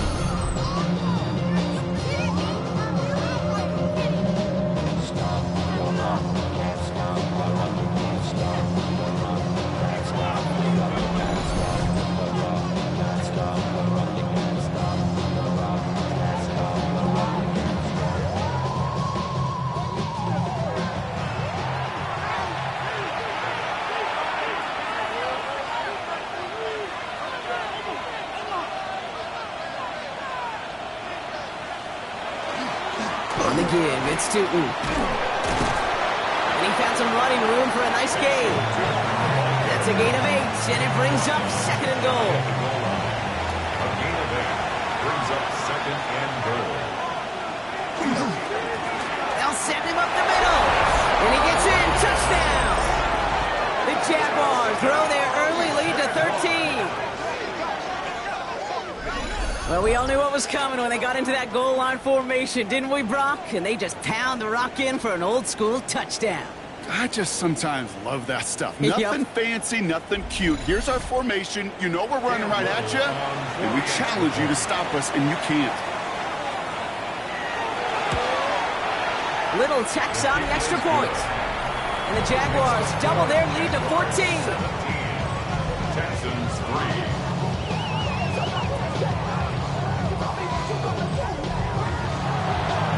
Speaker 1: On the give, it's Tootin. And he found some running room for a nice gain. That's a gain of 8, and it brings up 2nd and goal.
Speaker 2: A gain of 8 brings up 2nd and goal.
Speaker 1: They'll send him up the middle. And he gets in. Touchdown. The Jaguars grow their early lead to 13. Well, we all knew what was coming when they got into that goal line formation, didn't we, Brock? And they just pound the rock in for an old-school touchdown.
Speaker 3: I just sometimes love that stuff.
Speaker 1: Yep.
Speaker 3: Nothing fancy, nothing cute. Here's our formation. You know we're running right at you, and we challenge you to stop us, and you can't.
Speaker 1: Little tacks on the extra point. And the Jaguars double their lead to 14.
Speaker 2: 17. Texans 3.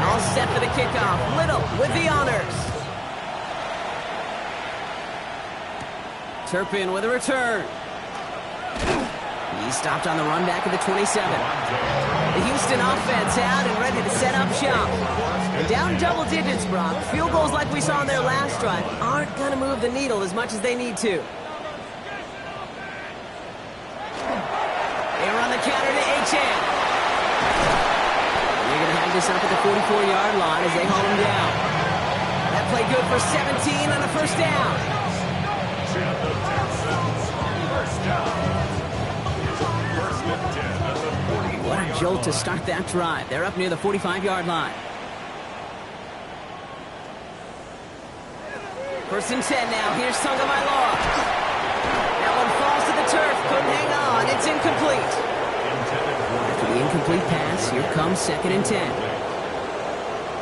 Speaker 1: All set for the kickoff. Little with the honors. Turpin with a return. He stopped on the run back of the 27. The Houston offense out and ready to set up shop. And down double digits, Brock. Field goals like we saw in their last drive aren't going to move the needle as much as they need to. They run the counter to Achane. They're going to have this up at the 44-yard line as they haul him down. That play good for 17 on the 1st down. What a jolt to start that drive. They're up near the 45-yard line. 1st and 10 now. Here's Tagovailoa. That one falls to the turf. Couldn't hang on. It's incomplete.
Speaker 2: Intended
Speaker 1: After the incomplete pass, here comes 2nd and 10.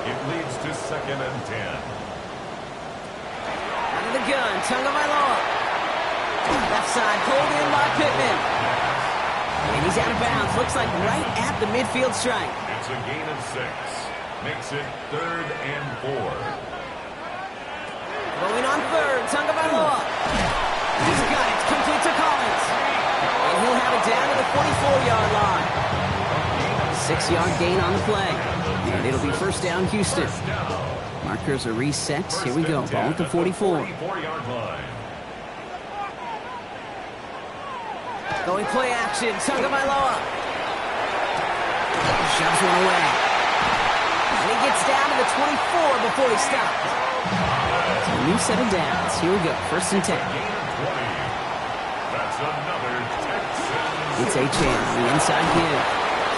Speaker 2: It leads to 2nd and 10.
Speaker 1: Out of the gun, Tagovailoa. Left side, pulled in by Pittman. And he's out of bounds. Looks like right at the midfield stripe.
Speaker 2: It's a gain of 6. Makes it 3rd and 4.
Speaker 1: Going on 3rd, Tagovailoa. He's got it, complete to Collins. And he'll have it down to the 44-yard line. 6-yard gain on the play. And it'll be 1st down, Houston. Markers are reset. Here we go, ball at the 44.
Speaker 2: 44-yard line.
Speaker 1: Going play action, Tagovailoa. Shoves one away. And he gets down to the 24 before he stops. It's a new set of downs. Here we go, 1st and 10.
Speaker 2: That's another Texans.
Speaker 1: It's Achane, the inside give.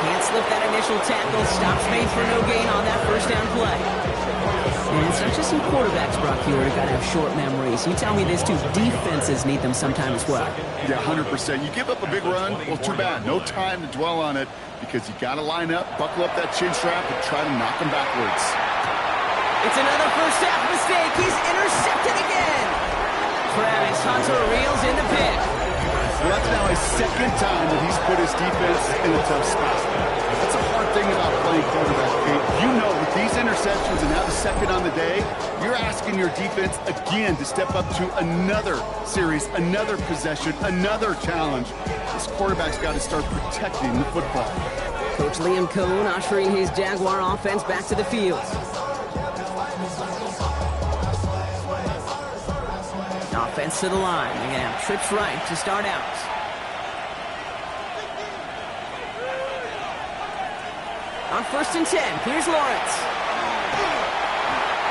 Speaker 1: Can't slip that initial tackle. Stops made for no gain on that 1st down play. And it's not just some quarterbacks, Brock, you got to have short memories. You tell me this too, defenses need them sometime as well.
Speaker 3: Yeah, 100%. You give up a big run, well, too bad. No time to dwell on it because you got to line up, buckle up that chin strap, and try to knock them backwards.
Speaker 1: It's another 1st half mistake. He's intercepted again. Travis Hunter reels in the pick.
Speaker 3: Well, that's now his 2nd time that he's put his defense in a tough spot. That's a hard thing about playing quarterback, Kate. You know, with these interceptions and now the 2nd on the day, you're asking your defense again to step up to another series, another possession, another challenge. This quarterback's got to start protecting the football.
Speaker 1: Coach Liam Cohn ushering his Jaguar offense back to the field. Offense to the line. They're going to have trips right to start out. On 1st and 10, here's Lawrence.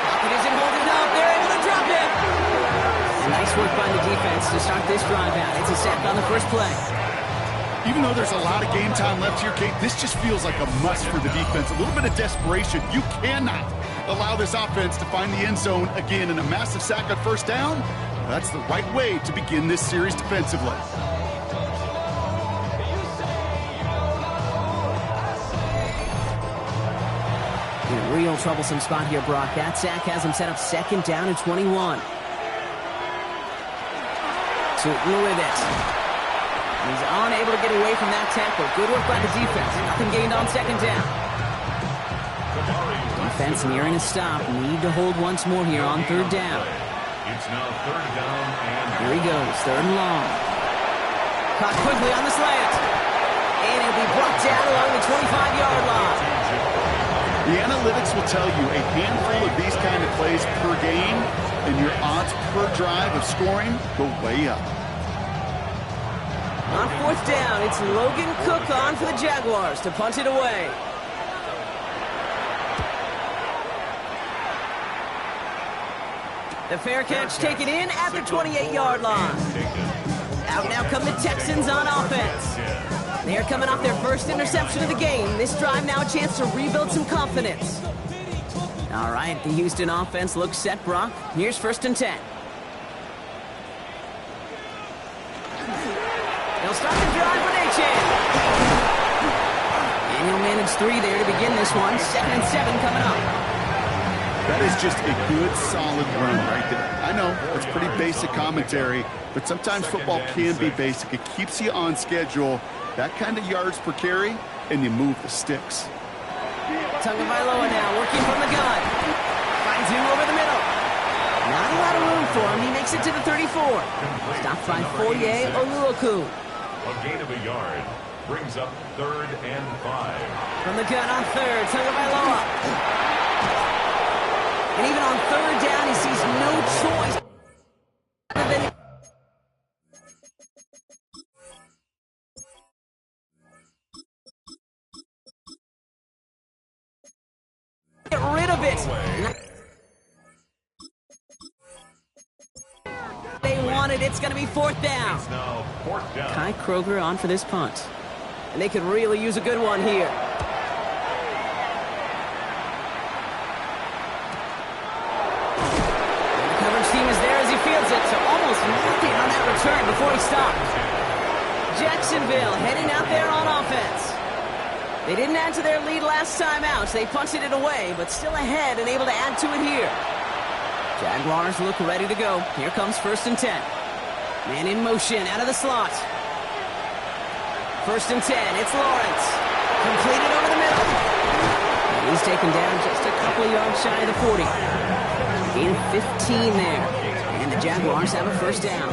Speaker 1: Pocket isn't holding up. They're able to drop him. And nice work by the defense to start this drive out. It's a sack on the 1st play.
Speaker 3: Even though there's a lot of game time left here, Kate, this just feels like a must for the defense. A little bit of desperation. You cannot allow this offense to find the end zone again in a massive sack on 1st down. That's the right way to begin this series defensively.
Speaker 1: In a real troublesome spot here, Brock. That sack has him set up 2nd down and 21. Tootin with it. He's unable to get away from that tackle. Good work by the defense. Nothing gained on 2nd down. Defense nearing a stop. Need to hold once more here on 3rd down.
Speaker 2: It's now 3rd down and
Speaker 1: here he goes, 3rd and long. Caught quickly on the slant. And it'll be brought down along the 25-yard line.
Speaker 3: The analytics will tell you a handful of these kind of plays per game, and your odds per drive of scoring go way up.
Speaker 1: On 4th down, it's Logan Cook on for the Jaguars to punt it away. The fair catch taken in at the 28-yard line. Out now come the Texans on offense. They're coming off their 1st interception of the game. This drive now a chance to rebuild some confidence. All right, the Houston offense looks set, Brock. Here's 1st and 10. They'll start the drive with Achane. And he'll manage 3 there to begin this one. 2nd and 7 coming up.
Speaker 3: That is just a good, solid run right there. I know, it's pretty basic commentary, but sometimes football can be basic. It keeps you on schedule, that kind of yards per carry, and you move the sticks.
Speaker 1: Tagovailoa now working from the gun. Finds him over the middle. Not a lot of room for him. He makes it to the 34. Stopped by Foye Oluokun.
Speaker 2: a gain of a yard. Brings up 3rd and 5.
Speaker 1: From the gun on 3rd, Tagovailoa. And even on 3rd down, he sees no choice. Get rid of it. They want it. It's going to be 4th down.
Speaker 2: It's now 4th down.
Speaker 1: Kai Kroger on for this punt. And they could really use a good one here. And the coverage team is there as he fields it. So almost nothing on that return before he stopped. Jacksonville heading out there on offense. They didn't add to their lead last time out, so they punted it away, but still ahead and able to add to it here. Jaguars look ready to go. Here comes 1st and 10. Man in motion, out of the slot. 1st and 10, it's Lawrence. Completed over the middle. And he's taken down just a couple of yards shy of the 40. Gain of 15 there. And the Jaguars have a 1st down.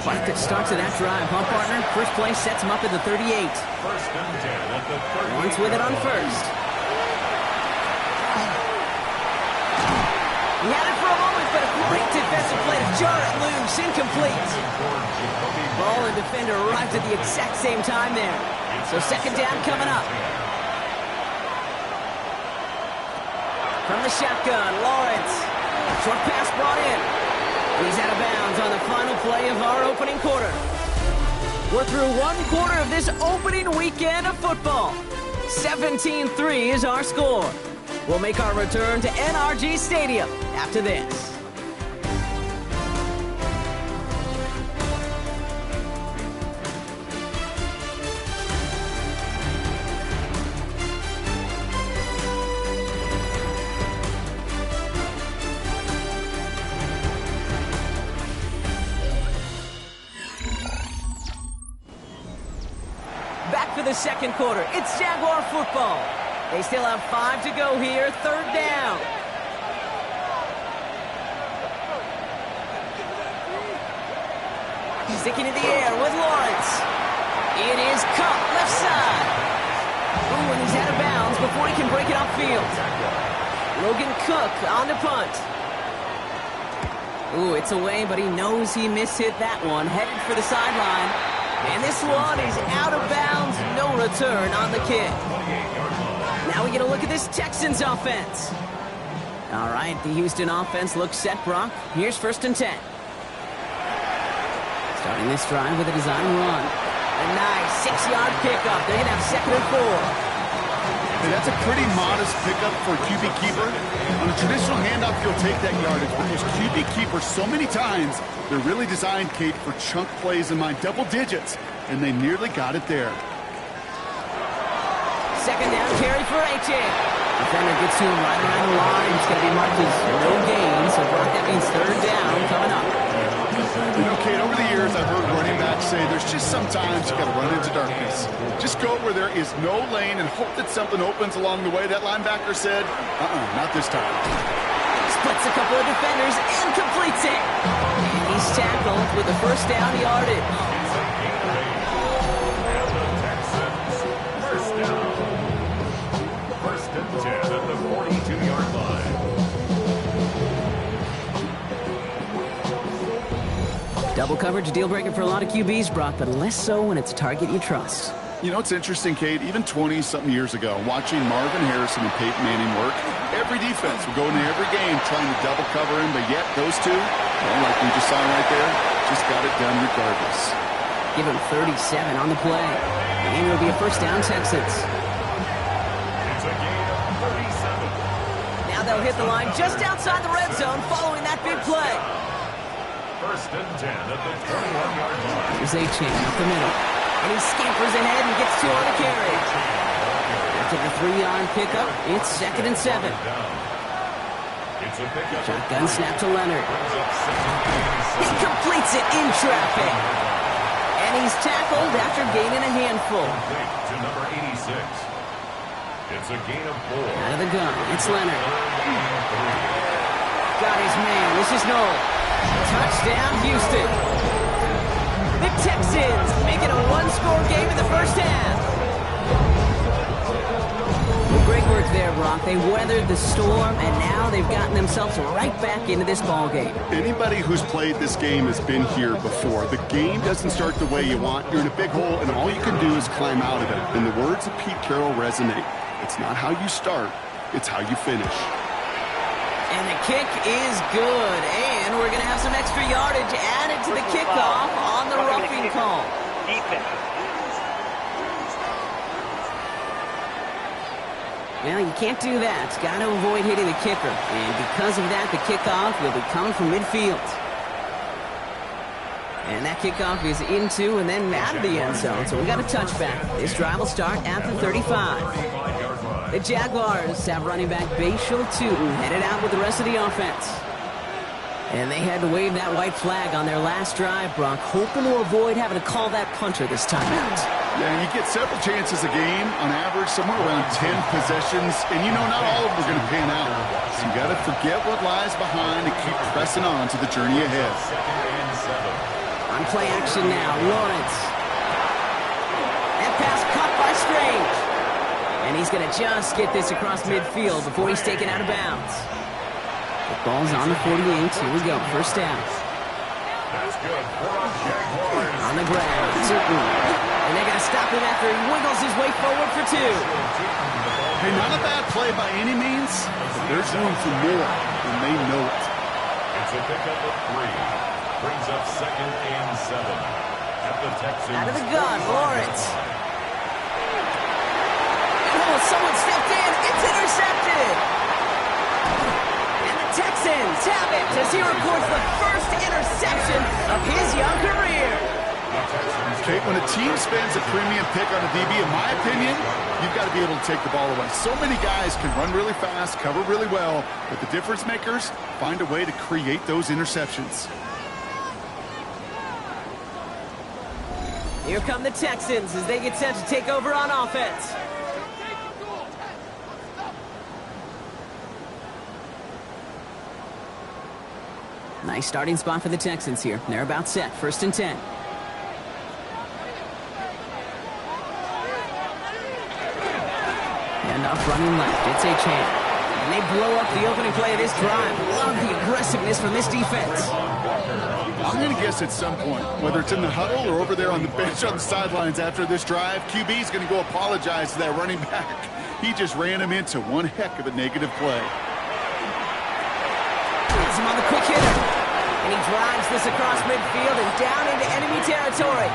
Speaker 1: Quite the start to that drive, huh, partner? First play sets him up at the 38.
Speaker 2: 1st and 10 at the 38.
Speaker 1: Lawrence with it on 1st. He had it for a moment, but a great defensive play to jar it loose. Incomplete. Ball and defender arrived at the exact same time there. So 2nd down coming up. From the shotgun, Lawrence. Short pass brought in. And he's out of bounds on the final play of our opening quarter. We're through 1 quarter of this opening weekend of football. 17-3 is our score. We'll make our return to NRG Stadium after this. Back for the 2nd quarter. It's Jaguar football. They still have 5 to go here. 3rd down. Sticking in the air with Lawrence. It is Cup, left side. Ooh, and he's out of bounds before he can break it upfield. Logan Cook on the punt. Ooh, it's away, but he knows he mishit that one. Headed for the sideline. And this one is out of bounds. No return on the kick. Now we get a look at this Texans offense. All right, the Houston offense looks set, Brock. Here's 1st and 10. Starting this drive with a design run. A nice 6-yard pickup. They're going to have 2nd and 4.
Speaker 3: Hey, that's a pretty modest pickup for a QB keeper. On a traditional handoff, you'll take that yardage, but those QB keepers so many times, they're really designed, Kate, for chunk plays in mind, double digits, and they nearly got it there.
Speaker 1: 2nd down carry for A.J. Defender gets to him right around the line. It's going to be marked as no gain, so Brock, that means 3rd down coming up.
Speaker 3: You know, Kate, over the years, I've heard running backs say there's just sometimes you got to run into darkness. Just go where there is no lane and hope that something opens along the way. That linebacker said, not this time.
Speaker 1: Splits a couple of defenders and completes it. And he's tackled with the 1st down yardage.
Speaker 2: First down. 1st and 10 at the 42-yard line.
Speaker 1: Double coverage, a deal breaker for a lot of QBs, Brock, but less so when it's a target you trust.
Speaker 3: You know, it's interesting, Kate, even 20-something years ago, watching Marvin Harrison and Peyton Manning work, every defense would go into every game trying to double cover him, but yet those two, well, like we just saw right there, just got it done regardless.
Speaker 1: Give him 37 on the play. And it'll be a 1st down, Texans.
Speaker 2: It's a gain of 37.
Speaker 1: Now they'll hit the line just outside the red zone following that big play.
Speaker 2: 1st and 10 at the 21-yard line.
Speaker 1: Here's A-Chain up the middle. And he scampers ahead and gets 2 on the carry. After the 3-yard pickup, it's 2nd and 7.
Speaker 2: It's a pickup.
Speaker 1: Shotgun snap to Leonard. He completes it in traffic. And he's tackled after gaining a handful.
Speaker 2: To number 86. It's a gain of 4.
Speaker 1: Out of the gun, it's Leonard. Got his man, this is Noel. Touchdown, Houston. The Texans make it a 1-score game in the 1st half. Well, great work there, Brock. They weathered the storm, and now they've gotten themselves right back into this ball game.
Speaker 3: Anybody who's played this game has been here before. The game doesn't start the way you want. You're in a big hole, and all you can do is climb out of it. And the words of Pete Carroll resonate. It's not how you start, it's how you finish.
Speaker 1: And the kick is good. And we're going to have some extra yardage added to the kickoff on the roughing call. Well, you can't do that. Got to avoid hitting the kicker. And because of that, the kickoff will be coming from midfield. And that kickoff is into and then out of the end zone. So we got a touchback. This drive will start at the 35. The Jaguars have running back Bashal Tootin headed out with the rest of the offense. And they had to wave that white flag on their last drive, Brock, hoping to avoid having to call that punter this time out.
Speaker 3: Yeah, you get several chances a game, on average, somewhere around 10 possessions, and you know not all of them are going to pan out. So you got to forget what lies behind and keep pressing on to the journey ahead.
Speaker 1: On play action now, Lawrence. That pass caught by Strange. And he's going to just get this across midfield before he's taken out of bounds. The ball's on the 48. Here we go. First down.
Speaker 2: That's good for a Jaguars.
Speaker 1: On the ground. And they're going to stop him after he wiggles his way forward for 2.
Speaker 3: Hey, not a bad play by any means, but there's room for more, and they know it.
Speaker 2: It's a pickup of 3. Brings up 2nd and 7. At the Texans.
Speaker 1: Out of the gun, Lawrence. Oh, someone stepped in. It's intercepted. Texans have it as he records the first interception of his young career.
Speaker 3: Okay, when a team spends a premium pick on a DB, in my opinion, you've got to be able to take the ball away. So many guys can run really fast, cover really well, but the difference makers find a way to create those interceptions.
Speaker 1: Here come the Texans as they get set to take over on offense. Nice starting spot for the Texans here. They're about set. 1st and 10. And off running left. It's a chance. And they blow up the opening play of this drive. Love the aggressiveness from this defense.
Speaker 3: I'm going to guess at some point, whether it's in the huddle or over there on the bench on the sidelines after this drive, QB is going to go apologize to that running back. He just ran him into one heck of a negative play.
Speaker 1: Gets him on the quick hitter. And he drives this across midfield and down into enemy territory.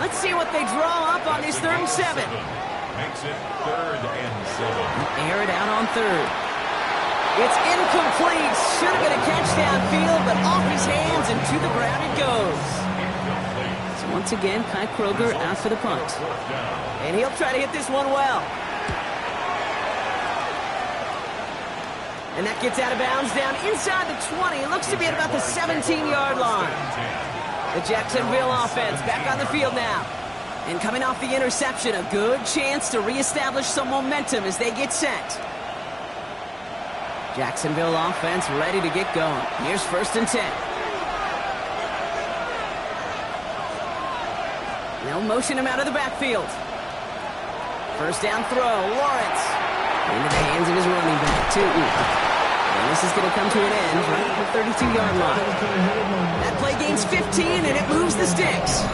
Speaker 1: Let's see what they draw up on this 3rd and 7.
Speaker 2: Makes it 3rd and 7.
Speaker 1: Air it out on 3rd. It's incomplete. Should have been a catch downfield, but off his hands and to the ground it goes. So once again, Kai Kroger out for the punt. And he'll try to hit this one well. And that gets out of bounds down inside the 20. It looks to be at about the 17-yard line. The Jacksonville offense back on the field now. And coming off the interception, a good chance to reestablish some momentum as they get set. Jacksonville offense ready to get going. Here's 1st and 10. They'll motion him out of the backfield. First down throw, Lawrence. Into the hands of his running back, Tootin. And this is going to come to an end right at the 32-yard line. That play gains 15, and it moves the sticks.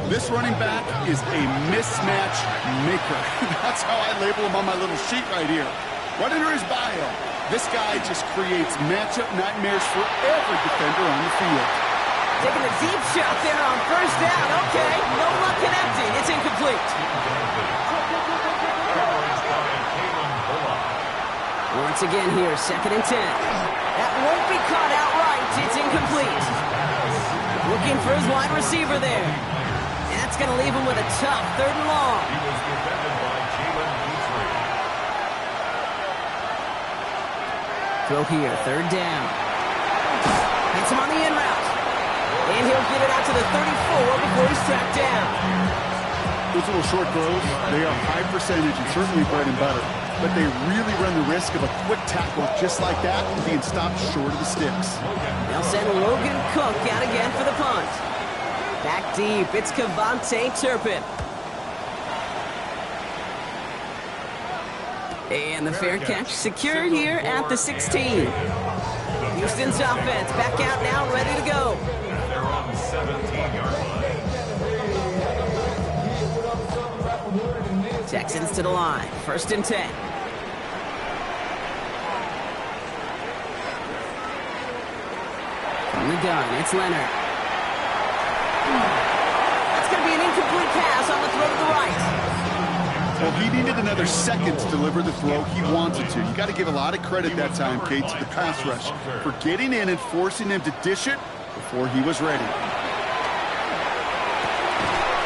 Speaker 3: This running back is a mismatch maker. That's how I label him on my little sheet right here. Right under his bio, this guy just creates matchup nightmares for every defender on the field.
Speaker 1: Taking a deep shot there on 1st down. Okay, no luck connecting. It's incomplete. Once again here, 2nd and 10. That won't be caught outright. It's incomplete. Looking for his wide receiver there. And that's going to leave him with a tough 3rd and long.
Speaker 2: He was defended by Jalen Dietrich.
Speaker 1: Throw here, 3rd down. Hits him on the in route. And he'll get it out to the 34 before he's tracked down.
Speaker 3: Those little short throws, they are high percentage and certainly bread and butter. But they really run the risk of a quick tackle just like that being stopped short of the sticks.
Speaker 1: They'll send Logan Cook out again for the punt. Back deep, it's Kevontae Turpin. And the fair catch secured here at the 16. Houston's offense back out now, ready to go.
Speaker 2: They're on the 17-yard line.
Speaker 1: Texans to the line, 1st and 10. From the gun, it's Leonard. That's going to be an incomplete pass on the throw to the right.
Speaker 3: Well, he needed another second to deliver the throw he wanted to. You got to give a lot of credit that time, Kate, to the pass rush for getting in and forcing him to dish it before he was ready.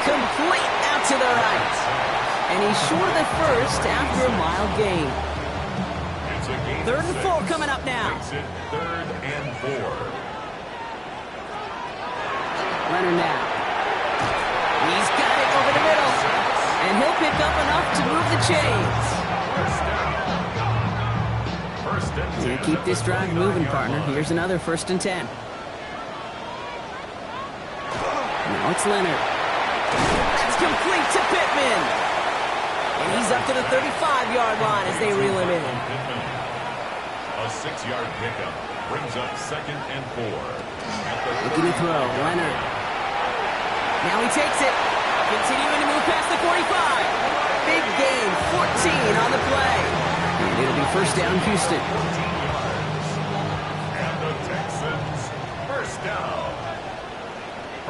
Speaker 1: Complete out to the right. And he's short of the first after a mild gain. 3rd and 4 coming up now.
Speaker 2: 3rd and 4.
Speaker 1: Leonard now. He's got it over the middle. And he'll pick up enough to move the chains. To keep this drive moving, partner. Here's another 1st and 10. Now it's Leonard. That's complete to Pittman. And he's up to the 35-yard line as they reel him in.
Speaker 2: A 6-yard pickup brings up 2nd and 4.
Speaker 1: Looking to throw, Leonard. Now he takes it. Continuing to move past the 45. Big gain, 14 on the play. And it'll be 1st down, Houston.
Speaker 2: And the Texans, 1st down.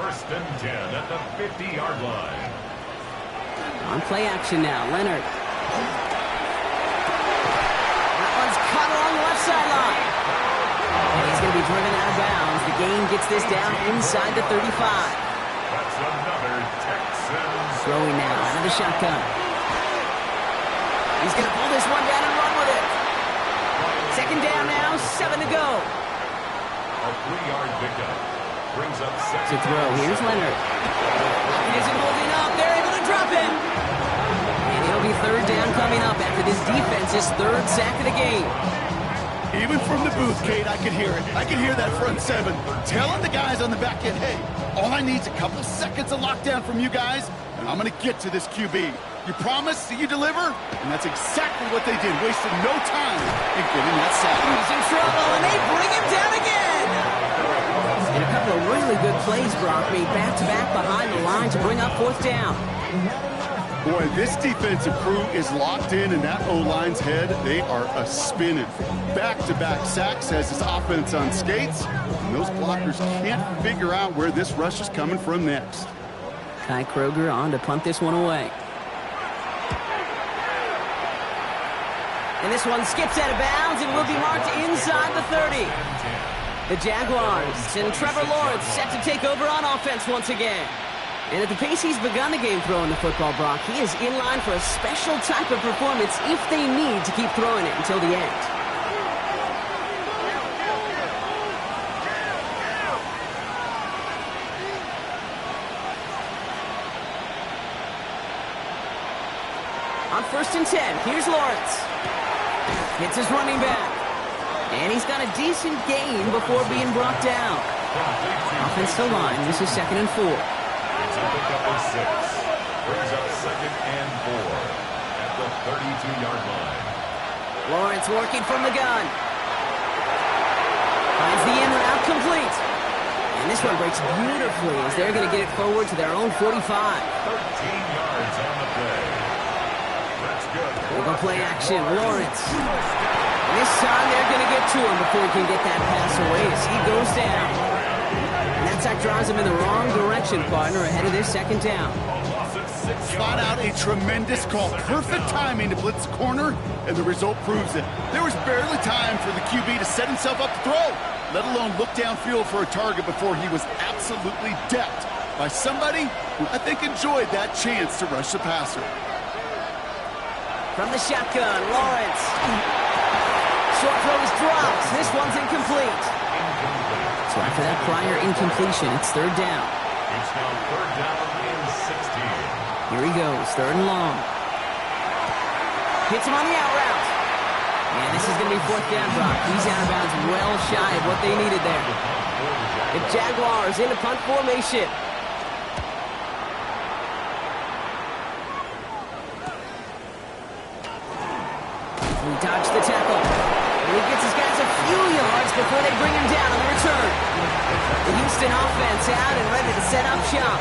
Speaker 2: 1st and 10 at the 50-yard line.
Speaker 1: On play action now, Leonard. That one's caught along the left sideline. And he's going to be driven out of bounds. The gain gets this down inside the 35.
Speaker 2: That's another Texans.
Speaker 1: Throwing now out of the shotgun. He's going to pull this one down and run with it. 2nd down now, 7 to go.
Speaker 2: A 3-yard pickup brings up 2nd.
Speaker 1: To throw, here's Leonard. He isn't holding up. They're able to drop him. And it'll be 3rd down coming up after this defense's 3rd sack of the game.
Speaker 3: Even from the booth, Kate, I could hear it. I could hear that front 7 telling the guys on the back end, hey, all I need is a couple seconds of lockdown from you guys, and I'm going to get to this QB. You promise that you deliver? And that's exactly what they did, wasting no time in getting that sack.
Speaker 1: He's in trouble, and they bring him down again. And a couple of really good plays, Brock, made back-to-back behind the line to bring up 4th down.
Speaker 3: Boy, this defensive crew is locked in that O-line's head. They are a-spinning. Back-to-back sacks has his offense on skates, and those blockers can't figure out where this rush is coming from next.
Speaker 1: Kai Kroger on to punt this one away. And this one skips out of bounds and will be marked inside the 30. The Jaguars and Trevor Lawrence set to take over on offense once again. And at the pace he's begun the game throwing the football, Brock, he is in line for a special type of performance if they need to keep throwing it until the end. On 1st and 10, here's Lawrence. Hits his running back. And he's got a decent gain before being brought down. Offensive line, this is 2nd and 4.
Speaker 2: It's a pickup of 6. Brings up 2nd and 4 at the 32-yard line.
Speaker 1: Lawrence working from the gun. Finds the in route complete. And this one breaks beautifully as they're going to get it forward to their own 45.
Speaker 2: 13 yards on the play. That's good.
Speaker 1: We'll go play action. Lawrence. And this time they're going to get to him before he can get that pass away as he goes down. And that sack drives him in the wrong direction, partner, ahead of this 2nd down.
Speaker 3: Flat out a tremendous call. Perfect timing to blitz the corner, and the result proves it. There was barely time for the QB to set himself up to throw, let alone look downfield for a target before he was absolutely decked by somebody who I think enjoyed that chance to rush the passer.
Speaker 1: From the shotgun, Lawrence. Short throw is dropped. This one's incomplete. So after that prior incompletion, it's 3rd down.
Speaker 2: It's now 3rd down and 16.
Speaker 1: Here he goes, 3rd and long. Hits him on the out route. And this is going to be 4th down, Brock. He's out of bounds well shy of what they needed there. The Jaguars in the punt formation. He dodged the tackle. And he gets his guys a few yards before they bring him down on the return. The Houston offense out and ready to set up shop.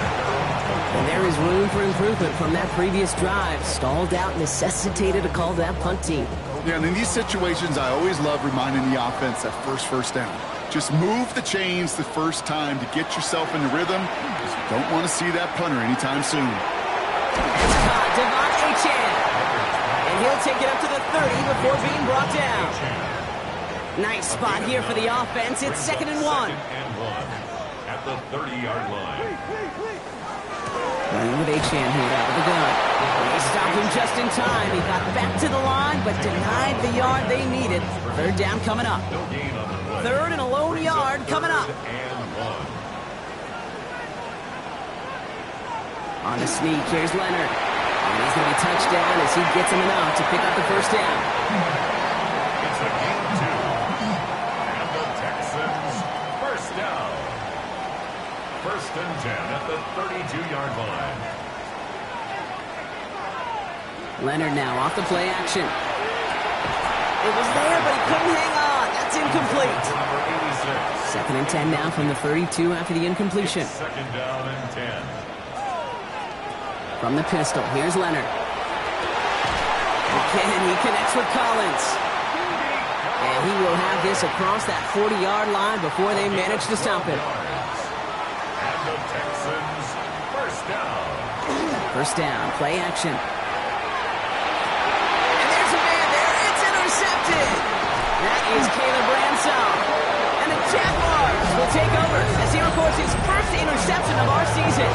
Speaker 1: And there is room for improvement from that previous drive. Stalled out, necessitated a call to that punt team.
Speaker 3: Yeah, and in these situations, I always love reminding the offense that first down. Just move the chains the first time to get yourself into rhythm. You don't want to see that punter anytime soon.
Speaker 1: It's caught, Devon Achane. And he'll take it up to the 30 before being brought down. Nice spot here for the offense. It's 2nd and 1.
Speaker 2: At the 30-yard line.
Speaker 1: Running with Achane here out of the gun. They stopped him just in time. He got back to the line, but denied the yard they needed. 3rd down coming up. 3rd and a lone yard coming up. On the sneak, here's Leonard. And he's going to be touched down as he gets him enough to pick up the 1st down.
Speaker 2: It's a gain 2. And the Texans, 1st down. 1st and 10 at the 32-yard line.
Speaker 1: Leonard now off the play action. It was there, but he couldn't hang on. That's incomplete. 2nd and 10 now from the 32 after the incompletion.
Speaker 2: 2nd down and 10.
Speaker 1: From the pistol, here's Leonard. Again, he connects with Collins. And he will have this across that 40-yard line before they manage to stop it.
Speaker 2: And the Texans, 1st down.
Speaker 1: 1st down, play action. And there's a man there. It's intercepted. That is Caleb Ransom. And the Jaguars will take over as he records his 1st interception of our season.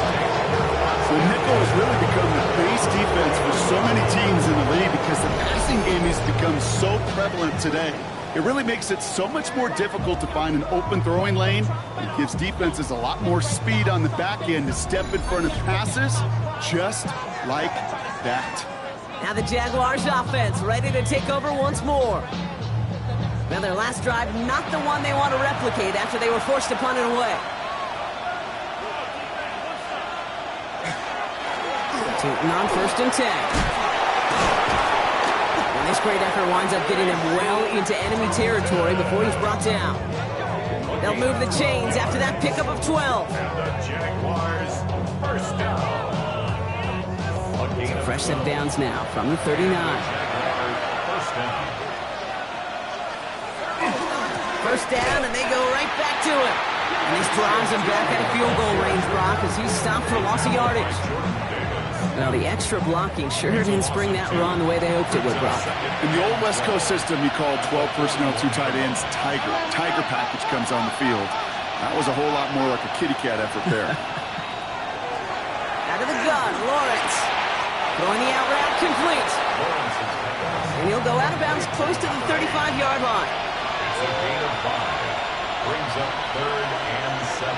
Speaker 3: So nickel has really become the base defense for so many teams in the league because the passing game has become so prevalent today. It really makes it so much more difficult to find an open throwing lane. It gives defenses a lot more speed on the back end to step in front of passes just like that.
Speaker 1: Now the Jaguars offense ready to take over once more. Now their last drive, not the one they want to replicate after they were forced to punt it away. On 1st and 10. And this great effort winds up getting him well into enemy territory before he's brought down. They'll move the chains after that pickup of 12.
Speaker 2: And the Jaguars, 1st down.
Speaker 1: Fresh set of downs now from the 39.
Speaker 2: 1st down.
Speaker 1: 1st down, and they go right back to it. And this drives him back at a field goal range, Brock, as he's stopped for loss of yardage. Well, the extra blocking sure didn't spring that run the way they hoped it would, Brock.
Speaker 3: In the old West Coast system, you called 12 personnel, 2 tight ends, Tiger. Tiger package comes on the field. That was a whole lot more like a kitty cat effort there.
Speaker 1: Out of the gun, Lawrence. Throwing the out route complete. And he'll go out of bounds close to the 35-yard line.
Speaker 2: It's a gain of 5. Brings up 3rd and 7.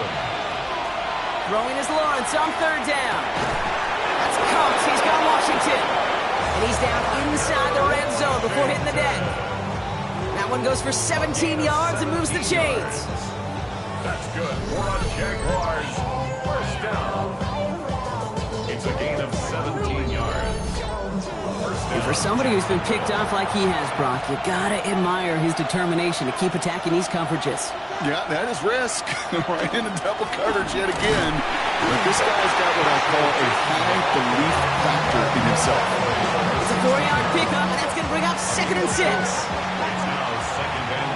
Speaker 1: Throwing is Lawrence on 3rd down. That's Cox. He's got Washington. And he's down inside the red zone before hitting the deck. That one goes for 17 yards and moves the chains.
Speaker 2: That's good. For the Jaguars, 1st down. It's a gain of 17 yards.
Speaker 1: And for somebody who's been picked off like he has, Brock, you gotta admire his determination to keep attacking these coverages.
Speaker 3: Yeah, that is risk. Right into double coverage yet again. But this guy's got what I call a high belief factor in himself.
Speaker 1: It's a 4-yard pickup, and that's going to bring up 2nd and 6.
Speaker 2: It's now 2nd and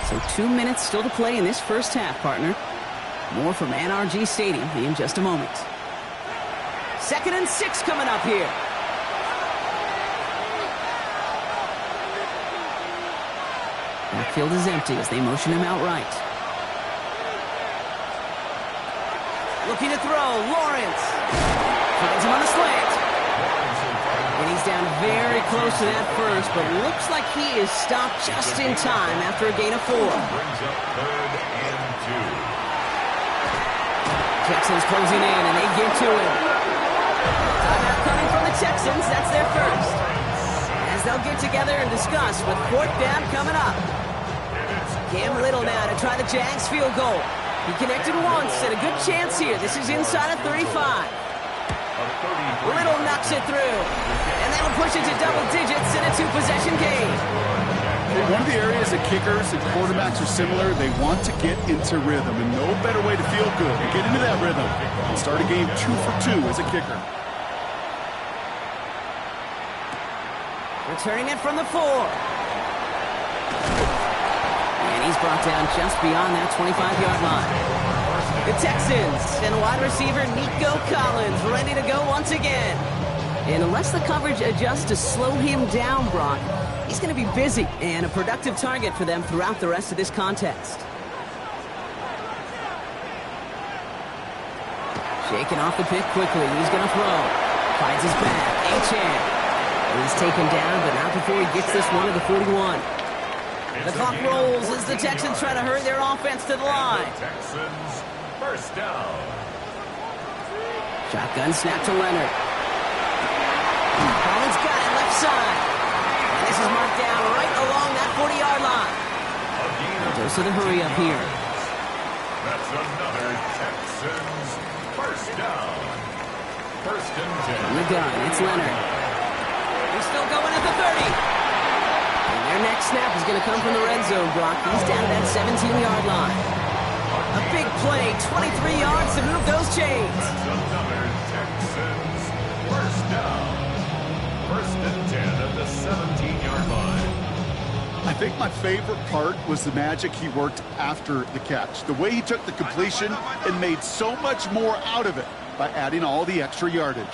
Speaker 2: 6.
Speaker 1: So 2 minutes still to play in this 1st half, partner. More from NRG Stadium in just a moment. 2nd and 6 coming up here. Backfield is empty as they motion him out right. Looking to throw, Lawrence. Finds him on the slant. And he's down very close to that first, but looks like he is stopped just in time after a gain of 4.
Speaker 2: Brings up 3rd and 2.
Speaker 1: Texans closing in, and they give to him. Timeout coming from the Texans. That's their first. As they'll get together and discuss with 4th down coming up. Cam Little now to try the Jags field goal. He connected once and a good chance here. This is inside of 35. Little knocks it through. And that'll push it to double digits in a 2-possession game.
Speaker 3: One of the areas that kickers and quarterbacks are similar, they want to get into rhythm. And no better way to feel good than get into that rhythm and start a game 2 for 2 as a kicker.
Speaker 1: Returning it from the 4. brought down just beyond that 25-yard line. The Texans and wide receiver Nico Collins ready to go once again. And unless the coverage adjusts to slow him down, Brock, he's going to be busy and a productive target for them throughout the rest of this contest. Shaking off the pick quickly. He's going to throw. Finds his back. Achane. He's taken down, but not before he gets this one to the 41. The clock rolls as the Texans try to hurry their offense to the line.
Speaker 2: Texans, first down.
Speaker 1: Shotgun snap to Leonard. Collins got it left side. And this is marked down right along that 40-yard line. Dose of the hurry up here.
Speaker 2: That's another Texans first down. First and 10.
Speaker 1: On the gun, it's Leonard. He's still going at the 30. And their next snap is going to come from the red zone, Brock. He's down to that 17-yard line. A big play, 23 yards to move those chains.
Speaker 2: That's another Texans first down. First and 10 at the 17-yard line.
Speaker 3: I think my favorite part was the magic he worked after the catch. The way he took the completion and made so much more out of it by adding all the extra yardage.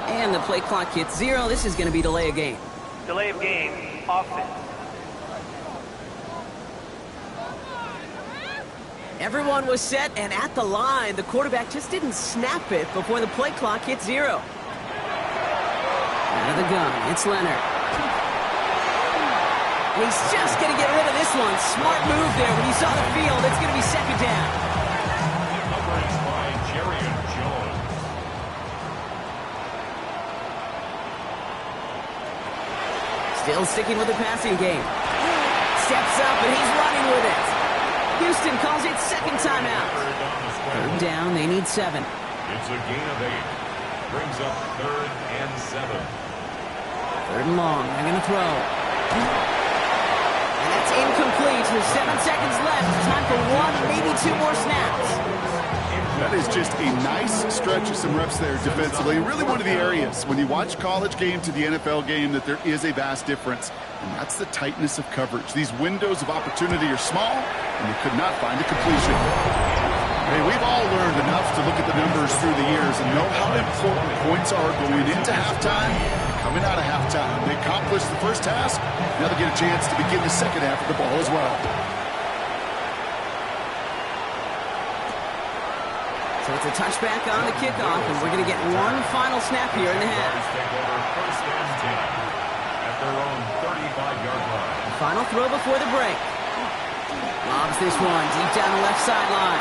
Speaker 1: And the play clock hits 0. This is going to be delay of game.
Speaker 6: Delay of game, offense.
Speaker 1: Everyone was set and at the line. The quarterback just didn't snap it before the play clock hit 0. Out of the gun, it's Leonard. He's just going to get rid of this one. Smart move there when he saw the field. It's going to be second down.
Speaker 2: Coverage by Jerry Jones.
Speaker 1: Still sticking with the passing game. Steps up and he's running with it. Houston calls it second timeout. Third down, they need 7.
Speaker 2: It's a gain of 8. Brings up 3rd and 7.
Speaker 1: 3rd and long, they're going to throw. And that's incomplete. There's 7 seconds left. Time for 1, maybe 2 more snaps.
Speaker 3: That is just a nice stretch of some reps there defensively. Really one of the areas when you watch college game to the NFL game that there is a vast difference. And that's the tightness of coverage. These windows of opportunity are small, and they could not find a completion. Hey, we've all learned enough to look at the numbers through the years and know how important points are going into halftime and coming out of halftime. They accomplished the first task. Now they get a chance to begin the second half of the ball as well.
Speaker 1: So it's a touchback on the kickoff, and we're going to get one final snap here in the half.
Speaker 2: Take over first and 10 at their own 35-yard line.
Speaker 1: The final throw before the break. Lobs this one deep down the left sideline.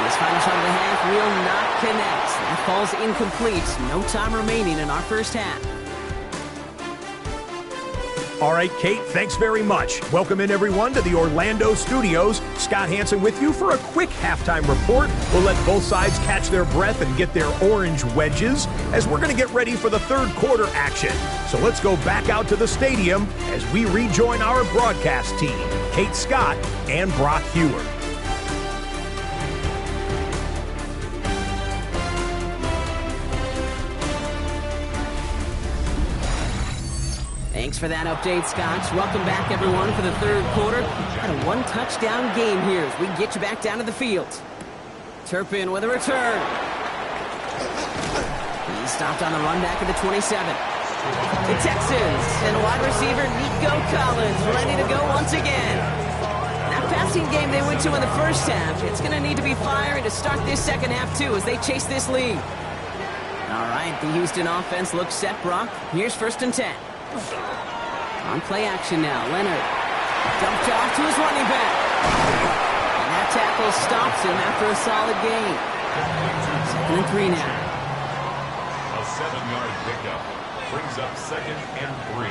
Speaker 1: This final shot of the half will not connect. That falls incomplete. No time remaining in our first half.
Speaker 5: All right, Kate, thanks very much. Welcome in, everyone, to the Orlando studios. Scott Hanson with you for a quick halftime report. We'll let both sides catch their breath and get their orange wedges as we're going to get ready for the third quarter action. So let's go back out to the stadium as we rejoin our broadcast team, Kate Scott and Brock Huard.
Speaker 1: Thanks for that update, Scott. Welcome back, everyone, for the third quarter. Got a one-touchdown game here as we get you back down to the field. Turpin with a return. He's stopped on the run back at the 27. The Texans and wide receiver Nico Collins ready to go once again. That passing game they went to in the first half, it's going to need to be firing to start this second half, too, as they chase this lead. All right, the Houston offense looks set, Brock. Here's first and 10. On play action now, Leonard dumped off to his running back. And that tackle stops him after a solid gain. 2nd and 3 now.
Speaker 2: A 7-yard pickup brings up 2nd and 3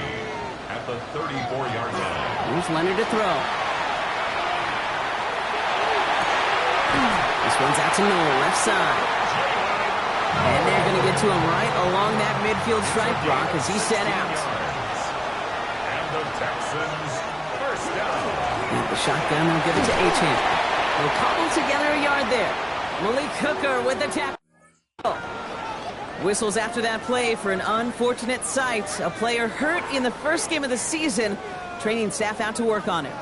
Speaker 2: at the 34-yard line.
Speaker 1: Here's Leonard to throw. This one's out to Noel, left side. to him right along that midfield stripe, Brock, as he set out.
Speaker 2: And the Texans, first down.
Speaker 1: And the shotgun will give it to Achane. They'll cobble together a yard there. Malik Hooker with the tackle. Whistles after that play for an unfortunate sight. A player hurt in the first game of the season. Training staff out to work on it.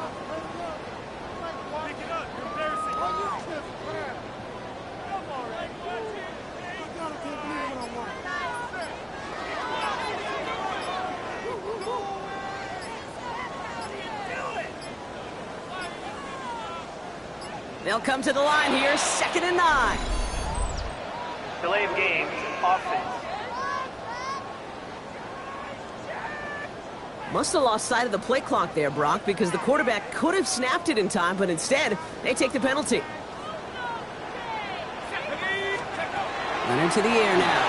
Speaker 1: They'll come to the line here, 2nd and 9.
Speaker 6: Delay of game, offense.
Speaker 1: Must have lost sight of the play clock there, Brock, because the quarterback could have snapped it in time, but instead, they take the penalty. Leonard to the air now.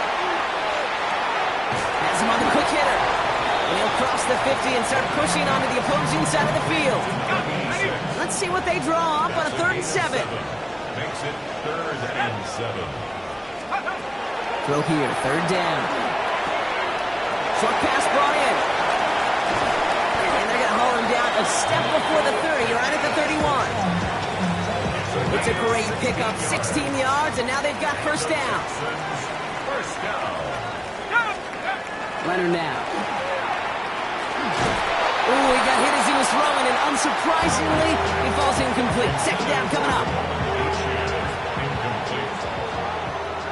Speaker 1: Has him on the quick hitter. And he'll cross the 50 and start pushing onto the opposing side of the field. Let's see what they draw up on a 3rd and 7.
Speaker 2: Makes it 3rd and 7.
Speaker 1: Throw here, 3rd down. Short pass brought in. And they're going to haul him down a step before the 30, right at the 31. It's a great pickup, 16 yards, and now they've got 1st down.
Speaker 2: First down.
Speaker 1: Leonard now. Ooh, he got hit as he was throwing, and unsurprisingly, he falls incomplete. 2nd down coming up.
Speaker 2: Incomplete.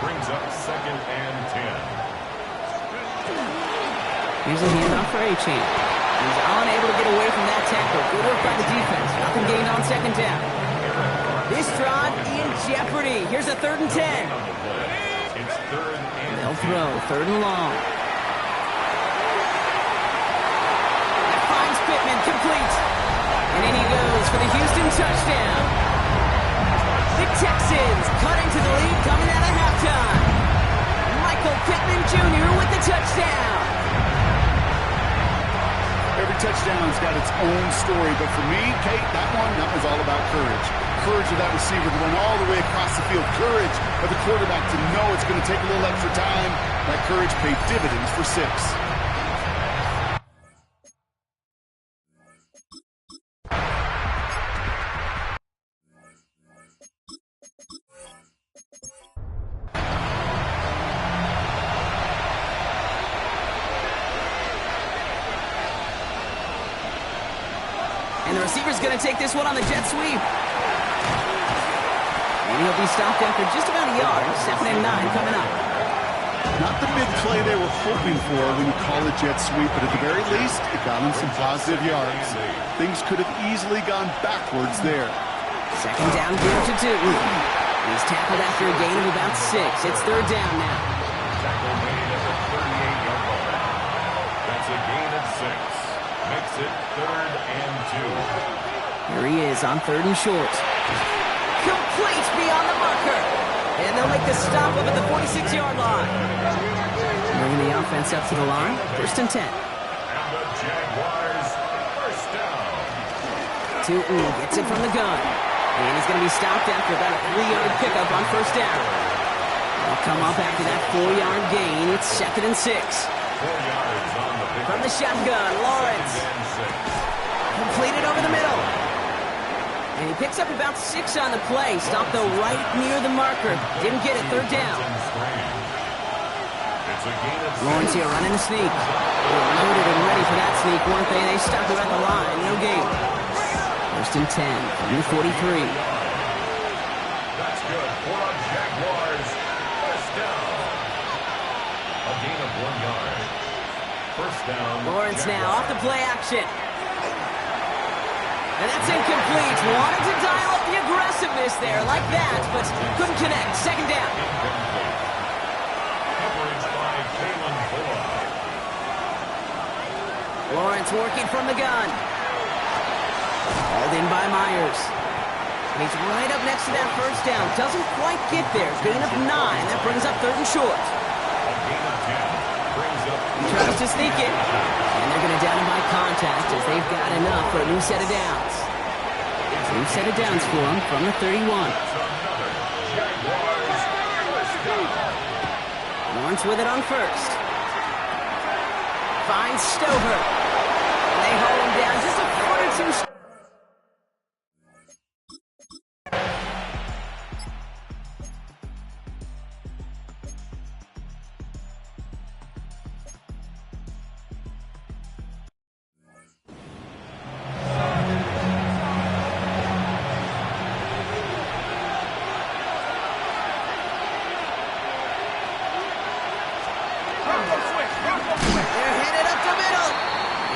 Speaker 2: Brings up 2nd and 10.
Speaker 1: Here's a handoff for Achane. He's unable to get away from that tackle. Good work by the defense. Nothing gained on 2nd down. This drive in jeopardy. Here's a 3rd and 10.
Speaker 2: It's 3rd and
Speaker 1: They'll throw, 3rd and long. Pittman complete. And in he goes for the Houston touchdown. The Texans cut into the lead coming out of halftime. Michael Pittman Jr. with the touchdown.
Speaker 3: Every touchdown's got its own story, but for me, Kate, that was all about courage. Courage of that receiver to run all the way across the field. Courage of the quarterback to know it's going to take a little extra time. That courage paid dividends for 6.
Speaker 1: And the receiver's going to take this one on the jet sweep. And he'll be stopped after just about a yard. 2nd and 9 coming up.
Speaker 3: Not the big play they were hoping for when you call a jet sweep, but at the very least, it got them some positive yards. Things could have easily gone backwards there.
Speaker 1: 2nd down, give to 2. He's tackled after a gain of about 6. It's 3rd down now.
Speaker 2: Tackle made at the 38-yard line. That's a gain of 6. Makes it 3rd and 2.
Speaker 1: Here he is on 3rd and short. Complete beyond the marker. And they'll make the stop up at the 46-yard line. Bringing the offense up to the line. 1st and 10.
Speaker 2: And the Jaguars, first down.
Speaker 1: Tootin gets it from the gun. And he's going to be stopped after about a 3-yard pickup on 1st down. They'll come up after that 4-yard gain. It's 2nd and 6.
Speaker 2: 4 yards on the pickup.
Speaker 1: From the shotgun, Lawrence. Completed over the middle. And he picks up about 6 on the play. Stopped, though, right near the marker. Didn't get it. 3rd down. Lawrence here running a sneak. They were loaded and ready for that sneak, weren't they? They stopped her at the line. No gain. 1st and 10 from the 43.
Speaker 2: That's good for the Jaguars. First down. A gain of 1 yard. First down.
Speaker 1: Lawrence now off the play action. And that's incomplete. Wanted to dial up the aggressiveness there like that, but couldn't connect. 2nd down.
Speaker 2: Coverage by Kalen Bullock.
Speaker 1: Lawrence working from the gun. Hauled in by Myers. And he's right up next to that 1st down. Doesn't quite get there. Gain of 9. That brings up 3rd and short.
Speaker 2: A gain of 10 brings up.
Speaker 1: He tries to sneak it. And they're going to down him by contact as they've got enough for a new set of downs. New set of downs for him from the 31. Fronts with it on first. Finds Stover. And they hold him down just a foot or two.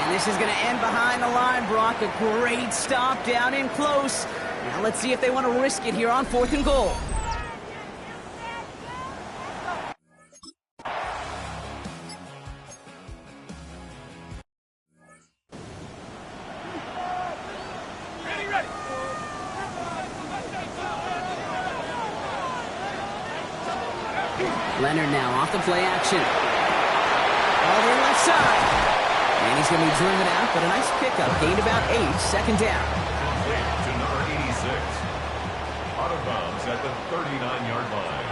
Speaker 1: This is going to end behind the line, Brock. A great stop down in close. Now let's see if they want to risk it here on 4th and goal. Leonard now off the play action. All in left side. And he's going to be driven out, but a nice pickup. Gained about 8, second down.
Speaker 2: To number 86. Out of bounds at the 39-yard line.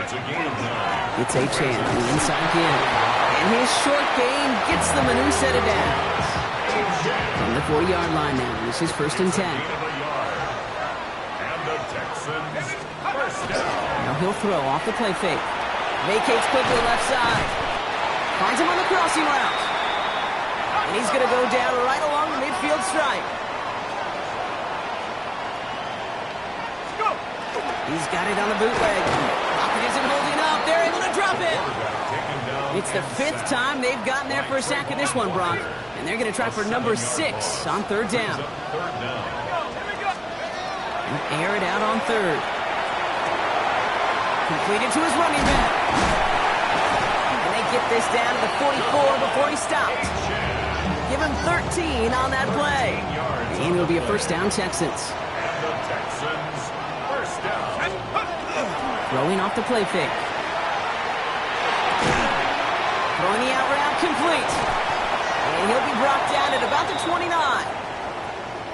Speaker 2: It's a gain of 9.
Speaker 1: It's Achane on the inside again. And his short gain gets them a new set of downs. From the 40-yard line now. This is 1st and 10.
Speaker 2: And the Texans first down.
Speaker 1: Now he'll throw off the play fake. Vacates quickly left side. Finds him on the crossing route. And he's going to go down right along the midfield stripe. He's got it on the bootleg. Lockett isn't holding up. They're able to drop it. It's the 5th time they've gotten there for a sack in this one, Brock. And they're going to try for number 6 on 3rd down. And air it out on 3rd. Completed to his running back. And they get this down to the 44 before he stopped. Give him 13 on that play. And it'll be a first down, Texans.
Speaker 2: And the Texans first down.
Speaker 1: Throwing off the play fake. Throwing the out route complete. And he'll be brought down at about the 29.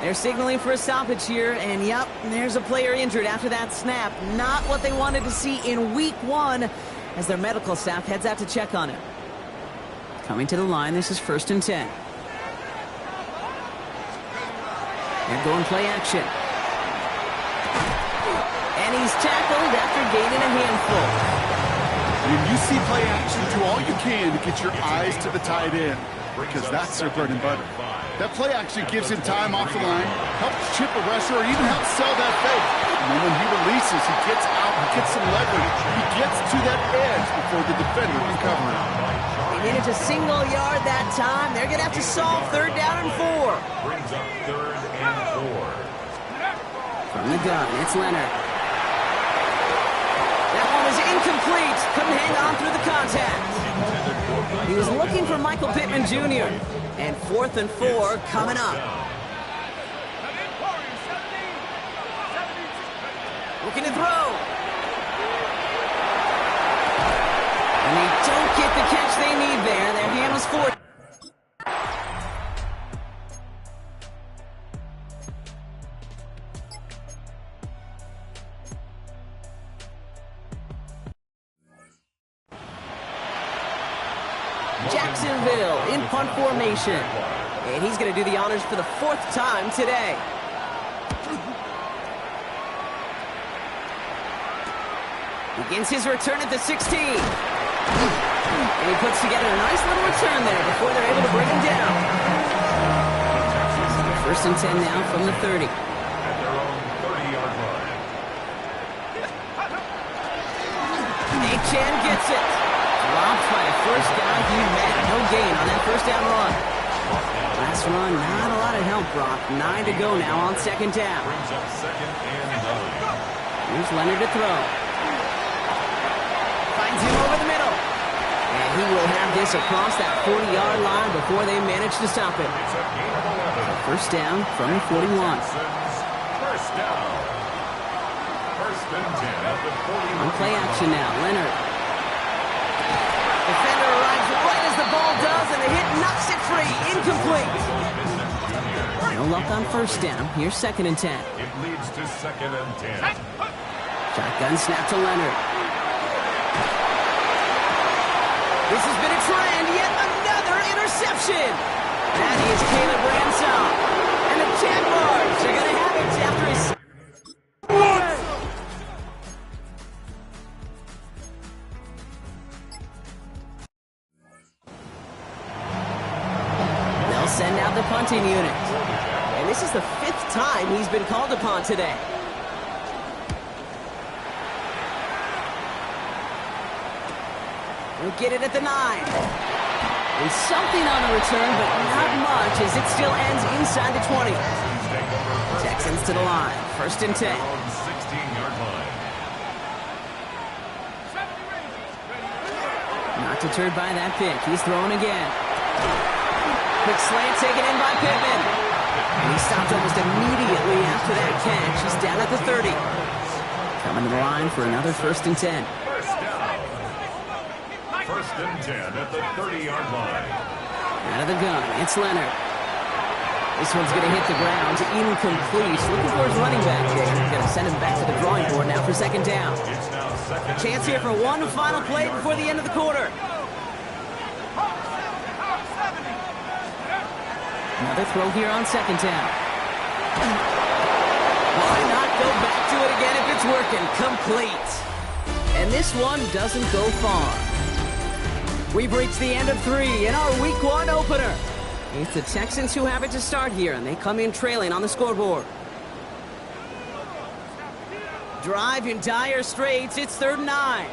Speaker 1: They're signaling for a stoppage here. And yep, there's a player injured after that snap. Not what they wanted to see in week 1 as their medical staff heads out to check on him. Coming to the line, this is 1st and 10. And going play action. And he's tackled after gaining a handful.
Speaker 3: When you see play action, do all you can to get your eyes to the tight end, because that's their bread and butter. That play action gives him time off the line, helps chip a rusher, or even helps sell that fake. And then when he releases, he gets out, he gets some leverage. He gets to that edge before the defender can cover him.
Speaker 1: They needed a single yard that time. They're going to have to solve 3rd down and 4.
Speaker 2: Brings up 3rd and 4.
Speaker 1: From the gun, it's Leonard. That one was incomplete. Couldn't hang on through the contact. He was looking for Michael Pittman Jr. And 4th and 4 coming up. Looking to throw. And they don't get the catch they need there. Their hand was forced. Jacksonville in punt formation. And he's going to do the honors for the 4th time today. Begins his return at the 16. And he puts together a nice little return there before they're able to bring him down. 1st and 10 now from the 30.
Speaker 2: At their own 30-yard line.
Speaker 1: Achane gets it. Dropped by a first down. He met no gain on that first down run. Last run, not a lot of help, Brock. 9 to go now on 2nd down.
Speaker 2: Brings up 2nd and 9.
Speaker 1: Here's Leonard to throw. Finds him over the middle. And he will have this across that 40-yard line before they manage to stop it.
Speaker 2: It's a gain of 11.
Speaker 1: First down from the 41.
Speaker 2: First down. 1st and 10 at the 41.
Speaker 1: On play action now, Leonard. Defender arrives right as the ball does, and the hit knocks it free. Incomplete. No luck on first down. Here's 2nd and 10.
Speaker 2: It leads to 2nd and 10.
Speaker 1: Shotgun snap to Leonard. This has been a trend. Yet another interception. That is Caleb Ransom. And the Jaguars are going to have it after his... They'll send out the punting unit. And this is the 5th time he's been called upon today. We'll get it at the 9. And something on the return, but not much as it still ends inside the 20. Texans to the line. 1st and 10.
Speaker 2: 16-yard line.
Speaker 1: Not deterred by that pick. He's throwing again. Quick slant taken in by Pittman. And he stopped almost immediately after that catch. He's down at the 30. Coming to the line for another 1st and 10.
Speaker 2: First down. 1st and 10 at the 30-yard line.
Speaker 1: Out of the gun, it's Leonard. This one's going to hit the ground. Incomplete. Looking for his running back there. Going to send him back to the drawing board now for 2nd down.
Speaker 2: It's now 2nd.
Speaker 1: Chance here for one final play before the end of the quarter. Another throw here on 2nd down. Why not go back to it again if it's working? Complete. And this one doesn't go far. We've reached the end of 3 in our Week 1 opener. It's the Texans who have it to start here, and they come in trailing on the scoreboard. Drive in dire straits. It's 3rd and 9.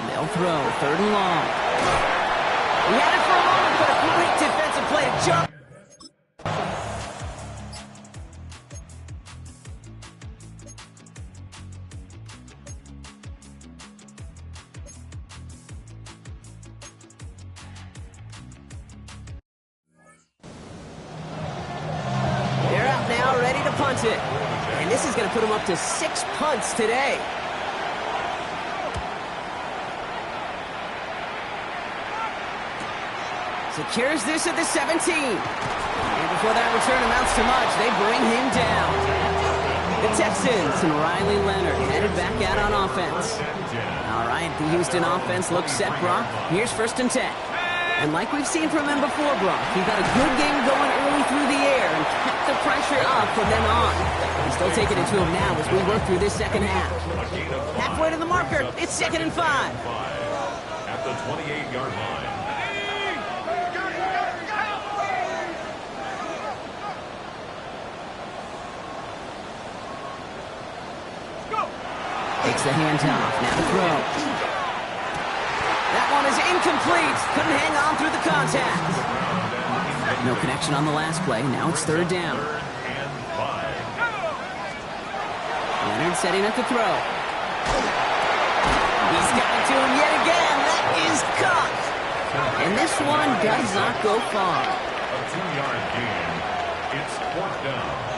Speaker 1: They'll throw 3rd and long. He had it for a moment, but a great defensive play to jump. They're out now, ready to punt it. And this is going to put them up to 6 punts today. Secures this at the 17. And before that return amounts to much, they bring him down. The Texans and Riley Leonard headed back out on offense. All right, the Houston offense looks set, Brock. Here's 1st and 10. And like we've seen from him before, Brock, he got a good game going early through the air and kept the pressure up from then on. He's still taking it to him now as we work through this 2nd half. Halfway to the marker, it's 2nd and 5.
Speaker 2: At the 28-yard line.
Speaker 1: Takes the handoff, now to throw. That one is incomplete. Couldn't hang on through the contact. No connection on the last play. Now it's 3rd down. Leonard setting up to throw. He's got it to him yet again. That is caught. And this one does not go far.
Speaker 2: A 2-yard gain. It's 4th down.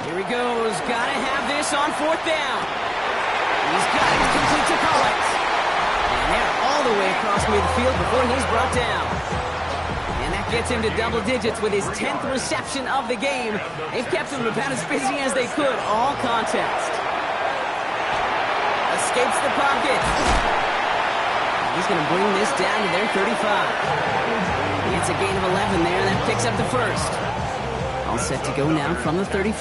Speaker 1: Here he goes. Gotta have this on 4th down. He's got it complete to Collins. And they're all the way across midfield before he's brought down. And that gets him to double digits with his 10th reception of the game. They've kept him about as busy as they could all contest. Escapes the pocket. He's going to bring this down to their 35. It's a gain of 11 there. That picks up the 1st. All set to go now from the 35.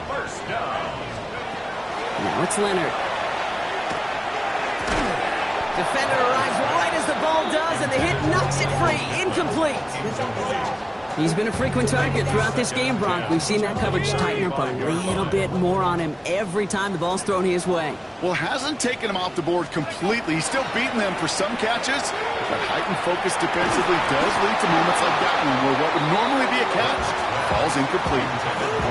Speaker 2: First down.
Speaker 1: Now it's Leonard. Defender arrives right as the ball does, and the hit knocks it free. Incomplete. He's been a frequent target throughout this game, Bronk. We've seen that coverage tighten up a little bit more on him every time the ball's thrown his way.
Speaker 3: Well, hasn't taken him off the board completely. He's still beating them for some catches. But heightened focus defensively does lead to moments like that one where what would normally be a catch falls incomplete.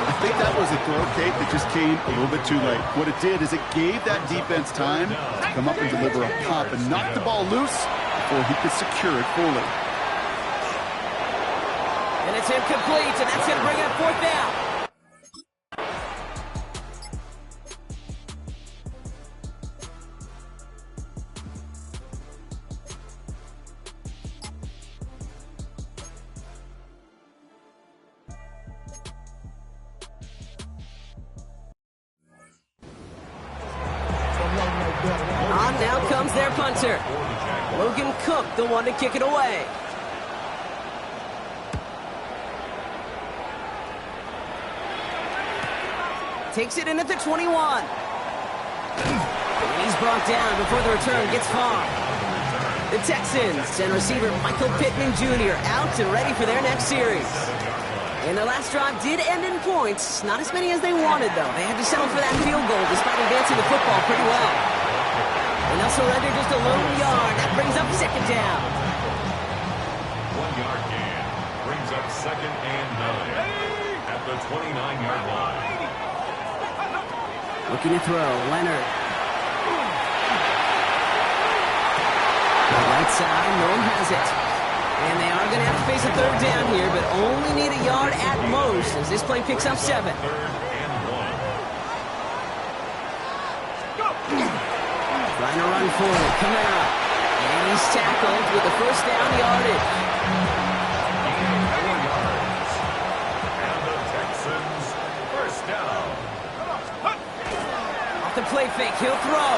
Speaker 3: I think that was a throw, Kate, that just came a little bit too late. What it did is it gave that defense time to come up and deliver a pop and knock the ball loose before he could secure it fully.
Speaker 1: And it's incomplete, and that's going to bring up 4th down. On now comes their punter. Logan Cook, the one to kick it away. Takes it in at the 21. And he's brought down before the return gets far. The Texans send receiver Michael Pittman Jr. out and ready for their next series. And their last drive did end in points. Not as many as they wanted, though. They had to settle for that field goal despite advancing the football pretty well. And they'll surrender just a lone yard. That brings up second down.
Speaker 2: 1 yard gain brings up 2nd and 9 at the 29-yard line.
Speaker 1: Looking to throw, Leonard. Right side, no one has it. And they are going to have to face a third down here, but only need a yard at most as this play picks up 7.
Speaker 2: Third and 1.
Speaker 1: Trying to run for it, Kamara. And he's tackled with the first down yardage.
Speaker 2: Gain 4 yards. And the Texans first down.
Speaker 1: Off the play fake, he'll throw.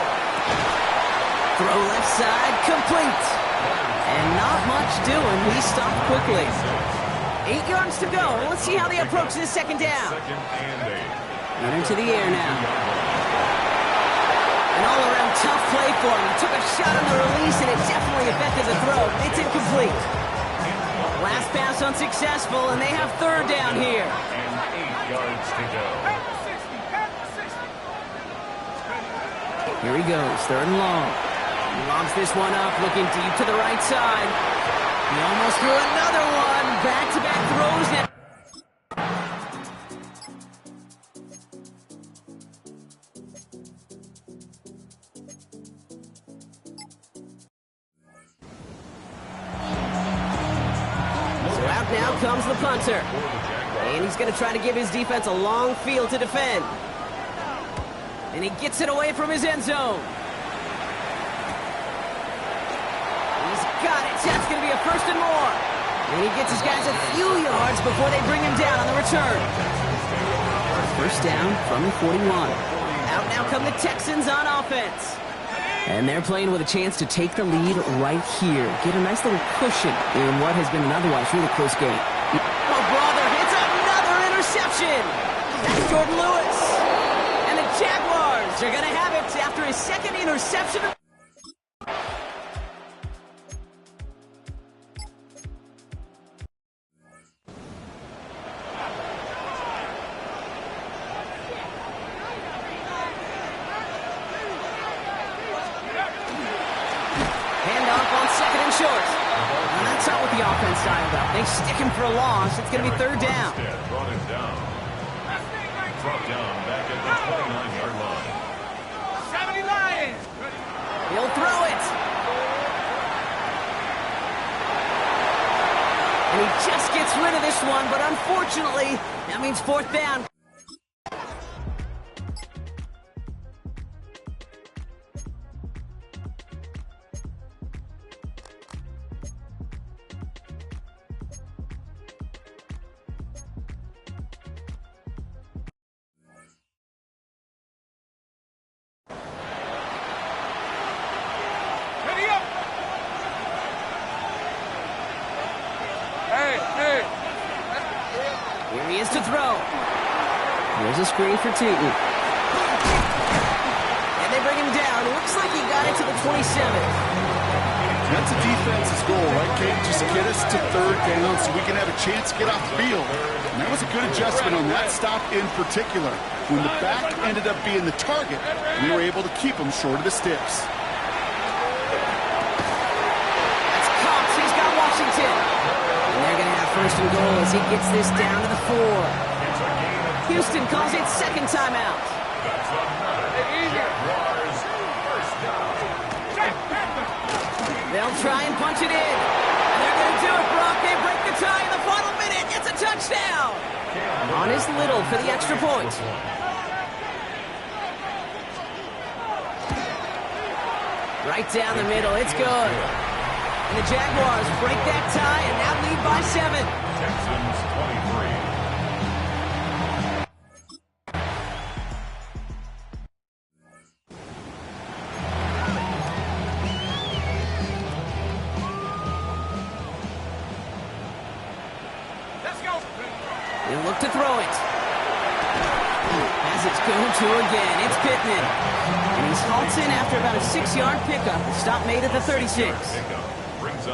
Speaker 1: Throw left side, complete. And not much doing. He stopped quickly. 8 yards to go. Let's see how they approach this second down.
Speaker 2: 2nd and 8.
Speaker 1: Run into the air now. An all-around tough play for him. He took a shot on the release, and it definitely affected the throw. It's incomplete. Last pass unsuccessful, and they have third down here.
Speaker 2: And 8 yards to go.
Speaker 1: Here he goes, third and long. He lobs this one up, looking deep to the right side. He almost threw another one. Back-to-back throws now. So out now comes the punter. And he's going to try to give his defense a long field to defend. And he gets it away from his end zone. He's got it. That's going to be a first and more. And he gets his guys a few yards before they bring him down on the return. First down from the 41. Out now come the Texans on offense. And they're playing with a chance to take the lead right here. Get a nice little cushion in what has been an otherwise really close game. Oh, brother, it's another interception. That's Jordan Lewis. And the Jaguars are going to have it after his second interception. Handoff on second and short. And that's not what the offense styled up. They stick him for a loss. It's going to be third down.
Speaker 2: Brought him down. Brought down back at the 29-yard line.
Speaker 7: 70 Lions!
Speaker 1: He'll throw it. And he just gets rid of this one, but unfortunately, that means fourth down. Here he is to throw. Here's a screen for Tootin. And they bring him down. Looks like he got it to the 27.
Speaker 3: That's a defense's goal, right, Kate? Just get us to third down so we can have a chance to get off the field. And that was a good adjustment on that stop in particular. When the back ended up being the target, we were able to keep him short of the sticks.
Speaker 1: That's Cox. He's got Washington. And they're going to have first and goal as he gets this down to the 4. Houston calls it second timeout. They'll try and punch it in. And they're going to do it, Brock. They break the tie in the final minute. It's a touchdown. On is Little for the extra point. Right down the middle. It's good. And the Jaguars break that tie and now lead by 7.
Speaker 2: Texans 23.
Speaker 1: Let's go to again. It's Pittman. And he's halted after about a 6-yard pickup. The stop made at the 36.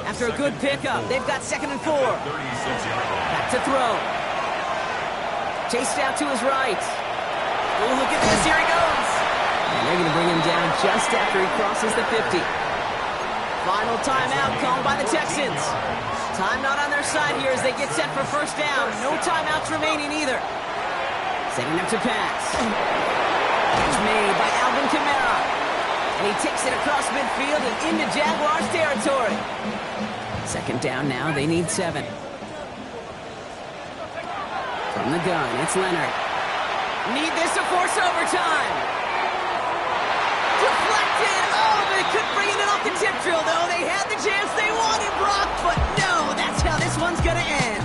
Speaker 1: After a good pickup, they've got 2nd and 4. Back to throw. Chased out to his right. Oh, look at this. Here he goes. And they're going to bring him down just after he crosses the 50. Final timeout called by the Texans. Time not on their side here as they get set for first down. No timeouts remaining either. Setting up to pass. Catch made by Alvin Kamara. And he takes it across midfield and into Jaguars territory. 2nd down now. They need 7. From the gun, it's Leonard. Need this to force overtime. Deflected. Oh, they couldn't bring it in off the tip drill, though. They had the chance they wanted, Brock, but no, that's how this one's going to end.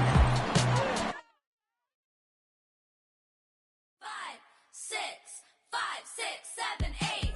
Speaker 12: 5, 6, 5, 6, 7, 8.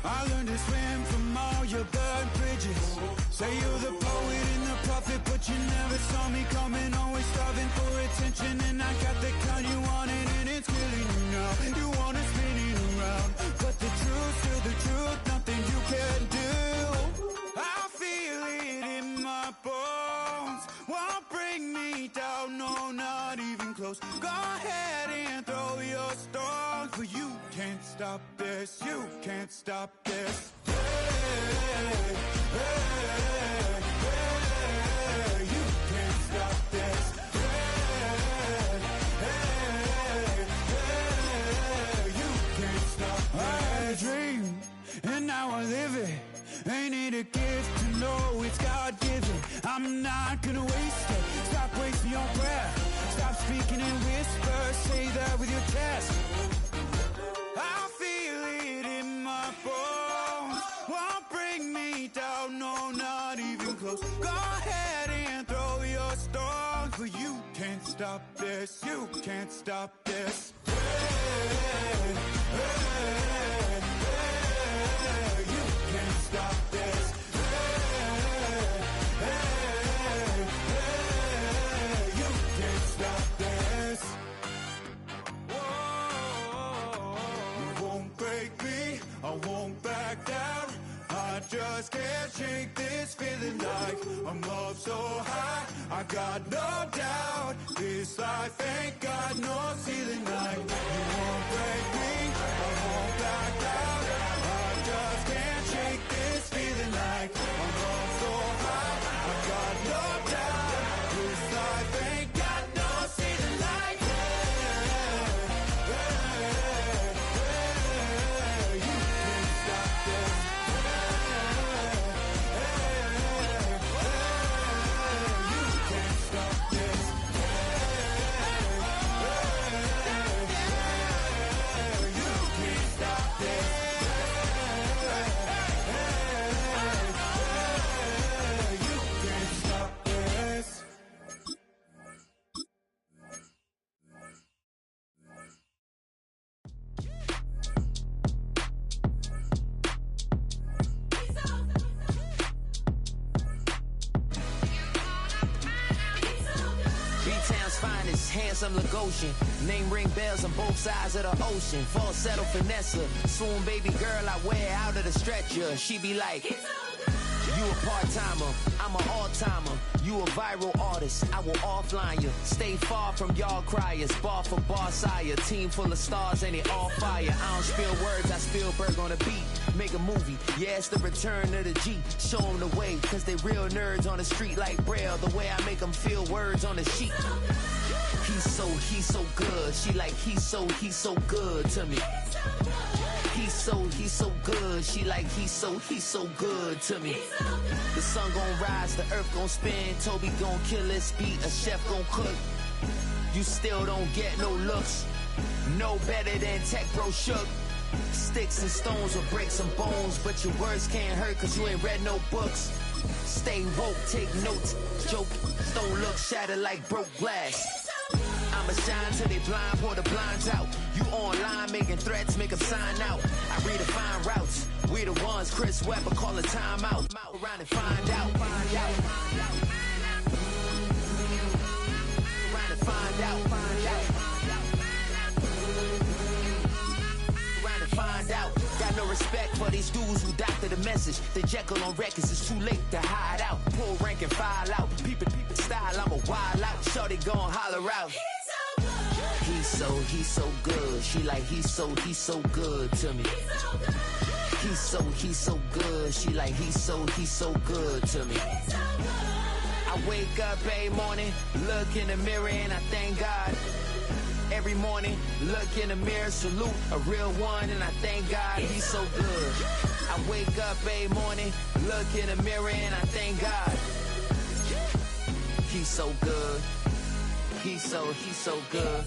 Speaker 13: I learned to swim from all your blood bridges. Say you're the poet and the prophet, but you never saw me coming. Always starving for attention, and I got the kind you wanted, and it's killing you now. You wanna spin it around, but the truth's still the truth. Nothing you can do. I feel it in my bones. Won't bring me down, no, not even close. Go ahead and throw your stones, but you can't stop this. You can't stop this. Hey, hey, hey, hey, you can't stop this. Hey, hey, stop this. You can't stop this. You can't stop this. You won't break me, I won't back down. I just can't shake this feeling like I'm up so high. I got no doubt this life ain't got no ceiling like. You won't break me, I won't back down. I just can't shake this feeling like I'm up so high. I got no doubt this life ain't got no ceiling like. You can't stop this.
Speaker 14: Handsome Lagosian, name ring bells on both sides of the ocean. Falsetto Vanessa, swoon baby girl I wear out of the stretcher. She be like, you a part-timer, I'm an all-timer. You a viral artist, I will offline you. Stay far from y'all criers, bar for bar sire. Team full of stars and it all fire. I don't spill words, I Spielberg on a beat. Make a movie, yeah, it's the return of the G. Show them the way, cause they real nerds on the street like Braille. The way I make them feel words on the sheet. He's so good. She like, he's so good to me. He's so good. She like, he's so good to me. The sun gon' rise, the earth gon' spin. Toby gon' kill this beat, a chef gon' cook. You still don't get no looks. No better than Tech Bro Shook. Sticks and stones will break some bones, but your words can't hurt cause you ain't read no books. Stay woke, take notes. Joke, don't look shattered like broke glass. I'ma shine till they blind, pour the blinds out. You online making threats, make them sign out. I redefine routes. We the ones Chris Webber call a timeout. Around and find out. Around and find out. Around and find out. Got no respect for these dudes who doctor the message. The Jekyll on records, it's too late to hide out. Pull rank and file out. Peep style, I'm a wild out. Shorty gon' holler out. He's so good. She like, he's so good to me. He's so good. She like, he's so good to me. I wake up every morning, look in the mirror and I thank God. Every morning, look in the mirror, salute a real one and I thank God he's so good. I wake up every morning, look in the mirror and I thank God. He's so good. He's so good.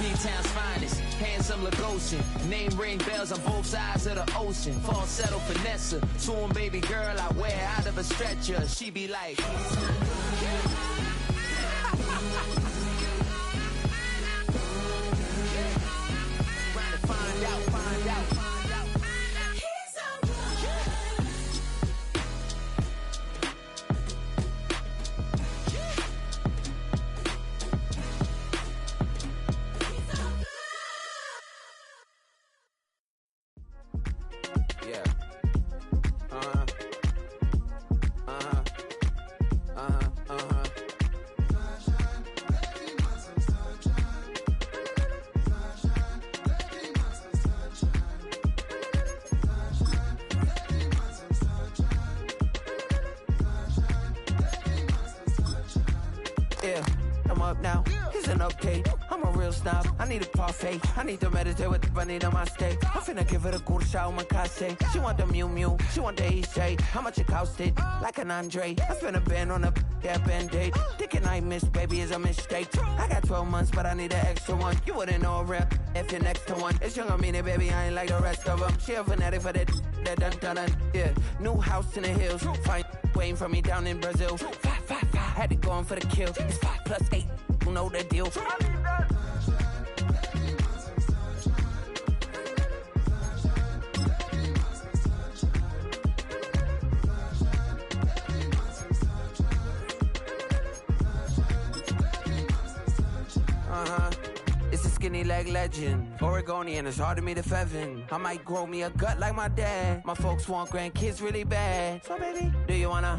Speaker 14: B-Town's finest, handsome Lagosian. Name ring bells on both sides of the ocean. Falsetto Vanessa, swoon baby girl I wear out of a stretcher. She be like, find out. I need a parfait. I need to meditate with the bunny on my stay. I'm finna give it a good shot my case. She want the Mew Mew, she want the EJ. How much it costed? Like an Andre. I spent a band on a that band-aid. Thinking I miss, baby, is a mistake. I got 12 months, but I need an extra one. You wouldn't know a rep if you're next to one. It's young, I mean it, baby, I ain't like the rest of them. She a fanatic for that dun. Yeah, new house in the hills. Fine, waiting for me down in Brazil. 5, had it going for the kill. It's 5 + 8, you know the deal. like legend. Oregonian, it's hard to meet a Fevin. I might grow me a gut like my dad. My folks want grandkids really bad. So baby, do you wanna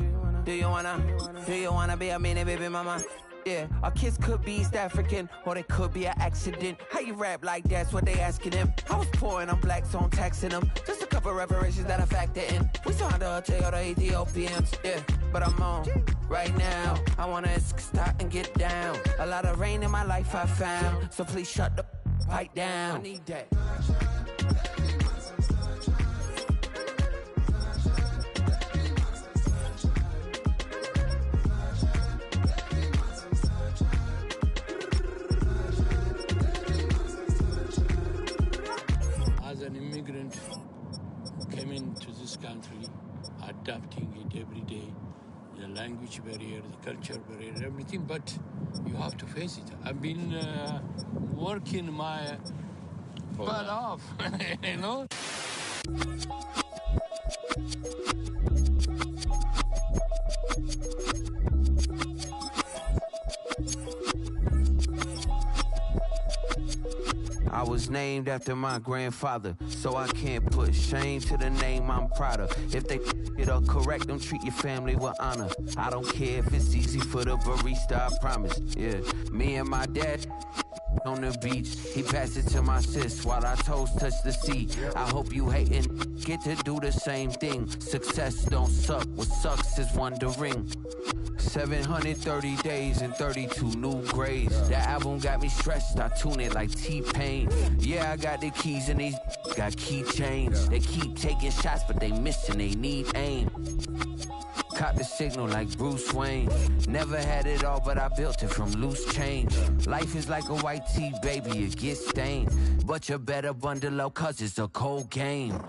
Speaker 14: be a mini baby mama? Yeah, our kids could be East African, or they could be an accident. How you rap like that's what they asking him. I was poor and I'm black, so I'm taxing them. Just a couple reparations that I factor in. We saw the or the Ethiopians, yeah. But I'm on right now. I wanna start and get down. A lot of rain in my life I found, so please shut the pipe down. I need that.
Speaker 15: As an immigrant, came into this country, adapting it every day, the language barrier, the culture barrier, everything, but you have to face it. I've been working my butt off, you know?
Speaker 14: I was named after my grandfather, so I can't put shame to the name I'm proud of. If they it up correct, don't treat your family with honor. I don't care if it's easy for the barista, I promise. Yeah, me and my dad on the beach, he passed it to my sis while our toes touch the sea. I hope you hatin' get to do the same thing. Success don't suck, what sucks is wondering. 730 days and 32 new grades. That album got me stressed, I tune it like T-Pain. Yeah, I got the keys and these got keychains. They keep taking shots, but they missing, they need aim. Caught the signal like Bruce Wayne. Never had it all, but I built it from loose change. Life is like a white tee, baby, it gets stained. But you better bundle up, cause it's a cold game.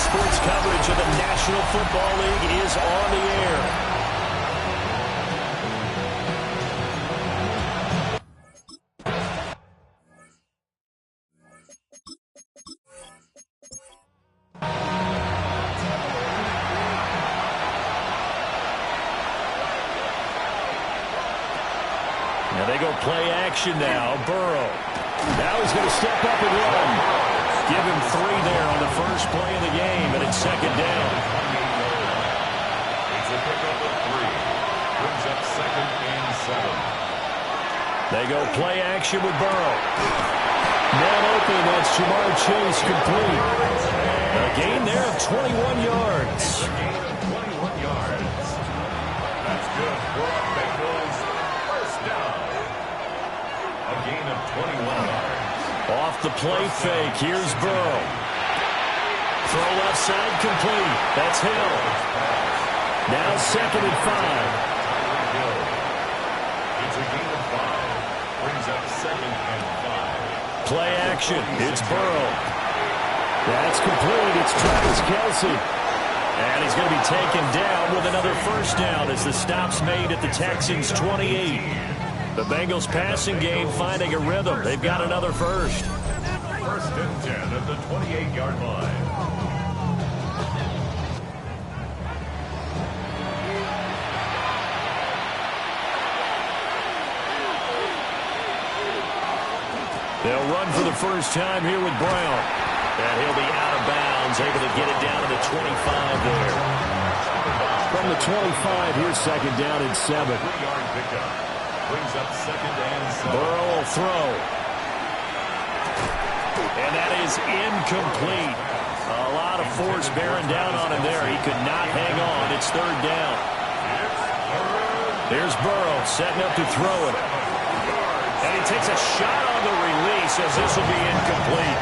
Speaker 5: sports coverage of the National Football League is on the air. Now they go play action now. Burrow. Now he's going to step up and run. Give him 3 there on the first play of the game, and it's second down.
Speaker 2: It's a pickup of 3. Brings up second and 7.
Speaker 5: They go play action with Burrow. Man open, that's Jamar Chase complete. A gain there of 21 yards.
Speaker 2: A gain of 21 yards. That's good for our Bengals. First down. A gain of 21 yards.
Speaker 5: Off the play fake, here's Burrow. Throw left side complete. That's Hill. Now second and 5.
Speaker 2: It's a gain of 5. Brings up second and 5.
Speaker 5: Play action. It's Burrow. That's complete. It's Travis Kelce. And he's going to be taken down with another first down as the stop's made at the Texans' 28. The Bengals passing game finding a rhythm. They've got another first.
Speaker 2: First and 10 at the 28-yard line.
Speaker 5: They'll run for the first time here with Brown. And he'll be out of bounds, able to get it down to the 25 there. From the 25, here's second down and 7.
Speaker 2: 3-yard pickup. Brings up second and 7.
Speaker 5: Burrow will throw. And that is incomplete. A lot of force bearing down on him there. He could not hang on. It's third down. There's Burrow setting up to throw it. And he takes a shot on the release as this will be incomplete.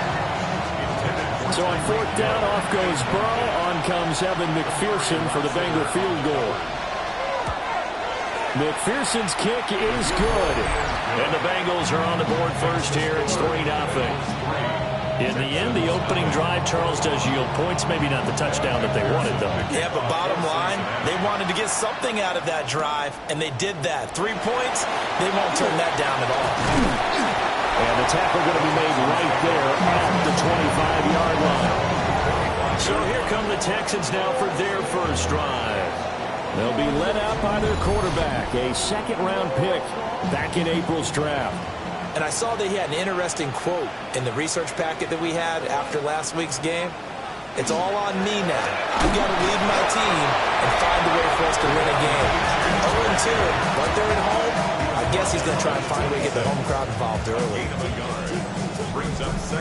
Speaker 5: So on fourth down, off goes Burrow. On comes Evan McPherson for the Bengal field goal. McPherson's kick is good. And the Bengals are on the board first here. It's 3-0. In the end, the opening drive, Charles, does yield points. Maybe not the touchdown that they wanted, though.
Speaker 16: Yeah, but bottom line, they wanted to get something out of that drive, and they did that. 3 points, they won't turn that down at all.
Speaker 5: And the tackle going to be made right there at the 25-yard line. So here come the Texans now for their first drive. They'll be led out by their quarterback, a second-round pick back in April's draft.
Speaker 16: And I saw that he had an interesting quote in the research packet that we had after last week's game. It's all on me now. I've got to lead my team and find a way for us to win a game. 0-2, but they're at home. I guess he's going to try and find a way to get the home crowd involved early.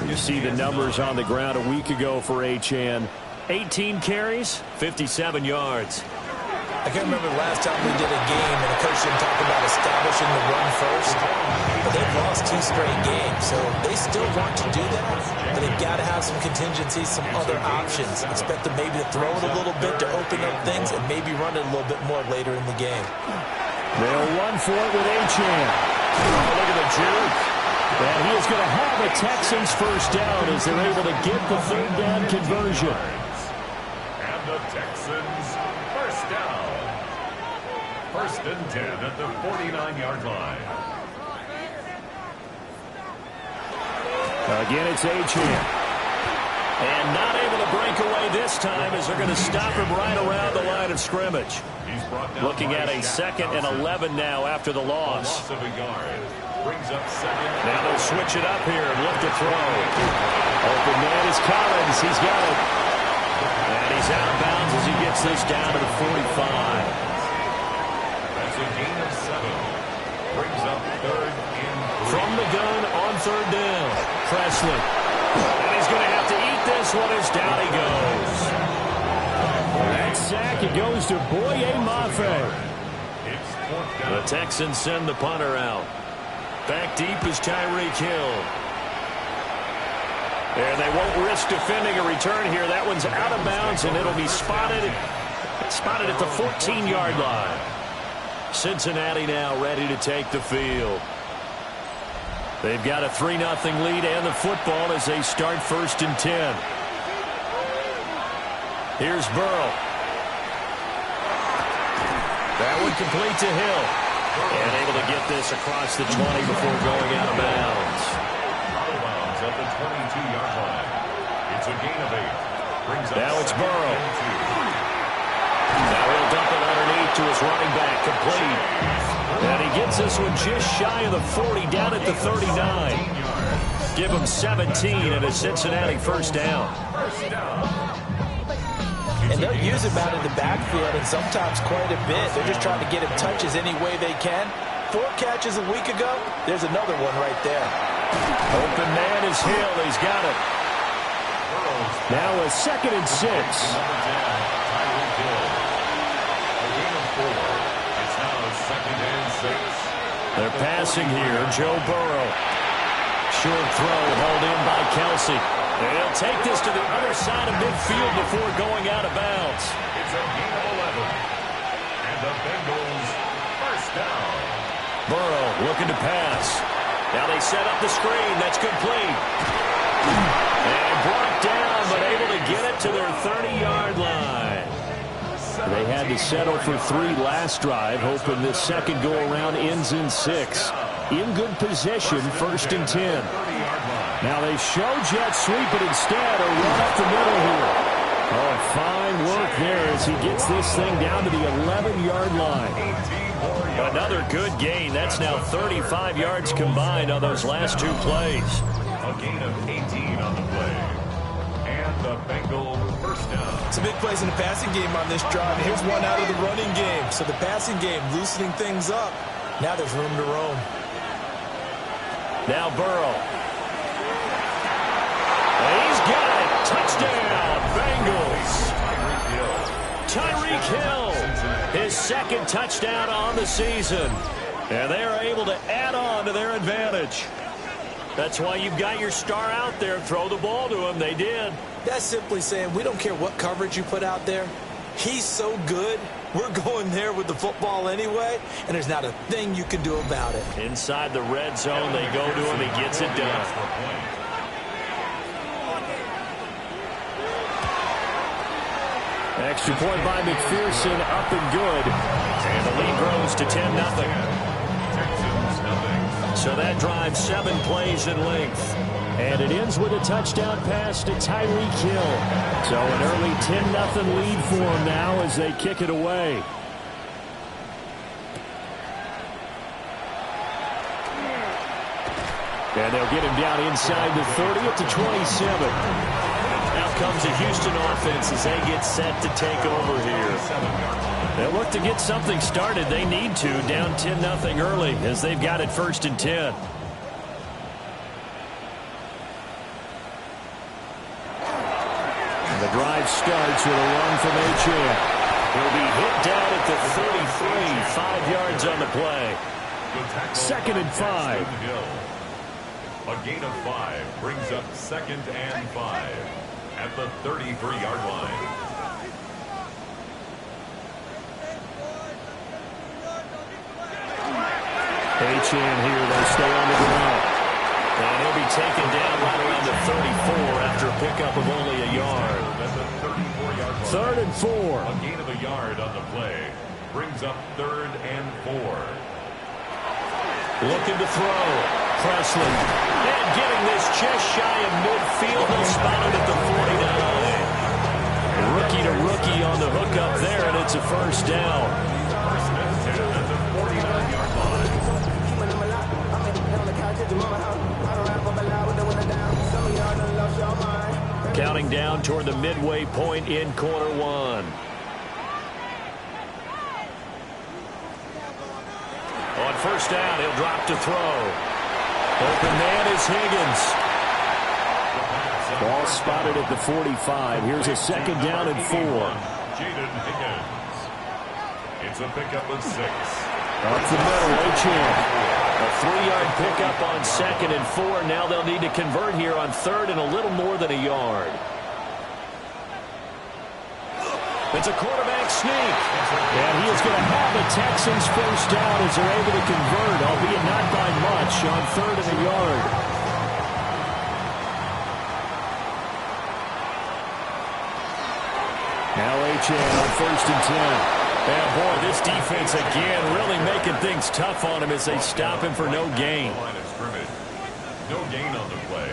Speaker 5: You see the numbers on the ground a week ago for Achane. 18 carries, 57 yards.
Speaker 16: I can't remember the last time we did a game and a coach didn't talk about establishing the run first. But they've lost 2 straight games, so they still want to do that. But they've got to have some contingencies, some other options. Expect them maybe to throw it a little bit to open up things and maybe run it a little bit more later in the game.
Speaker 5: They'll run for it with Achane. Oh, look at the juke. And he is going to have a Texans first down as they're able to get the third down conversion.
Speaker 2: And the Texans first down. First and 10 at the 49-yard line.
Speaker 5: Again, it's Achane. And not able to break away this time as they're going to stop him right around the line of scrimmage. Looking at a 2nd and 11 now after the loss.
Speaker 2: Loss of a yard. Brings up second.
Speaker 5: Now they'll switch it up here and look to throw. Open man is Collins. He's got it. And he's out of bounds as he gets this down to the 45.
Speaker 2: That's a gain of 7. Brings up third and 3.
Speaker 5: From the gun on third down. Presley. And he's going to have to eat this one as down he goes. That sack, it goes to Boye Mafe. The Texans send the punter out. Back deep is Tyreek Hill. And they won't risk defending a return here. That one's out of bounds, and it'll be spotted at the 14-yard line. Cincinnati now ready to take the field. They've got a 3-0 lead and the football as they start first and 10. Here's Burrow. That one complete to Hill. And able to get this across the 20 before going out of bounds.
Speaker 2: Out of bounds at the 22-yard line. It's a gain of 8. Brings up
Speaker 5: now it's Burrow.
Speaker 2: Now
Speaker 5: he'll dump it underneath to his running back, complete. And he gets this one just shy of the 40, down at the 39. Give him 17 and a Cincinnati first down.
Speaker 16: And they'll use him out in the backfield, and sometimes quite a bit. They're just trying to get him touches any way they can. 4 catches a week ago. There's another one right there.
Speaker 5: Open man is Hill. He's got it. Now a 2nd and 6. They're passing here. Joe Burrow. Short throw hauled in by Kelsey. They'll take this to the other side of midfield before going out of bounds.
Speaker 2: It's a gain of 11. And the Bengals first down.
Speaker 5: Burrow looking to pass. Now they set up the screen. That's complete. And brought down, but able to get it to their 30-yard line. They had to settle for 3 last drive, hoping this second go-around ends in 6. In good position, 1st and 10. Now they show jet sweep, but instead a run up the middle here. Oh, fine work there as he gets this thing down to the 11-yard line. Another good gain. That's now 35 yards combined on those last 2 plays.
Speaker 2: A gain of 18 on the play. And the Bengals first down.
Speaker 16: Some big plays in the passing game on this drive. Here's one out of the running game. So the passing game loosening things up. Now there's room to roam.
Speaker 5: Now Burrow. He's got it. Touchdown, Bengals. Tyreek Hill, his 2nd touchdown on the season. And they are able to add on to their advantage. That's why you've got your star out there. Throw the ball to him. They did.
Speaker 16: That's simply saying we don't care what coverage you put out there. He's so good. We're going there with the football anyway, and there's not a thing you can do about it.
Speaker 5: Inside the red zone, they go to him. He gets it done. Extra point by McPherson, up and good. And the lead grows to 10-0. So that drives 7 plays in length. And it ends with a touchdown pass to Tyreek Hill. So an early 10-0 lead for them now as they kick it away. And they'll get him down inside the 30 at the 27. Now comes the Houston offense as they get set to take over here. They'll look to get something started. They need to, down 10-0 early as they've got it 1st and 10. The drive starts with a run from Achane. He'll be hit down at the 33, 5 yards on the play. 2nd and 5.
Speaker 2: A gain of 5 brings up 2nd and 5 at the 33-yard line.
Speaker 5: Achane here, they stay on the ground. And he'll be taken down right around the 34 after a pickup of only a yard. 3rd and 4.
Speaker 2: A gain of a yard on the play brings up 3rd and 4.
Speaker 5: Looking to throw. Presley. And getting this just shy of midfield. They spotted at the 49. Rookie to rookie on the hook up there, and it's a first down.
Speaker 2: 1st and 10 at the 49-yard line.
Speaker 5: Counting down toward the midway point in quarter 1. On first down, he'll drop to throw. Open man is Higgins. Ball spotted at the 45. Here's a 2nd down and 4.
Speaker 2: Jaden Higgins. It's a pickup of 6.
Speaker 5: Up the middle, Achane. A 3-yard pickup on 2nd and 4. Now they'll need to convert here on 3rd and a little more than a yard. It's a quarterback sneak. And he is going to have the Texans first down as they're able to convert, albeit not by much, on 3rd and a yard.
Speaker 17: Now Achane on 1st and 10. And boy, this defense again really making things tough on him as they stop him for no gain.
Speaker 2: Line of scrimmage. No gain on the play.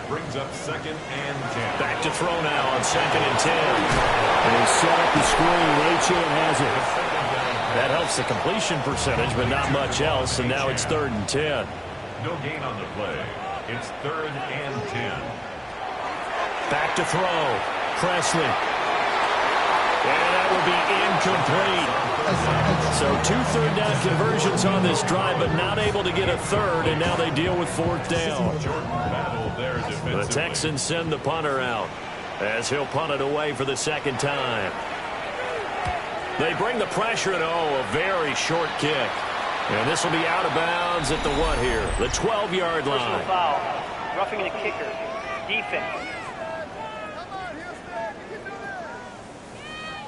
Speaker 2: Brings up 2nd and 10.
Speaker 17: Back to throw now on 2nd and 10. And he set up the screen. Achane has it. That helps the completion percentage, but not much else. And now it's 3rd and 10.
Speaker 2: No gain on the play. It's 3rd and 10.
Speaker 17: Back to throw. Presley. And that will be incomplete. So 2 third-down conversions on this drive, but not able to get a third, and now they deal with 4th down. The Texans send the punter out as he'll punt it away for the 2nd time. They bring the pressure, and a very short kick. And this will be out of bounds at the what here? The 12-yard line.
Speaker 6: Personal foul. Roughing the kicker. Defense.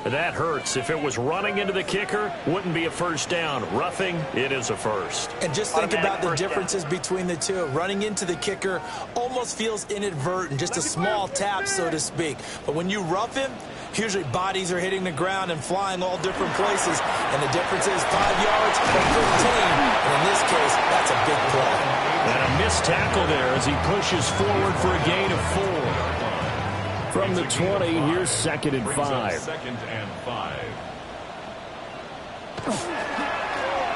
Speaker 17: That hurts. If it was running into the kicker, wouldn't be a first down. Roughing, it is a first.
Speaker 16: And just think about the differences between the two. Running into the kicker almost feels inadvertent, just a small tap, so to speak. But when you rough him, usually bodies are hitting the ground and flying all different places. And the difference is 5 yards or 15. And in this case, that's a big play.
Speaker 17: And a missed tackle there as he pushes forward for a gain of 4. From the 20, here's 2nd and 5.
Speaker 2: 2nd and 5.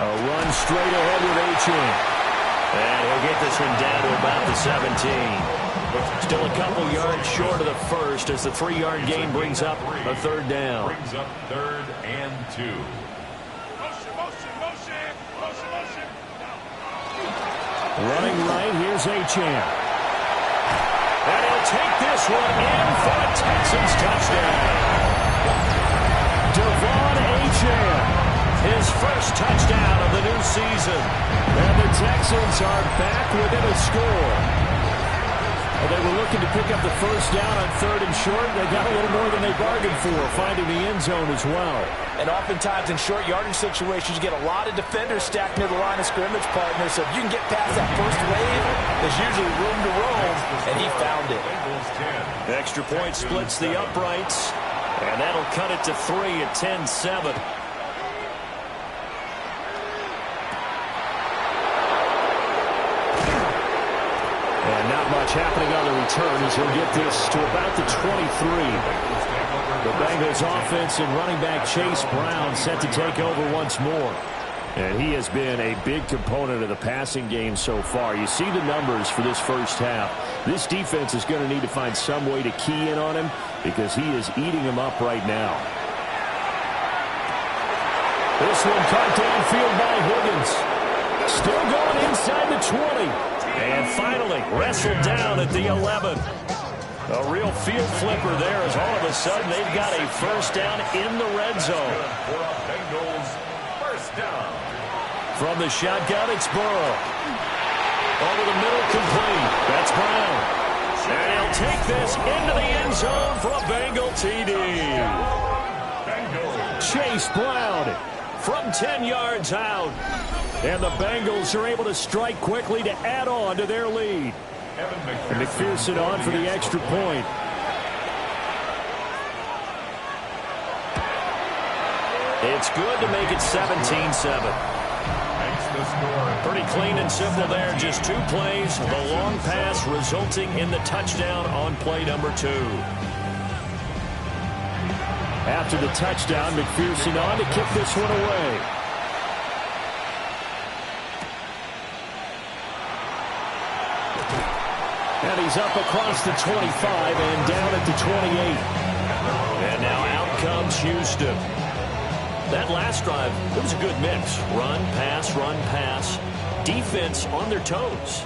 Speaker 17: A run straight ahead with Achane. And he'll get this one down to about the 17. Still a couple yards short of the first as the 3-yard gain brings up a 3rd down.
Speaker 2: Brings up 3rd and 2.
Speaker 17: Running right, here's Achane. And he'll take this one in for a Texans touchdown. Devon Achane, his first touchdown of the new season. And the Texans are back within a score. Well, they were looking to pick up the first down on 3rd and short. They got a little more than they bargained for, finding the end zone as well.
Speaker 16: And oftentimes in short yardage situations, you get a lot of defenders stacked near the line of scrimmage, partner. So if you can get past that first wave, there's usually room to roam, and he found it.
Speaker 17: Extra point splits the uprights, and that'll cut it to 3 at 10-7. And not much happening on the return as he'll get this to about the 23. The Bengals offense and running back Chase Brown set to take over once more. And he has been a big component of the passing game so far. You see the numbers for this first half. This defense is going to need to find some way to key in on him because he is eating them up right now. This one caught downfield by Higgins. Still going inside the 20. And finally wrestled down at the 11. A real field flipper there as all of a sudden they've got a first down in the red zone.
Speaker 2: For a Bengals first down.
Speaker 17: From the shotgun, it's Burrow. Over the middle, complete. That's Brown. And he'll take this into the end zone for a Bengal TD. Chase Brown from 10 yards out. And the Bengals are able to strike quickly to add on to their lead. And McPherson on for the extra point. It's good to make it 17-7. Pretty clean and simple there. Just 2 plays. The long pass resulting in the touchdown on play number 2. After the touchdown, McPherson on to kick this one away. And he's up across the 25 and down at the 28. And now out comes Houston. That last drive, it was a good mix. Run, pass. Defense on their toes.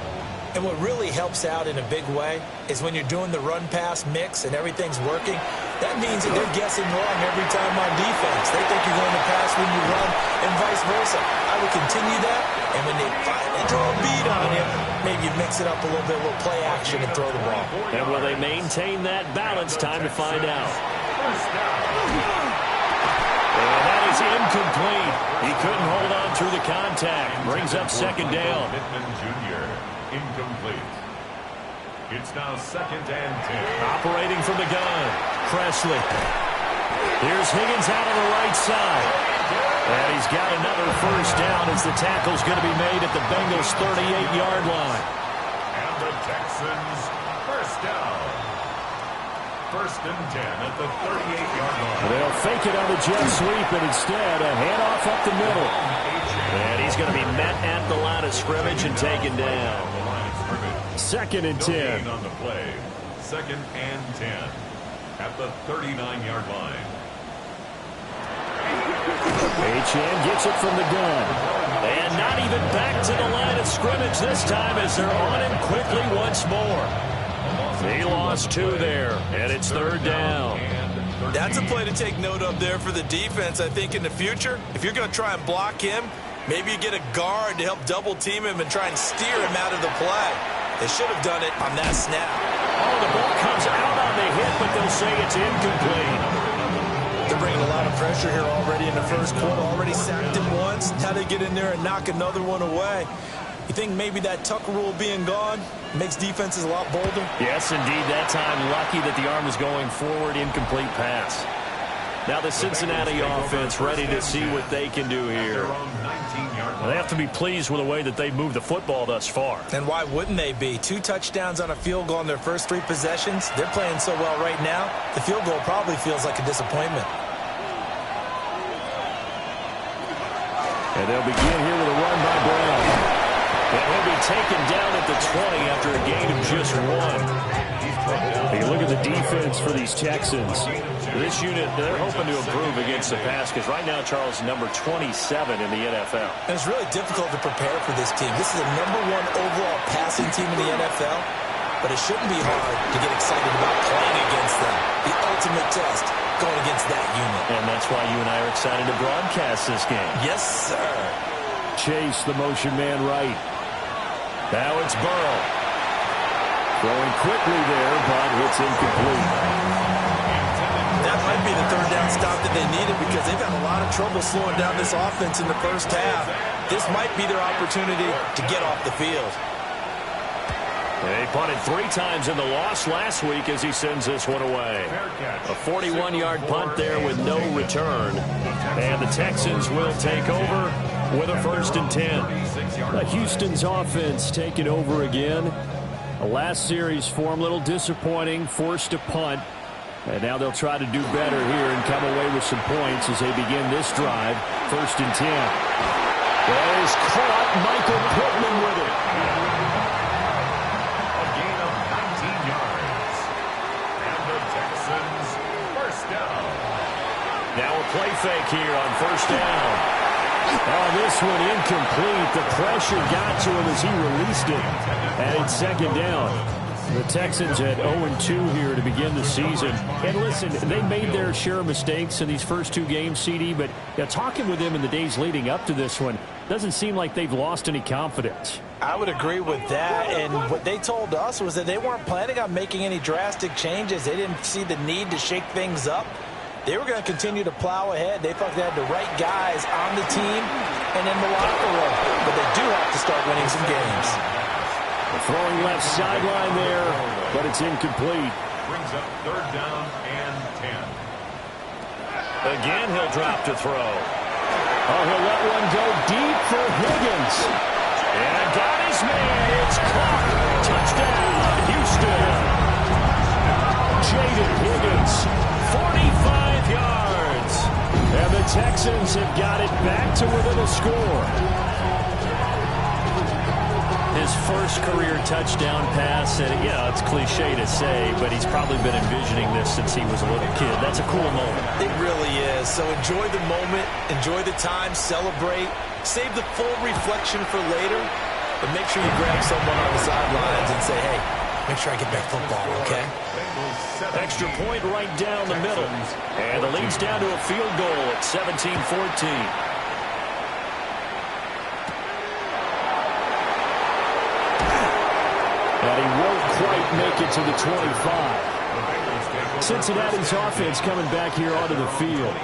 Speaker 16: And what really helps out in a big way is when you're doing the run-pass mix and everything's working, that means that they're guessing wrong every time on defense. They think you're going to pass when you run and vice versa. I would continue that, and when they finally draw a beat on you, maybe mix it up a little bit, a little play action and throw the ball.
Speaker 17: And will they maintain that balance? Time to find out. And that is incomplete. He couldn't hold on through the contact. Brings up second down.
Speaker 2: Pittman Jr. incomplete. It's now 2nd and 10.
Speaker 17: Operating from the gun, Presley. Here's Higgins out on the right side. And he's got another first down as the tackle's going to be made at the Bengals' 38-yard line.
Speaker 2: And the Texans first down. First and 10 at the 38-yard line.
Speaker 17: They'll fake it on the jet sweep, and instead a handoff up the middle. And he's going to be met at the line of scrimmage and taken down. Second and 10.
Speaker 2: On the play. Second and 10 at the 39-yard line.
Speaker 17: Achane gets it from the gun. And not even back to the line of scrimmage this time as they're on him quickly once more. He lost 2 there, and it's third down.
Speaker 16: That's a play to take note of there for the defense. I think in the future, if you're going to try and block him, maybe you get a guard to help double-team him and try and steer him out of the play. They should have done it on that snap.
Speaker 17: Oh, the ball comes out on the hit, but they'll say it's incomplete.
Speaker 16: They're bringing a lot of pressure here already in the first quarter. Already sacked him once. Now they get in there and knock another one away. You think maybe that Tucker rule being gone makes defenses a lot bolder?
Speaker 17: Yes, indeed. That time, lucky that the arm was going forward. Incomplete pass. Now the Cincinnati offense ready to see what they can do here. They have to be pleased with the way that they've moved the football thus far.
Speaker 16: And why wouldn't they be? 2 touchdowns on a field goal in their first 3 possessions. They're playing so well right now, the field goal probably feels like a disappointment.
Speaker 17: And they'll begin here with a run by Brown. And he'll be taken down at the 20 after a gain of just 1. Hey, look at the defense for these Texans. This unit, they're hoping to improve against the pass because right now, Charles, number 27 in the NFL.
Speaker 16: And it's really difficult to prepare for this team. This is a number 1 overall passing team in the NFL, but it shouldn't be hard to get excited about playing against them. The ultimate test going against that unit.
Speaker 17: And that's why you and I are excited to broadcast this game.
Speaker 16: Yes, sir.
Speaker 17: Chase, the motion man right. Now it's Burrow. Throwing quickly there, but it's incomplete.
Speaker 16: That might be the third down stop that they needed because they've had a lot of trouble slowing down this offense in the first half. This might be their opportunity to get off the field.
Speaker 17: They punted 3 times in the loss last week as he sends this one away. A 41-yard punt there with no return. And the Texans will take over with a first and 10. Houston's offense taking over again. The last series for them, a little disappointing, forced to punt. And now they'll try to do better here and come away with some points as they begin this drive. First and 10. There's caught Michael Pittman with it.
Speaker 2: A gain of 19 yards. And the Texans first down.
Speaker 17: Now a play fake here on first down. Oh, this one incomplete. The pressure got to him as he released it. And it's second down. The Texans at 0-2 here to begin the season. And listen, they made their share of mistakes in these first 2 games, CD, but talking with them in the days leading up to this one, doesn't seem like they've lost any confidence.
Speaker 16: I would agree with that, and what they told us was that they weren't planning on making any drastic changes. They didn't see the need to shake things up. They were going to continue to plow ahead. They felt they had the right guys on the team and in the locker room, but they do have to start winning some games.
Speaker 17: Throwing left sideline there, but it's incomplete.
Speaker 2: Brings up third down and 10.
Speaker 17: Again, he'll drop to throw. Oh, he'll let one go deep for Higgins. And got his man. It's caught. Touchdown, Houston. Jaden Higgins, 45 yards. And the Texans have got it back to within a score. His first career touchdown pass, and it's cliche to say, but he's probably been envisioning this since he was a little kid. That's a cool moment.
Speaker 16: It really is. So enjoy the moment, enjoy the time, celebrate, save the full reflection for later, but make sure you grab someone on the sidelines and say, hey, make sure I get back football, okay?
Speaker 17: Extra point right down the middle, and the lead's down to a field goal at 17-14. And he won't quite make it to the 25. Cincinnati's offense coming back here onto the field.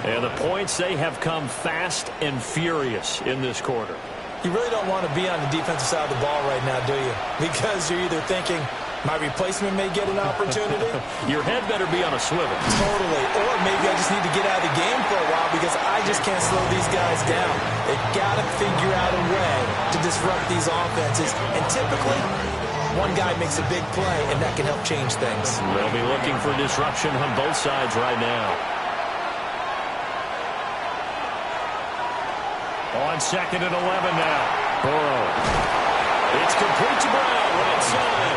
Speaker 17: And the points, they have come fast and furious in this quarter.
Speaker 16: You really don't want to be on the defensive side of the ball right now, do you? Because you're either thinking, My replacement may get an opportunity.
Speaker 17: Your head better be on a swivel.
Speaker 16: Totally. Or maybe I just need to get out of the game for a while because I just can't slow these guys down. They've got to figure out a way to disrupt these offenses. And typically, one guy makes a big play, and that can help change things.
Speaker 17: They'll be looking for disruption on both sides right now. On 2nd and 11 now. Burrow. It's complete to Brown right side.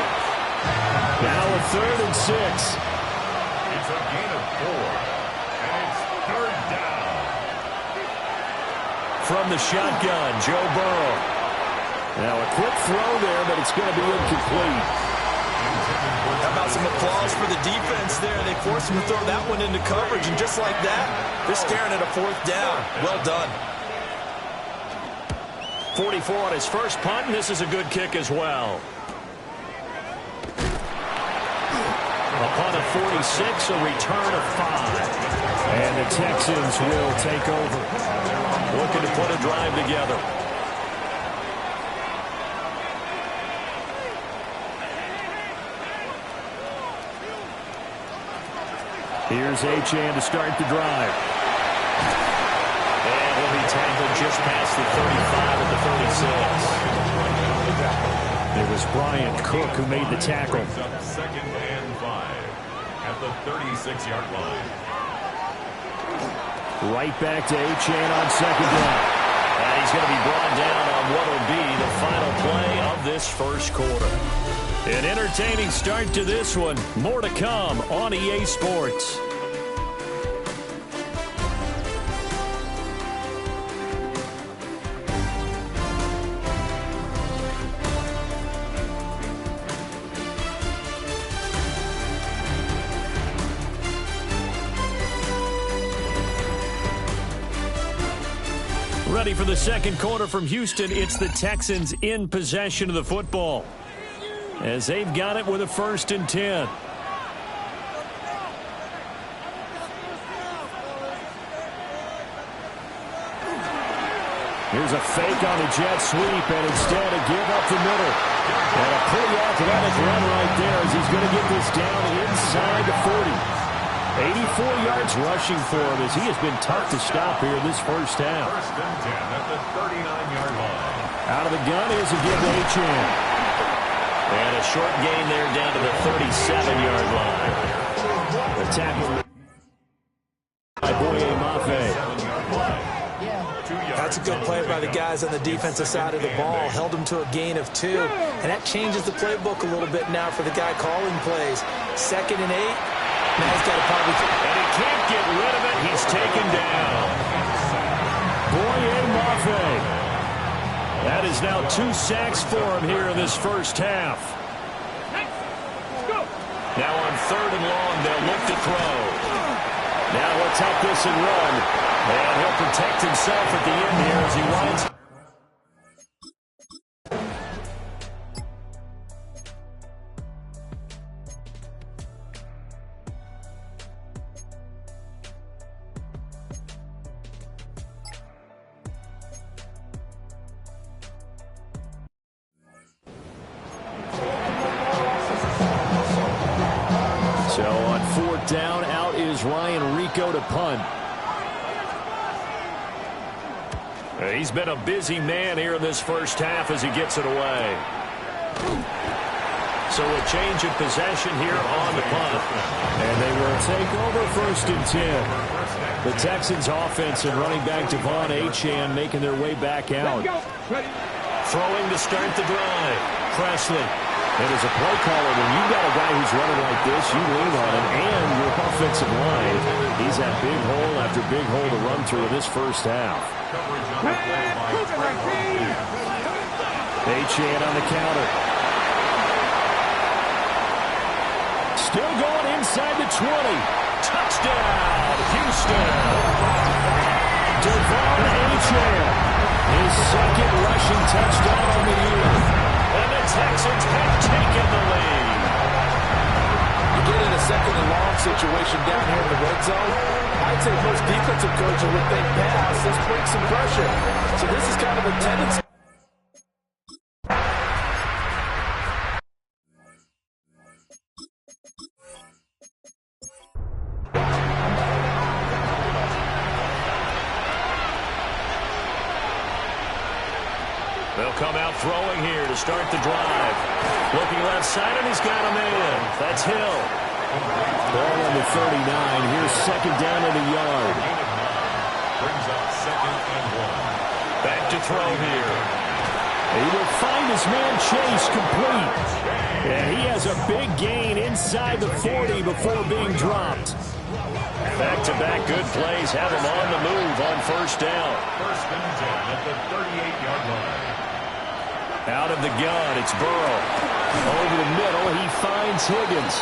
Speaker 17: Now a 3rd and 6.
Speaker 2: It's a gain of 4, and it's 3rd down.
Speaker 17: From the shotgun, Joe Burrow. Now a quick throw there, but it's going to be incomplete.
Speaker 16: How about some applause for the defense there? They forced him to throw that one into coverage, and just like that, they're staring at a 4th down. Well done.
Speaker 17: 44 on his first punt, and this is a good kick as well. A punt of 46, a return of 5. And the Texans will take over. Looking to put a drive together. Here's Achane to start the drive. And he'll be tackled just past the 35 at the 36. It was Brian Cook who made the tackle.
Speaker 2: 2nd and 5 at the 36-yard line.
Speaker 17: Right back to Achane on 2nd down. And he's going to be brought down on what will be the final play of this first quarter. An entertaining start to this one. More to come on EA Sports. Ready for the second quarter from Houston. It's the Texans in possession of the football as they've got it with a 1st and 10. Here's a fake on the jet sweep, and instead a give up the middle. And a pretty athletic run right there as he's going to get this down inside the 40. 84 yards rushing for him as he has been tough to stop here this first half.
Speaker 2: 1st and 10 at the 39-yard line.
Speaker 17: Out of the gun is a give to Achane. And a short gain there down to the 37-yard line. The tackle by Boye Mafe.
Speaker 16: That's a good play by the guys on the defensive side of the ball. Held them to a gain of 2. And that changes the playbook a little bit now for the guy calling plays. 2nd and 8. Now he's got to probably...
Speaker 17: And he can't get rid of it. He's taken down. Boye Mafe. That is now 2 sacks for him here in this first half. Now on 3rd and long, they'll look to throw. Now he'll take this and run. And he'll protect himself at the end here as he runs. So on 4th down, out is Ryan Rico to punt. He's been a busy man here in this first half as he gets it away. So a change of possession here on the punt. And they will take over 1st and 10. The Texans offense and running back Devon Achane making their way back out. Throwing to start the drive. Presley. And as a play caller, when you've got a guy who's running like this, you lean on him and your offensive line. He's had big hole after big hole to run through in this first half. Achane on the counter. Still going inside the 20. Touchdown, Houston. Devon Achane. His 2nd rushing touchdown on the year. And the Texans have taken the lead.
Speaker 16: You get in a 2nd and long situation down here in the red zone. I'd say most defensive coaches would think pass. Let's bring some pressure. So this is kind of a tendency.
Speaker 17: They'll come out throwing here to start the drive. Looking left side, and he's got him in. That's Hill. Ball on the 39. Here's second down and a yard.
Speaker 2: Brings up 2nd and 1.
Speaker 17: Back to throw here. He will find his man Chase complete. And he has a big gain inside the 40 before being dropped. Back-to-back good plays have him on the move on first down.
Speaker 2: 1st and 10 at the 38-yard line.
Speaker 17: Out of the gun, it's Burrow. Over the middle, he finds Higgins.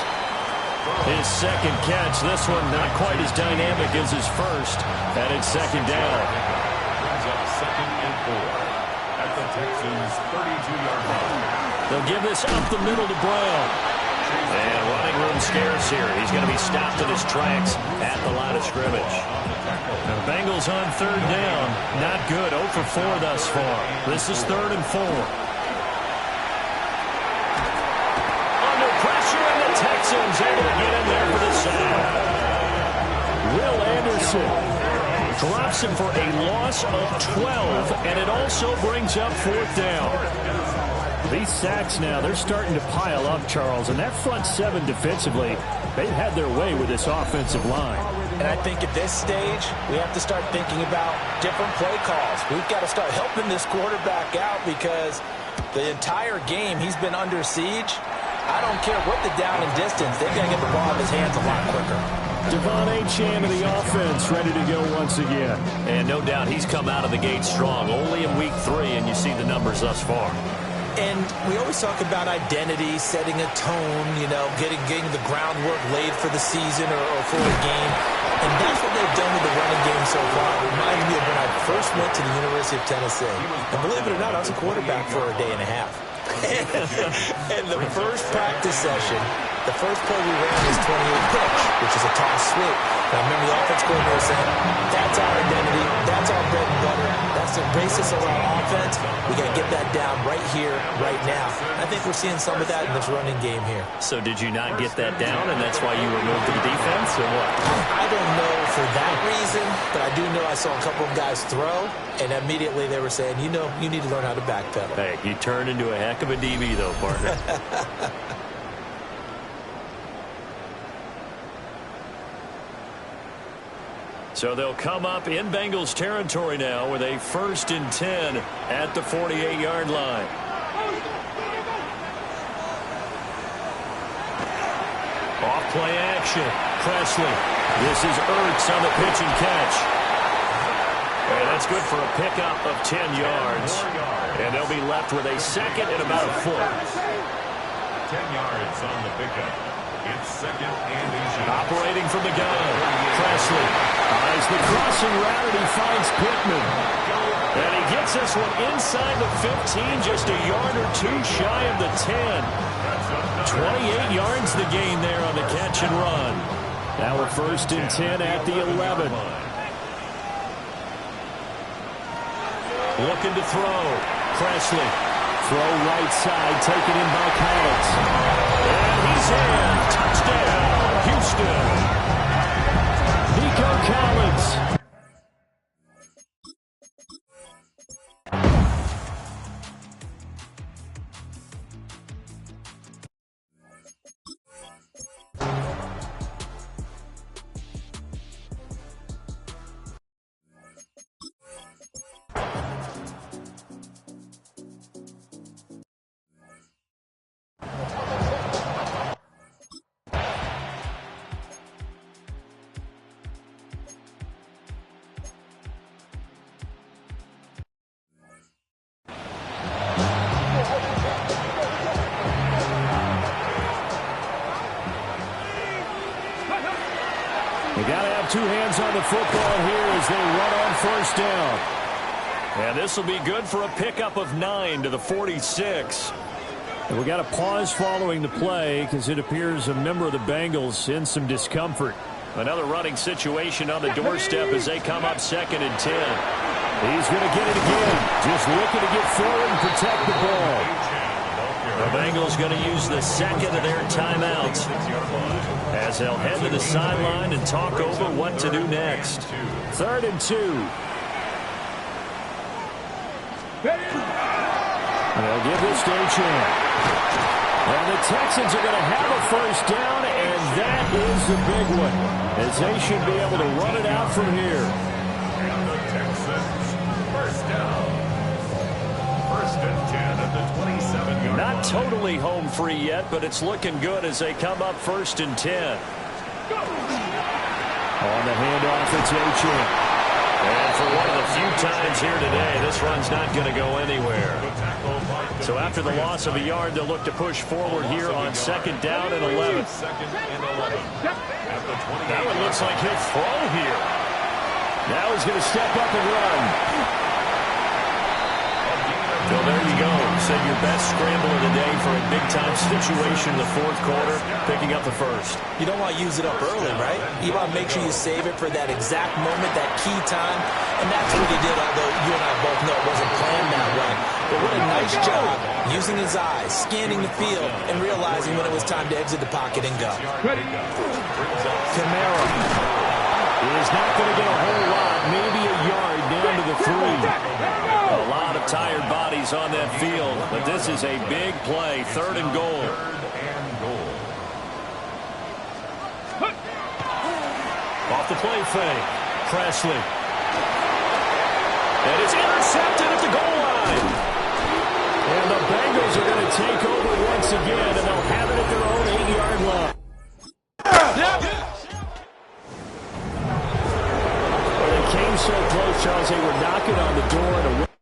Speaker 17: His second catch, this one not quite as dynamic as his first. And it's second down.
Speaker 2: Brings up 2nd and 4 at the Texans' 32-yard line.
Speaker 17: They'll give this up the middle to Brown. And running room scarce here. He's going to be stopped in his tracks at the line of scrimmage. The Bengals on third down. Not good. 0 for 4 thus far. This is 3rd and 4. Under pressure, and the Texans able to get in there for the sack. Will Anderson drops him for a loss of 12, and it also brings up 4th down. These sacks now, they're starting to pile up, Charles, and that front 7 defensively, they've had their way with this offensive line.
Speaker 16: And I think at this stage, we have to start thinking about different play calls. We've got to start helping this quarterback out because the entire game he's been under siege. I don't care what the down and distance, they're going to get the ball in his hands a lot quicker.
Speaker 17: Devon Achane of the offense ready to go once again. And no doubt he's come out of the gate strong, only in week 3, and you see the numbers thus far.
Speaker 16: And we always talk about identity, setting a tone, you know, getting the groundwork laid for the season or for the game. And that's what they've done with the running game so far. It reminds me of when I first went to the University of Tennessee. And believe it or not, I was a quarterback for a day and a half. And the first practice session, the first play we ran was 28 pitch, which is a toss sweep. And I remember the offense coordinator saying, that's our identity, that's our bread and butter, that's the basis of our offense. We got to get that down right here, right now. I think we're seeing some of that in this running game here.
Speaker 17: So did you not get that down, and that's why you were moved to the defense, or what?
Speaker 16: I don't know for that reason, but I do know I saw a couple of guys throw, and immediately they were saying, you know, you need to learn how to backpedal.
Speaker 17: Hey, you turned into a heck of a DB, though, partner. So they'll come up in Bengals territory now with a 1st and 10 at the 48-yard line. Off play action. Presley. This is Ertz on the pitch and catch. And that's good for a pickup of 10 yards. And they'll be left with a 2nd and about a foot.
Speaker 2: 10 yards on the pickup. It's 2nd and 8.
Speaker 17: Operating from the gun. Presley eyes the crossing route, and he finds Pittman. And he gets this one inside the 15, just a yard or 2 shy of the 10. 28 yards the gain there on the catch and run. Now a 1st and 10 at the 11. Looking to throw. Presley. Throw right side, taken in by Collins. And he's in. Touchdown, Houston. Nico Collins. They got to have 2 hands on the football here as they run on 1st down. And this will be good for a pickup of 9 to the 46. And we got a pause following the play because it appears a member of the Bengals in some discomfort. Another running situation on the doorstep as they come up 2nd and 10. He's going to get it again. Just looking to get forward and protect the ball. The Bengals going to use the 2nd of their timeouts as they'll head to the sideline and talk over what to do next. 3rd and 2. They'll give this to Achane. And the Texans are going to have a first down, and that is the big one, as they should be able to run it out from here.
Speaker 2: And the Texans, first down. First and 10 at the 27-yard line.
Speaker 17: Not totally home free yet, but it's looking good as they come up first and 10. On the handoff, it's Achane. And for one of the few times here today, this run's not going to go anywhere. So after the loss of a yard, they'll look to push forward here on second down and 11. That one looks like he'll throw here. Now he's going to step up and run. So there you go. Said your best scrambler today for a big-time situation in the fourth quarter, picking up the first.
Speaker 16: You don't want to use it up early, right? You want to make sure you save it for that exact moment, that key time. And that's what he did, although you and I both know it wasn't planned that way. But what a nice job using his eyes, scanning the field, and realizing when it was time to exit the pocket and go.
Speaker 17: Kamara is not going to get a whole lot, maybe a yard down to the 3. A lot of tired bodies on that field, but this is a big play, third and goal. Off the play fake, Presley. And it's intercepted at the goal line. And the Bengals are going to take over once again, and they'll have it at their own 8-yard line. Well, they came so close, Charles, they were knocking on the door to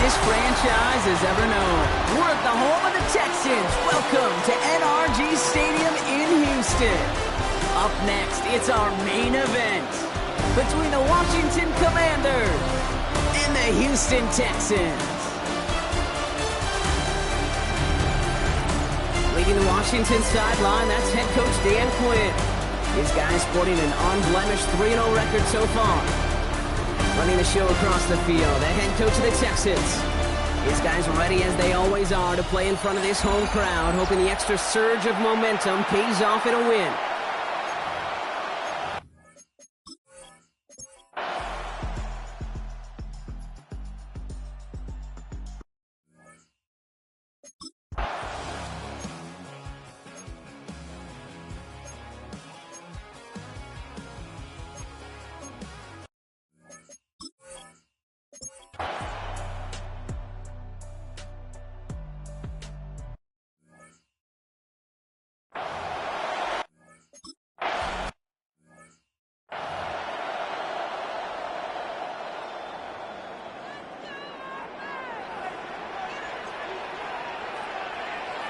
Speaker 1: this franchise has ever known. We're at the home of the Texans. Welcome to NRG Stadium in Houston. Up next, it's our main event between the Washington Commanders and the Houston Texans. Leading the Washington sideline, that's head coach Dan Quinn. His guys sporting an unblemished 3-0 record so far. Running the show across the field, the head coach of the Texans. His guys ready as they always are to play in front of this home crowd, hoping the extra surge of momentum pays off in a win.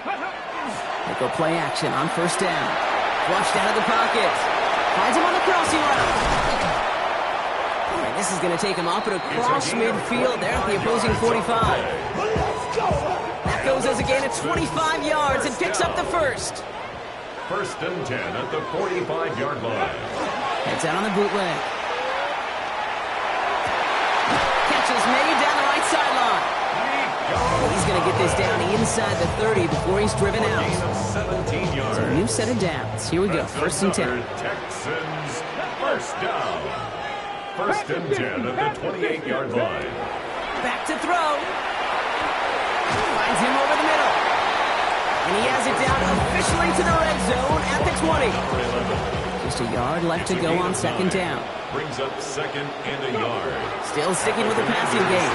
Speaker 1: They go play action on first down. Flushed out of the pocket. Finds him on the crossing route. And this is going to take him up and across midfield there at the opposing 45. That goes as a gain of 25 yards and picks up the first.
Speaker 2: First and 10 at the 45-yard line.
Speaker 1: Heads out on the bootleg. Catch is made down the right sideline. He's going to get this down inside the 30 before he's driven out.
Speaker 2: 17 yards.
Speaker 1: So a new set of downs. Here we go. First and 10.
Speaker 2: Texans first down. First and 10 at the 28-yard line.
Speaker 1: Back to throw. Finds him over the middle. And he has it down officially to the red zone at the 20. Just a yard left to go on second down.
Speaker 2: Brings up second and a yard.
Speaker 1: Still sticking with the passing game.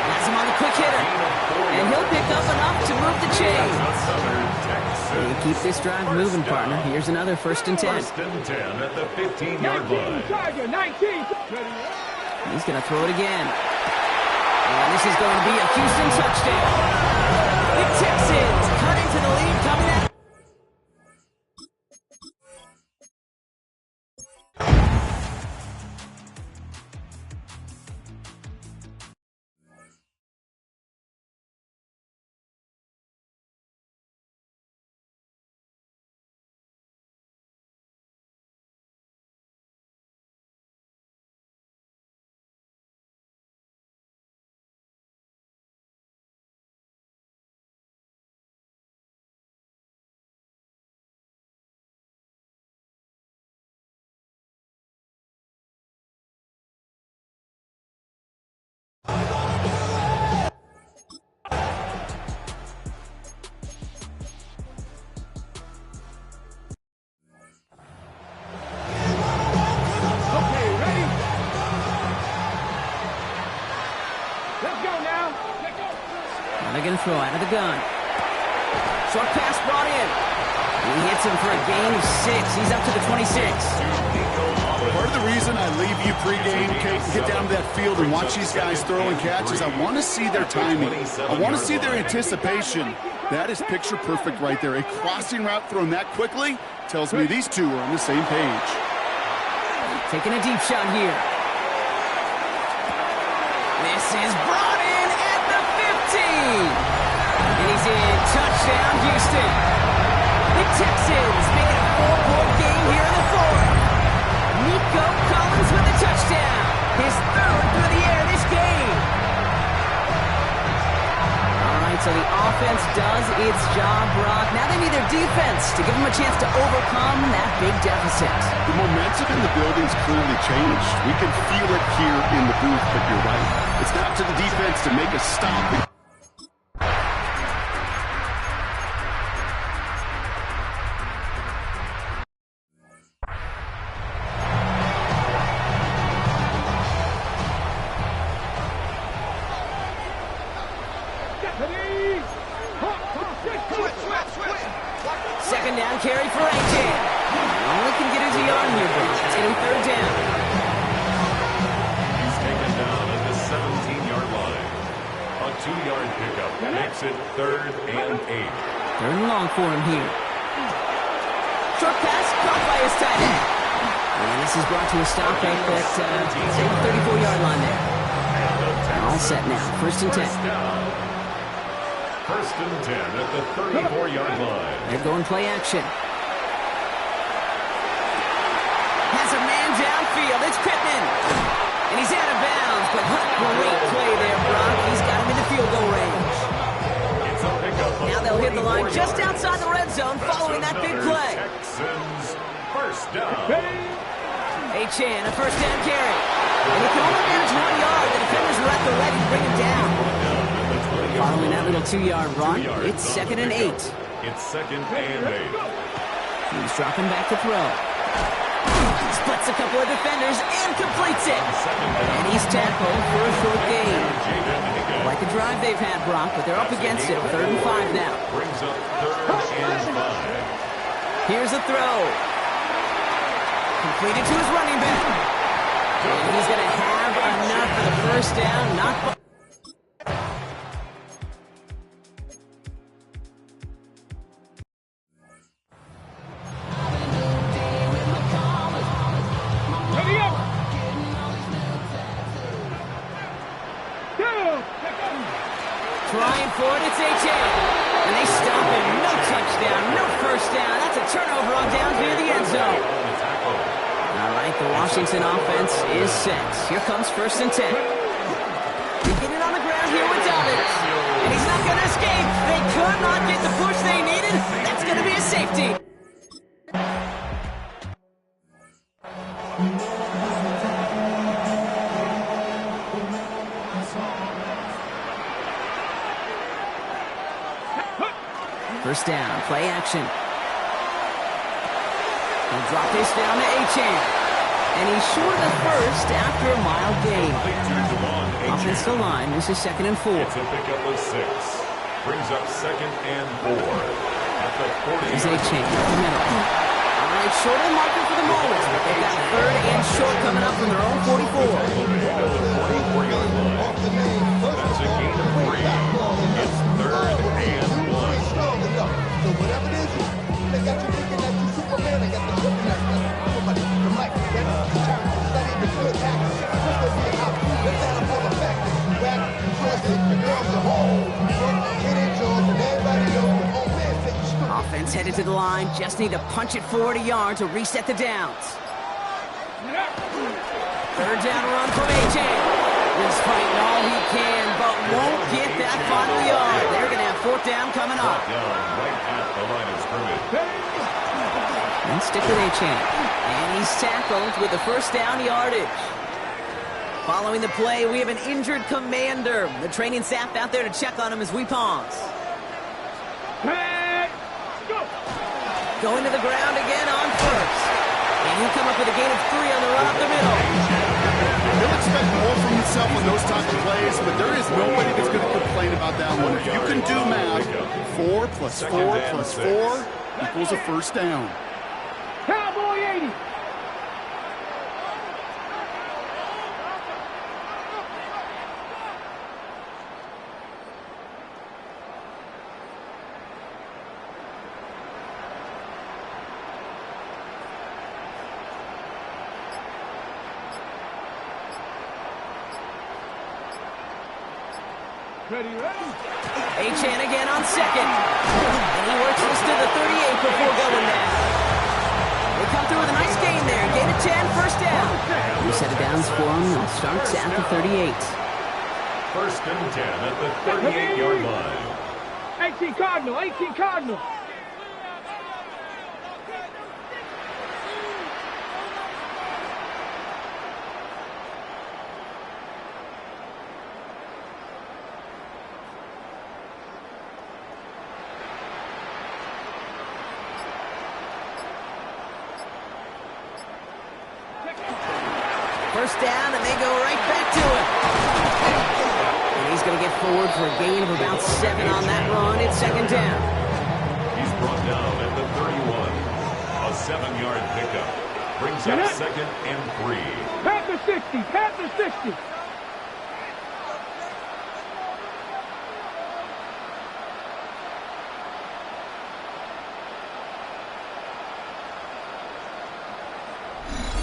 Speaker 1: Has him on the quick hitter. And he'll pick up enough to move the chains. You keep this drive moving, partner. Here's another first and 10.
Speaker 2: First and 10 at the 15-yard line.
Speaker 1: He's going to throw it again. And this is going to be a Houston touchdown. The Texans cut into the lead coming out. They're going to throw out of the gun. Short pass brought in. He hits him for a gain of 6. He's up to the 26.
Speaker 3: Part of the reason I leave you pregame, Kate, and get down to that field and watch these guys throw and catch is I want to see their timing. I want to see their anticipation. That is picture perfect right there. A crossing route thrown that quickly tells me these two are on the same page.
Speaker 1: Taking a deep shot here. This is brought in at the 15. And he's in. Touchdown, Houston. The Texans make it a 4-point game here in the fourth. Nico Collins with a touchdown. His third through the air this game. All right, so the offense does its job, Brock. Now they need their defense to give them a chance to overcome that big deficit.
Speaker 3: The momentum in the building's clearly changed. We can feel it here in the booth, but you're right. It's not to the defense to make a stop.
Speaker 1: Second down carry for A.J. Only can get his yard here, but it's going to be third down.
Speaker 2: He's taken down at the 17-yard line. A 2-yard pickup makes it 3rd and 8.
Speaker 1: Third and long for him here. Short pass caught by his tight end. And this is brought to a stop at that 34-yard line there. All set now. First and 10.
Speaker 2: First and 10 at the 34-yard line.
Speaker 1: They're going play action. Has a man downfield. It's Pittman. And he's out of bounds. But great play there, Brock. He's got him in the field goal range.
Speaker 2: It's a pickup.
Speaker 1: Now they'll hit the line just outside the red zone following that big play.
Speaker 2: Texans first down.
Speaker 1: A-Chan, a first down carry. And he can only manage 1 yard. The defenders were at the ready to bring him down. Following that little 2-yard run, it's 2nd and 8.
Speaker 2: It's 2nd and 8.
Speaker 1: He's dropping back to throw. Splits a couple of defenders and completes it. And he's tackled for a short gain. Like a drive they've had, Brock, but they're up against it. 3rd and 5 now.
Speaker 2: Brings up 3rd and 5.
Speaker 1: Here's a throw. Completed to his running back. And he's going to have enough for the first down. Not Washington offense is set. Here comes 1st and 10. Beginning on the ground here with Dobbins. And he's not going to escape. They could not get the push they needed. That's going to be a safety. First down, play action. He'll drop this down to Achane. And he's short of first after a mild gain. Offensive line, this is 2nd and 4.
Speaker 2: It's a pickup of 6. Brings up 2nd and 4. At the 40.
Speaker 1: Here's Achane up the middle. All right, short of the marker for the moment. But they've got 3rd and short coming up from their own 44.
Speaker 2: That's a gain of 3. It's 3rd and 1.
Speaker 18: So whatever it is, they got you thinking that you Superman. They got the looking at somebody the mic. Study the good actors. This will be an opportunity. Let's have a full effect. Back, Joystick, the girls at home. Get it, George, and everybody knows the old man said you screw.
Speaker 1: Offense headed to the line. Just need to punch it forward a yard to reset the downs. 3rd down run from Achane. He's fighting all he can, but won't get that final yard. They're going to have 4th down coming up.
Speaker 2: Right at the line of scrimmage.
Speaker 1: And stick with Achane. And he's tackled with the 1st down yardage. Following the play, we have an injured commander. The training staff out there to check on him as we pause. Going to the ground again on 1st. And he'll come up with a gain of 3 on the run up the middle.
Speaker 3: He'll expect more from himself on those type of plays, but there is nobody that's going to complain about that one. If you can do math, 4 plus 4 plus 4 equals a 1st down.
Speaker 18: Cowboy 80.
Speaker 1: Achane again on 2nd. And he works this to the 38 before going down. They come through with a nice gain there. Gain of 10, 1st down. New set of downs for him. It starts at the 38.
Speaker 2: 1st and 10 at the 38-yard line.
Speaker 18: 18 Cardinal, 18 Cardinal.
Speaker 1: First down, and they go right back to it. And he's going to get forward for a gain of about 7 on that run. It's 2nd down.
Speaker 2: He's brought down at the 31. A 7-yard pickup. Brings up 2nd and 3.
Speaker 18: Panther 60, Panther 60.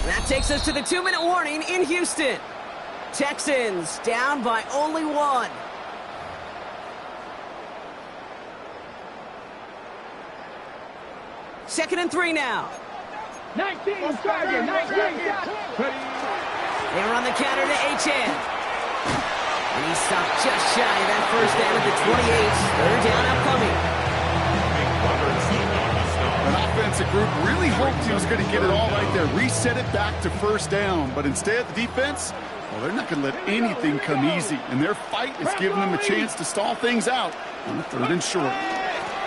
Speaker 1: That takes us to the 2-minute warning in Houston. Texans down by only 1. Second and 3 now.
Speaker 18: 19, target, 19.
Speaker 1: They run the counter to Achane. And he stopped just shy of that 1st down at the 28. 3rd down upcoming.
Speaker 3: An offensive group really hoped he was going to get it all right there, reset it back to 1st down. But instead, the defense, well, they're not going to let anything come easy. And their fight is giving them a chance to stall things out on the 3rd and short.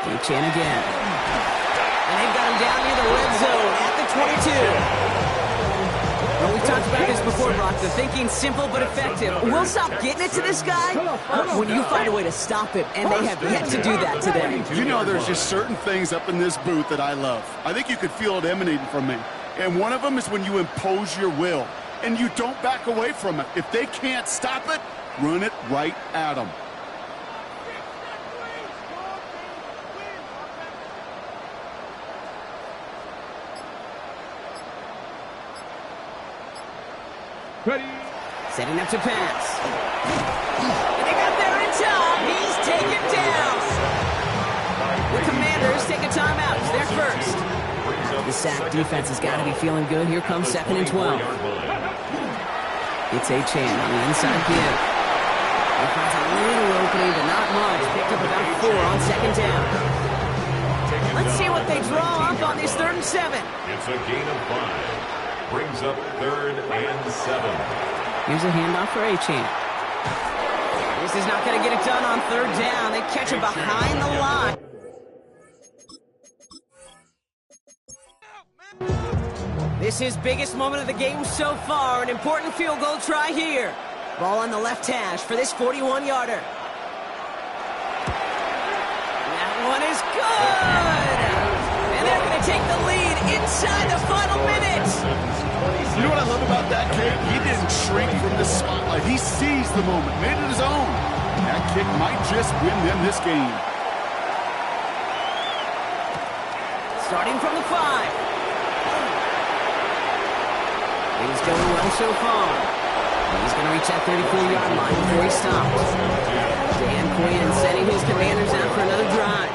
Speaker 1: Achane again. And they've got him down near the red zone at the 22. Well, we've talked about this before, Brock. The thinking's simple but effective. We'll stop getting it to this guy when you find a way to stop him, and they have yet to do that today.
Speaker 3: You know, there's just certain things up in this booth that I love. I think you could feel it emanating from me. And one of them is when you impose your will, and you don't back away from it. If they can't stop it, run it right at them.
Speaker 18: Ready.
Speaker 1: Setting up to pass. And they got there in time. He's taken down. The Commanders take a timeout. It's their first. The Sac defense has got to be feeling good. Here comes 2nd and 12. It's Achane on the inside give. He finds a little opening, but not much. Picked up about 4 on 2nd down. Let's see what they draw up on this 3rd and 7.
Speaker 2: It's a gain of 5. Brings up 3rd and 7.
Speaker 1: Here's a handoff for Achane. This is not going to get it done on 3rd down. They catch him behind the line. This is biggest moment of the game so far. An important field goal try here. Ball on the left hash for this 41-yarder. That one is good! And they're going to take the lead inside the final minutes.
Speaker 3: You know what I love about that kick? He didn't shrink from the spotlight. He seized the moment, made it his own. That kick might just win them this game.
Speaker 1: Starting from the 5. He's going well so far. He's going to reach that 34-yard line before he stops. Dan Quinn sending his Commanders out for another drive.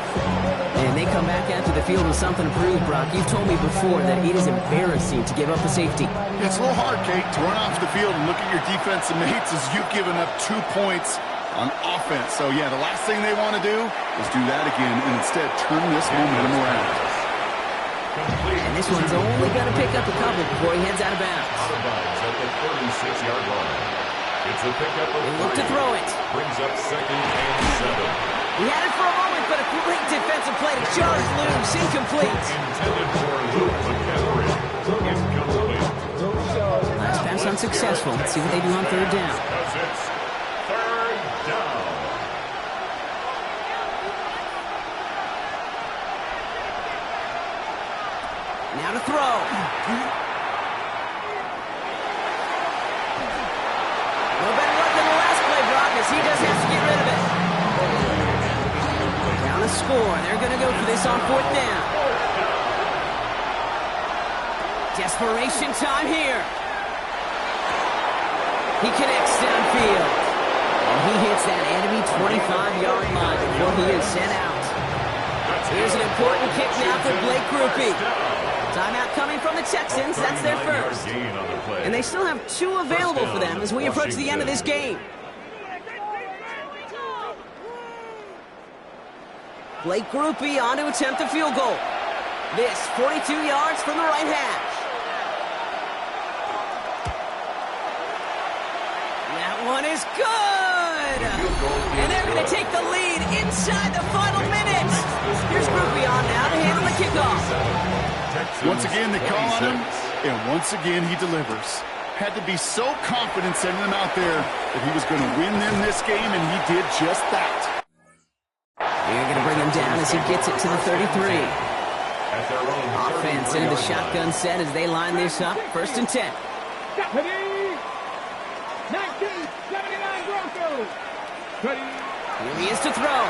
Speaker 1: And they come back after the field with something to prove, Brock. You've told me before that it is embarrassing to give up a safety.
Speaker 3: It's a little hard, Kate, to run off the field and look at your defensive mates as you've given up 2 points on offense. So, yeah, the last thing they want to do is do that again and instead turn this momentum around.
Speaker 1: And this one's only going to pick up a couple before he heads out of bounds.
Speaker 2: Out of bounds at the 36-yard line. It's a pickup of 3.
Speaker 1: Look to throw it.
Speaker 2: Brings up 2nd and 7.
Speaker 1: He had it for a moment, but a great defensive play to charge loose. Incomplete.
Speaker 2: Intended for Luke McCaffrey. Incomplete.
Speaker 1: Last pass unsuccessful. Let's see what they do on 3rd down.
Speaker 2: It's 3rd down.
Speaker 1: Now to throw. No better luck than the last play, Brock, as he does have to get rid of it. Down a score. They're going to go for this on 4th down. Desperation time here. He connects downfield. And he hits that enemy 25-yard line before he is sent out. Here's an important kick now for Blake Grupe. Timeout coming from the Texans. That's their first. And they still have 2 available for them as we approach the end of this game. Blake Grupe on to attempt the field goal. This 42 yards from the right hash. That one is good! And they're going to take the lead inside the final minutes. Here's Grupe on now to handle the kickoff.
Speaker 3: Once again, they call on him, and once again, he delivers. Had to be so confident sending him out there that he was going to win them this game, and he did just that.
Speaker 1: They're going to bring him down as he gets it to the 33. Offense into the shotgun set as they line this up. 1st and 10.
Speaker 19: 1979 Broncos.
Speaker 1: Here he is to throw.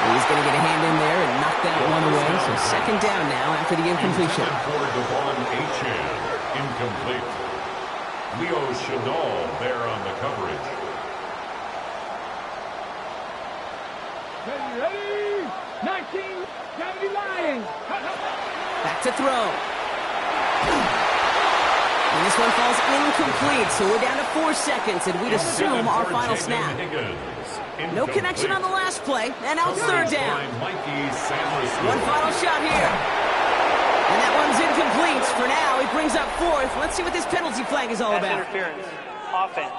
Speaker 1: He's going to get a hand in there and knock that one away. So 2nd down now after the incompletion.
Speaker 2: For Devon Achane. Incomplete. Leo Chenal there on the coverage.
Speaker 19: Ready? 1970 Lions.
Speaker 1: Back to throw. And this one falls incomplete, so we're down to 4 seconds, and we'd assume our final snap. No connection on the last play, and now it's 3rd down. One final shot here. And that one's incomplete. For now, he brings up 4th. Let's see what this penalty flag is all about.
Speaker 6: Interference. Offense.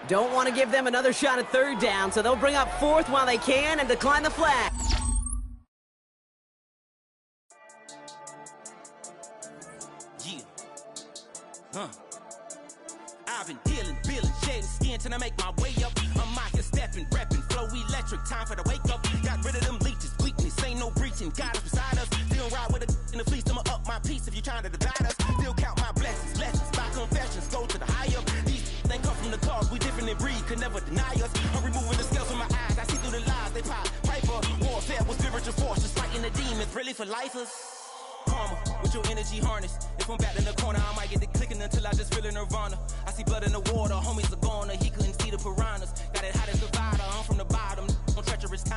Speaker 1: Don't want to give them another shot at 3rd down, so they'll bring up 4th while they can and decline the flag.
Speaker 20: I've been dealing, shedding skin till I make my way up. I'm out here stepping, repping, flow electric, time for the wake up. Got rid of them leeches, weakness, ain't no breaching. God is beside us, still ride with a in the fleece. I'ma up my piece if you're trying to divide us. Still count my blessings, lessons, my confessions, go to the high up. These they come from the cause, we different in breed, could never deny us. I'm removing the scales from my eyes, I see through the lies they pop. Piper, warfare with spiritual force, just fighting the demons, really for lifers. Karma, with your energy harness. If I'm back in the corner, I might get the clicking until I just feel a nirvana. I see blood in the water, homies are gone, he couldn't see the piranhas. Got it hot as the vital, I'm from the bottom, on treacherous time.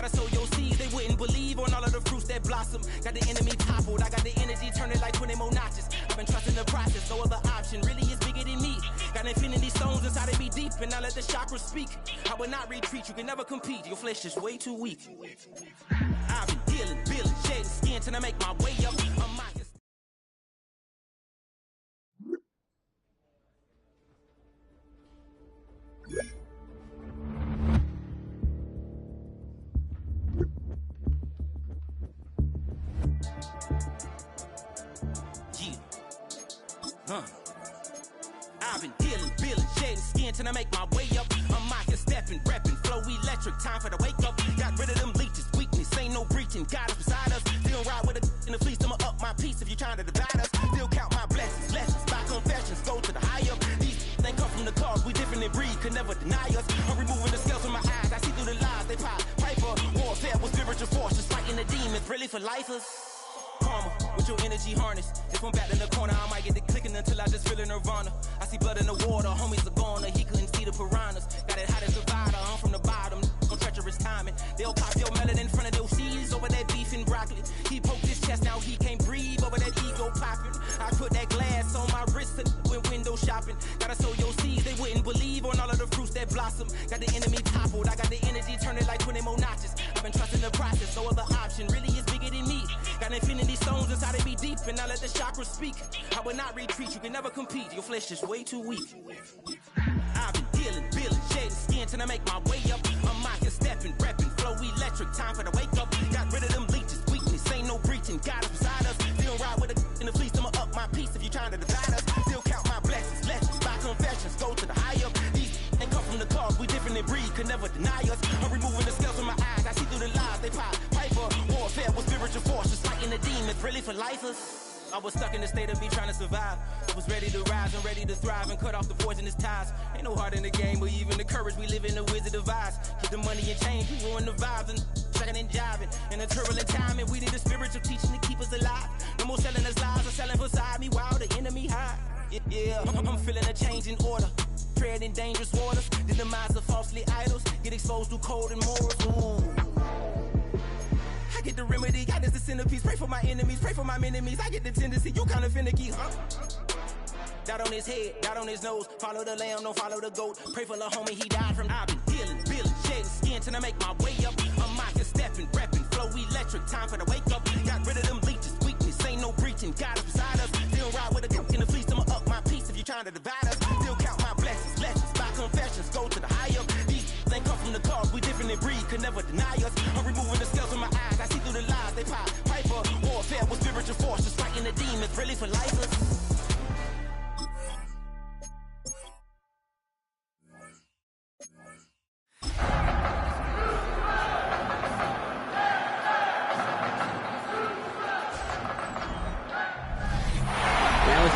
Speaker 20: Gotta sow your seeds, they wouldn't believe on all of the fruits that blossom. Got the enemy toppled, I got the energy turning like 20 more notches. I've been trusting the process, no other option really is bigger than me. Got infinity stones inside of me deep, and I let the chakras speak. I will not retreat, you can never compete, your flesh is way too weak. I've been dealing, building, shedding skin till I make my way up. I'm not I've been dealing, building, shedding skin till I make my way up. I'm out here stepping, repping, flow electric, time for the wake up. Got rid of them leeches, weakness, ain't no breaching. God is beside us, still ride with a in the fleece, I'ma up my piece if you trying to divide us. Still count my blessings, lessons, by confessions, go to the higher. These they come from the cause, we different in breed, could never deny us. I'm removing the scales from my eyes, I see through the lies, they pop. Piper, warfare with spiritual force, just fighting the demons, really for lifers. Karma, with your energy harness. If I'm back in the corner, I might get it clicking until I just feel a nirvana. I see blood in the water, homies are gone, he couldn't see the piranhas. Got it hot as Nevada, I'm from the bottom, on treacherous timing. They'll pop your melon in front of their seeds over that beef and broccoli. He poked his chest, now he can't breathe over that ego popping. I put that glass on my wrist and went window shopping. Gotta sow your seeds, they wouldn't believe on all of the fruits that blossom. Got the enemy toppled, I got the energy turning like 20 more notches. I've been trusting the process, no other option really is bigger than me. Got infinity stones inside of me deep, and I let the chakras speak. I will not retreat, you can never compete, your flesh is way too weak. I've been dealing, building, shedding skin till I make my way up. I'm out here stepping, repping, flow electric, time for the wake up. Got rid of them leeches, weakness, ain't no breaching. God is beside us, still ride with a in the fleece, I'ma up my piece if you trying to divide us. Still count my blessings, lessons, by confessions, go to the higher. These ain't come from the cause, we different in breed, could never deny us. I'm removing the scales from my eyes, I see through the lies, they pop. Piper, warfare with spiritual force, just fighting the demons, really for lifers. I was stuck in the state of me trying to survive. I was ready to rise and ready to thrive and cut off the poisonous ties. Ain't no heart in the game, but even the courage we live in the wizard of Oz. Get the money and change, we ruin the vibes and checking and jiving. In a turbulent time, and we need a spiritual teaching to keep us alive. No more selling us lies or selling beside me while the enemy hide. Yeah, I'm feeling a change in order. Treading dangerous waters, the demise of falsely idols. Get exposed through code and morals. Ooh. I get the remedy, God is the centerpiece. Pray for my enemies, pray for my enemies. I get the tendency, you kinda finicky, huh? Dot on his head, dot on his nose. Follow the lamb, don't follow the goat. Pray for the homie, he died from. I've been dealing, building, shedding skin till I make my way up. I'm out here stepping, repping, flow electric, time for the wake up. Got rid of them leeches, weakness, ain't no breaching. God is beside us, still ride with a cook in the fleece. I'ma up my piece if you trying to divide us. Still count my blessings, lessons, by confessions, go to the higher. These ain't come from the cause, we different in breed, could never deny us. I'm removing the scales from my eyes, I see through the lies, they pop. Piper, warfare with spiritual force, just fighting the demons, really for lifers.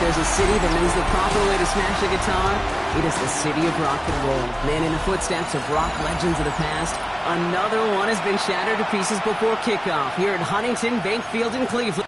Speaker 1: There's a city that knows the proper way to smash a guitar. It is the city of rock and roll. Man, in the footsteps of rock legends of the past, another one has been shattered to pieces before kickoff here at Huntington Bank Field in Cleveland.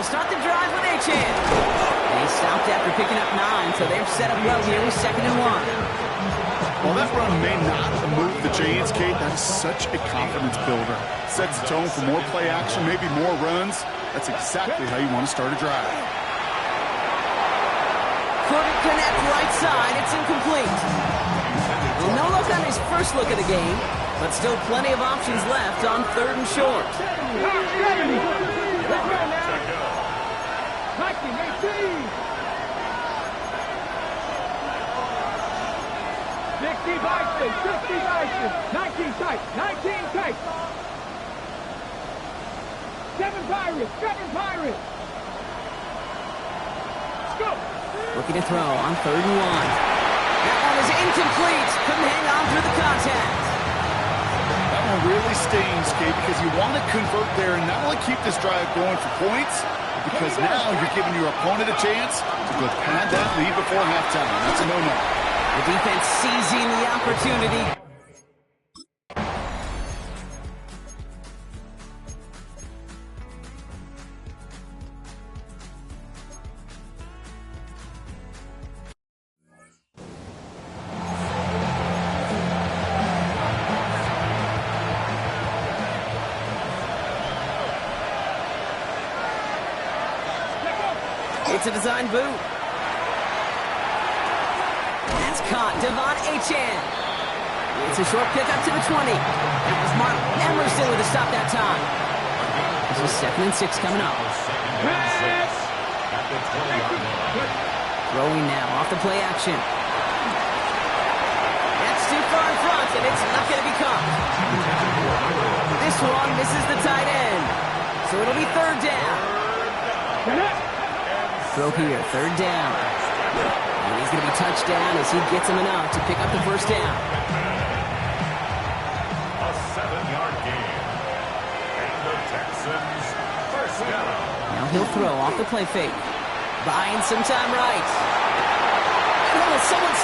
Speaker 1: Start the drive with a chance. They stopped after picking up 9, so they're set up well here with 2nd and 1.
Speaker 3: Well, that run may not have moved the Giants, Kate. That is such a confidence builder. Sets the tone for more play action, maybe more runs. That's exactly how you want to start a drive.
Speaker 1: Couldn't connect right side. It's incomplete. Well, no look on his first look of the game, but still plenty of options left on 3rd and short.
Speaker 19: 60 Bison, 60 Bison, 19 tight, 19 tight. 7 Pirates, 7 Pirates. Let's go.
Speaker 1: Looking to throw on 3rd and 1. That one is incomplete. Couldn't hang on through the contact.
Speaker 3: That one really stings, Kate, because you want to convert there and not only keep this drive going for points, because now you're giving your opponent a chance to go pad that lead before halftime. That's a no-no.
Speaker 1: The defense seizing the opportunity. It's a design boot. That's caught. Devon Achane. It's a short pick up to the 20. That was Mark Emerson with a stop that time. This is 2nd and 6 coming up. Throwing now off the play action. That's too far in front, and it's not going to be caught. This one misses the tight end. So it'll be 3rd down. Throw here, 3rd down. And he's going to be touched down as he gets him enough to pick up the 1st down.
Speaker 2: A 7-yard gain. And the Texans, 1st down.
Speaker 1: Now he'll throw off the play fake. Buying some time right. Oh, someone